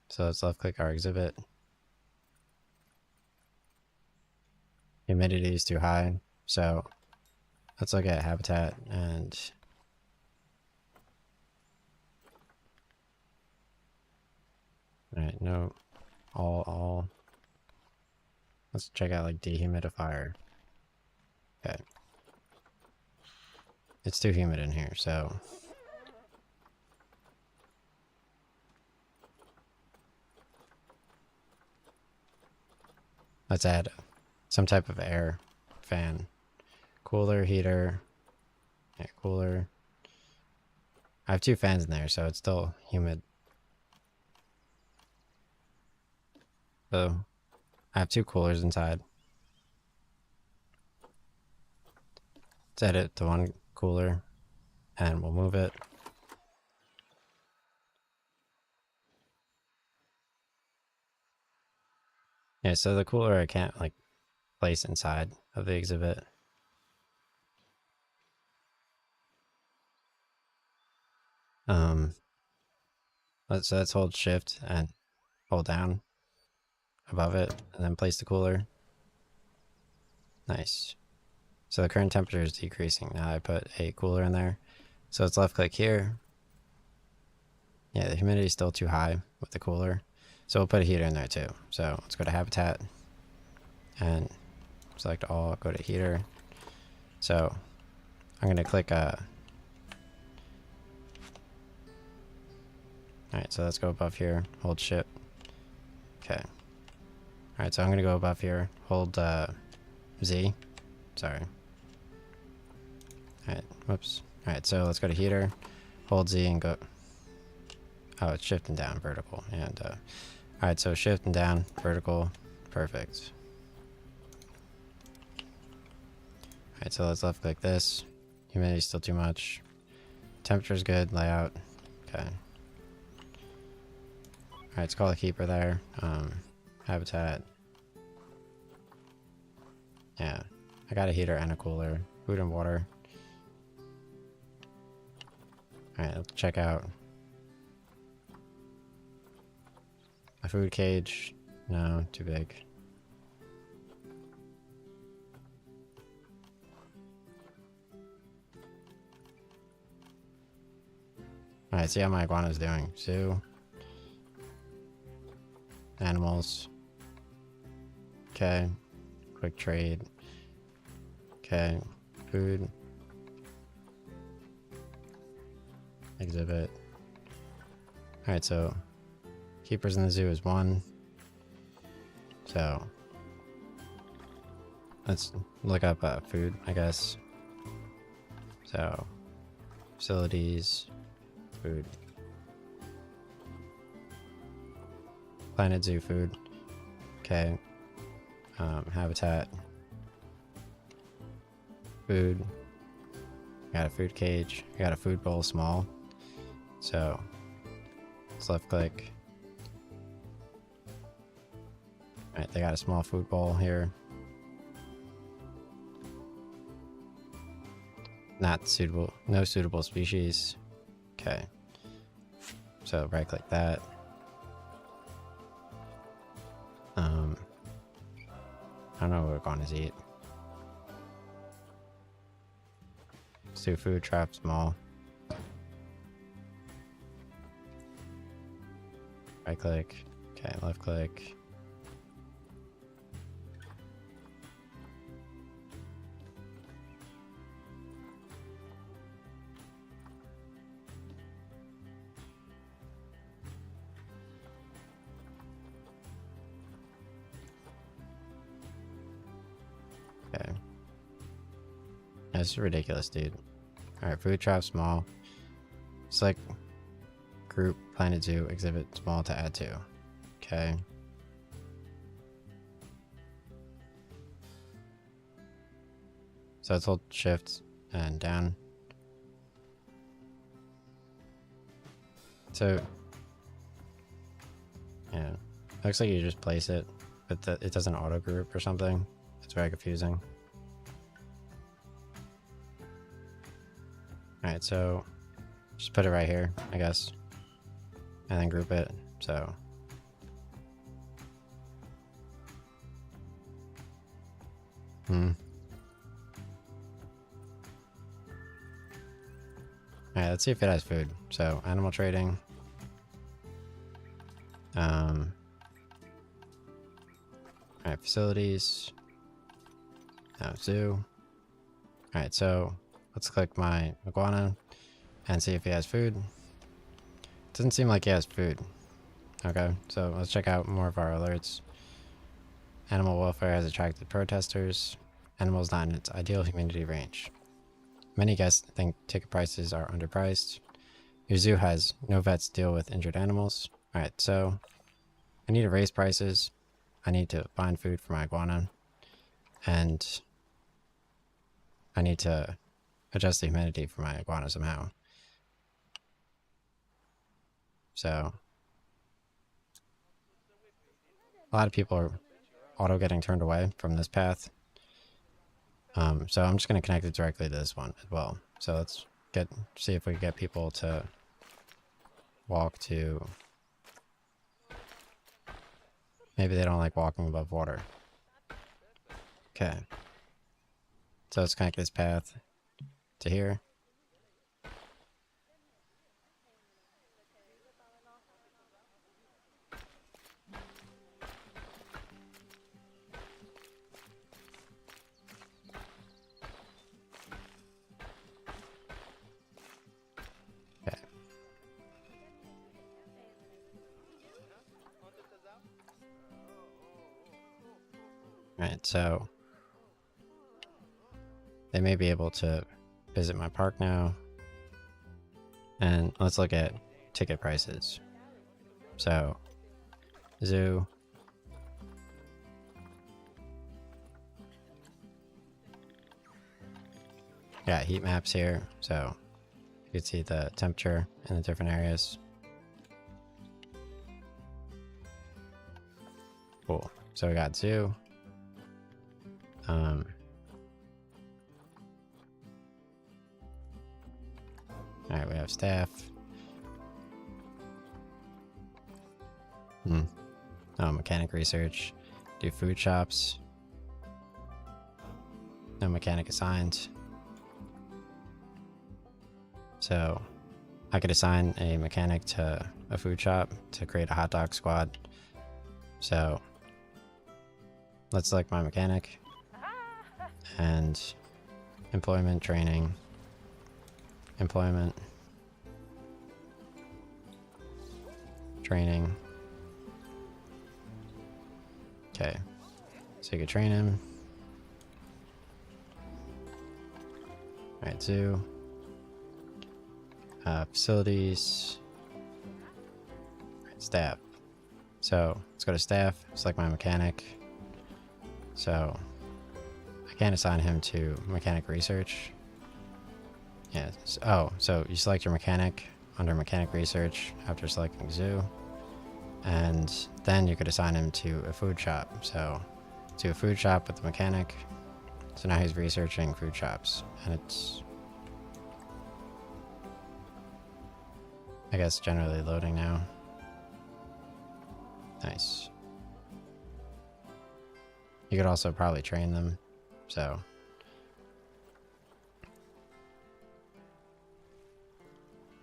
So let's left click our exhibit. humidity is too high. So let's look at habitat and alright, no, all. Let's check out like dehumidifier. Okay. It's too humid in here, so let's add some type of air fan. Cooler, heater. Yeah, cooler. I have 2 fans in there, so it's still humid. So I have 2 coolers inside. Let's edit to 1 cooler and we'll move it. Yeah, so the cooler I can't like place inside of the exhibit. Let's hold shift and hold down above it and then place the cooler. Nice. So the current temperature is decreasing. Now I put a cooler in there. So let's left click here. Yeah, the humidity is still too high with the cooler. So we'll put a heater in there too. So let's go to habitat and select all, go to heater. So I'm going to click alright, so let's go above here, hold shift. Okay. Alright, so I'm going to go above here, hold Z. Sorry. Alright, whoops. Alright, so let's go to heater, hold Z and go. Oh, it's shift and down, vertical. And alright, so shift and down, vertical, perfect. Alright, so let's left click this. Humidity is still too much. Temperature's good, layout. Okay. Alright, let's call the keeper there. Habitat. Yeah, I got a heater and a cooler. Food and water. Alright, let's check out a food cage. No, too big. Alright, see how my iguana's doing. Zoo. Animals. Okay. Quick trade. Okay. Food. Exhibit. Alright, so keepers in the zoo is 1. So let's look up food, I guess. So facilities, food. Planet Zoo food. Okay. Habitat. Food. Got a food cage. Got a food bowl small. So let's left click. Alright, they got a small food bowl here. Not suitable. No suitable species. Okay. So right click that. I don't know what iguanas eat. Let's do food trap small. Right click. Okay, left click. Okay. That's ridiculous, dude. Alright, food trap small. Select group, Planet Zoo, exhibit small to add to. Okay. So let's hold shift and down. So, yeah. Looks like you just place it, but it doesn't auto group or something. It's very confusing. Alright, so just put it right here, I guess. And then group it, so. Alright, let's see if it has food. So, animal trading. Alright, facilities. Now, zoo. Alright, so let's click my iguana and see if he has food. Doesn't seem like he has food. Okay, so let's check out more of our alerts. Animal welfare has attracted protesters. Animals not in its ideal humidity range. Many guests think ticket prices are underpriced. Your zoo has no vets to deal with injured animals. Alright, so I need to raise prices. I need to find food for my iguana. And I need to adjust the humidity for my iguana somehow. So a lot of people are auto getting turned away from this path. So I'm just going to connect it directly to this one as well. So let's see if we can get people to walk to... Maybe they don't like walking above water. Okay. So let's connect this path to here. Okay. Alright, so they may be able to visit my park now. And let's look at ticket prices. So, zoo. Got heat maps here, so you can see the temperature in the different areas. Cool. So we got zoo. Alright, we have staff. Oh, mechanic research. Do food shops. No mechanic assigned. So I could assign a mechanic to a food shop to create a hot dog squad. So let's select my mechanic and employment, training, employment, training. Okay, so you could train him. Alright, zoo. Facilities. Right, staff. So let's go to staff, select my mechanic. So I can't assign him to mechanic research. Yeah. So you select your mechanic under mechanic research after selecting zoo. And then you could assign him to a food shop. So to a food shop with the mechanic. So now he's researching food shops. And it's, I guess, generally loading now. Nice. You could also probably train them, so.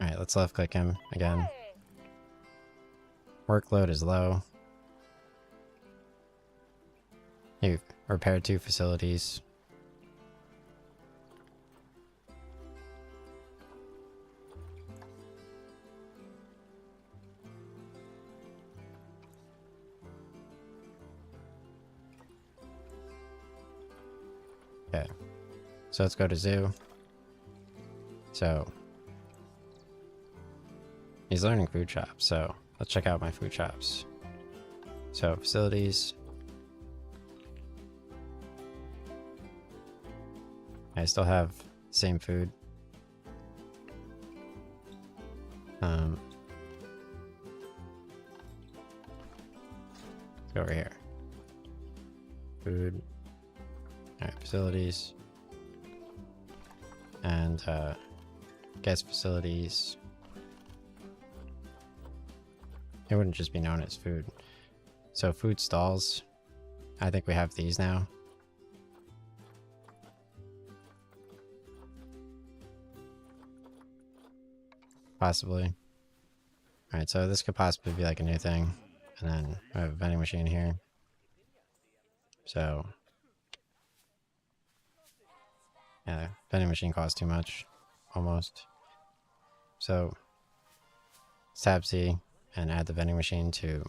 Alright, let's left click him again. Workload is low. You've repaired 2 facilities. Okay, so let's go to zoo. So he's learning food shops, so let's check out my food shops. So facilities. I still have the same food. Let's go over here. Food. Alright, facilities. And guest facilities. It wouldn't just be known as food. So food stalls. I think we have these now. Possibly. Alright, so this could possibly be like a new thing. And then I have a vending machine here. So, yeah, vending machine costs too much. Almost. So, tab C and add the vending machine to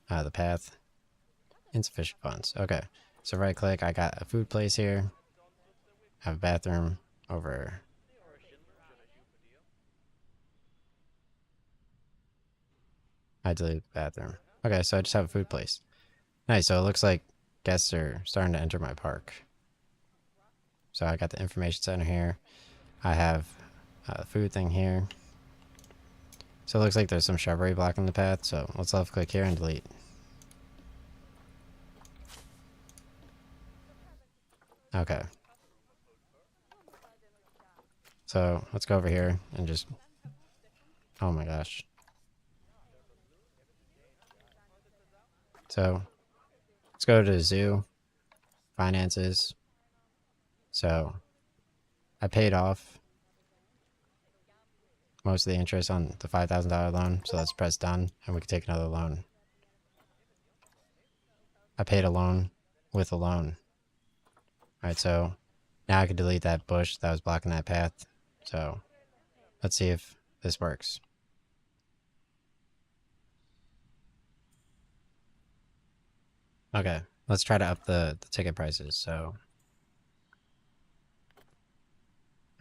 the path. Insufficient funds. Okay. So right click, I got a food place here. I have a bathroom over. I deleted the bathroom. Okay, so I just have a food place. Nice, so it looks like guests are starting to enter my park. So I got the information center here. I have a food thing here. So it looks like there's some shrubbery blocking the path, so let's left click here and delete. Okay. So let's go over here and just, oh my gosh. So let's go to zoo, finances. So I paid off most of the interest on the $5,000 loan, so let's press done and we can take another loan. I paid a loan with a loan. Alright, so now I can delete that bush that was blocking that path. So let's see if this works. Okay, let's try to up the ticket prices. So,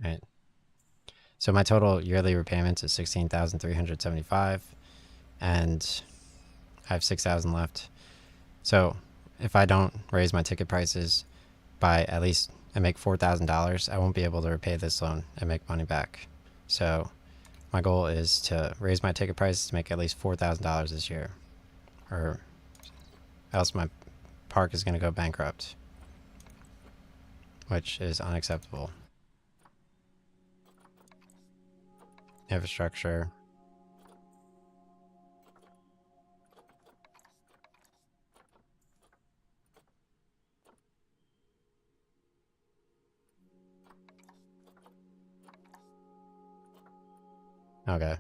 alright. So my total yearly repayments is $16,375, and I have 6,000 left. So if I don't raise my ticket prices by at least and make $4,000, I won't be able to repay this loan and make money back. So my goal is to raise my ticket prices to make at least $4,000 this year, or else my park is going to go bankrupt, which is unacceptable. Infrastructure. Okay.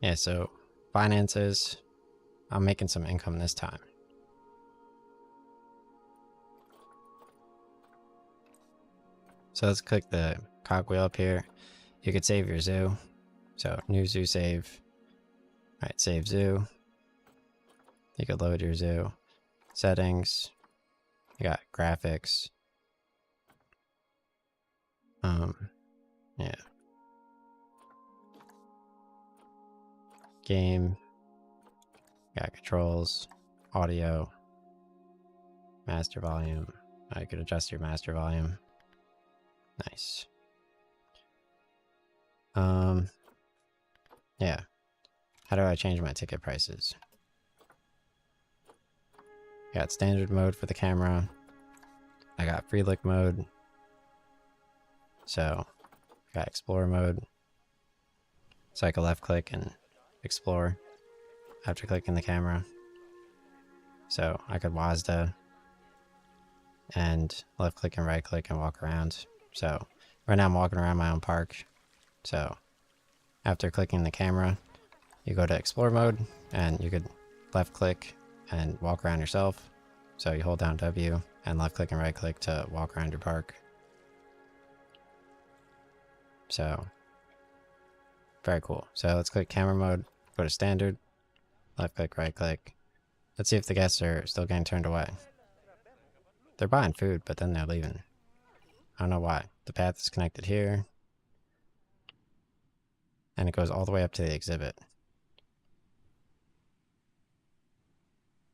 Yeah, so finances, I'm making some income this time. So let's click the cogwheel up here. You could save your zoo. So new zoo save. Alright, save zoo. You could load your zoo. Settings. You got graphics. Yeah. Game. You got controls. Audio. Master volume. You could adjust your master volume. Nice. Yeah. How do I change my ticket prices? Got standard mode for the camera. I got free look mode. So, got explore mode. So I can left click and explore after clicking the camera. So I could WASDA and left click and right click and walk around. So right now I'm walking around my own park. So after clicking the camera, you go to explore mode and you could left click and walk around yourself. So you hold down W and left click and right click to walk around your park. So very cool. So let's click camera mode, go to standard, left click, right click. Let's see if the guests are still getting turned away. They're buying food, but then they're leaving. I don't know why. The path is connected here. And it goes all the way up to the exhibit.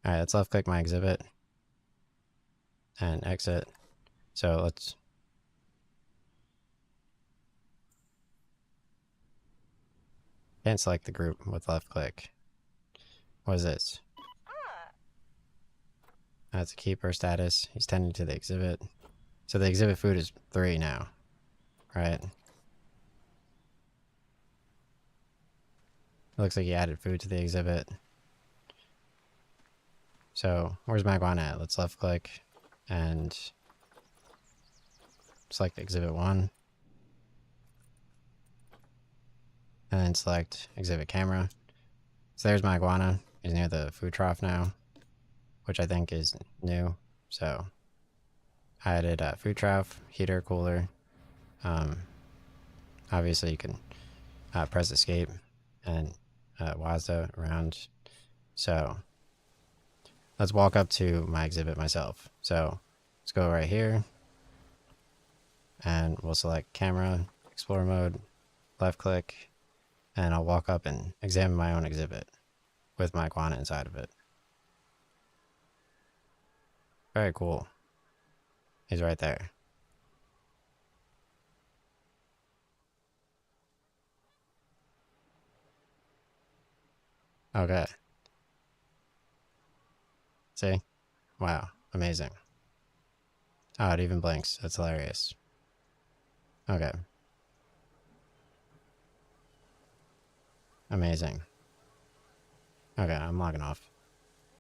Alright, let's left click my exhibit. And exit. So let's... Can't select the group with left click. What is this? That's a keeper status. He's tending to the exhibit. So the exhibit food is 3 now. Right? It looks like he added food to the exhibit. So, where's my iguana at? Let's left click and select exhibit 1, and then select exhibit camera. So there's my iguana. He's near the food trough now, which I think is new. So I added a food trough, heater, cooler. Obviously you can press escape and WASD around. So let's walk up to my exhibit myself. So let's go right here and we'll select camera, explore mode, left click, and I'll walk up and examine my own exhibit with my iguana inside of it. Very cool. He's right there. Okay. See? Wow. Amazing. Oh, it even blinks. That's hilarious. Okay. Amazing. Okay, I'm logging off.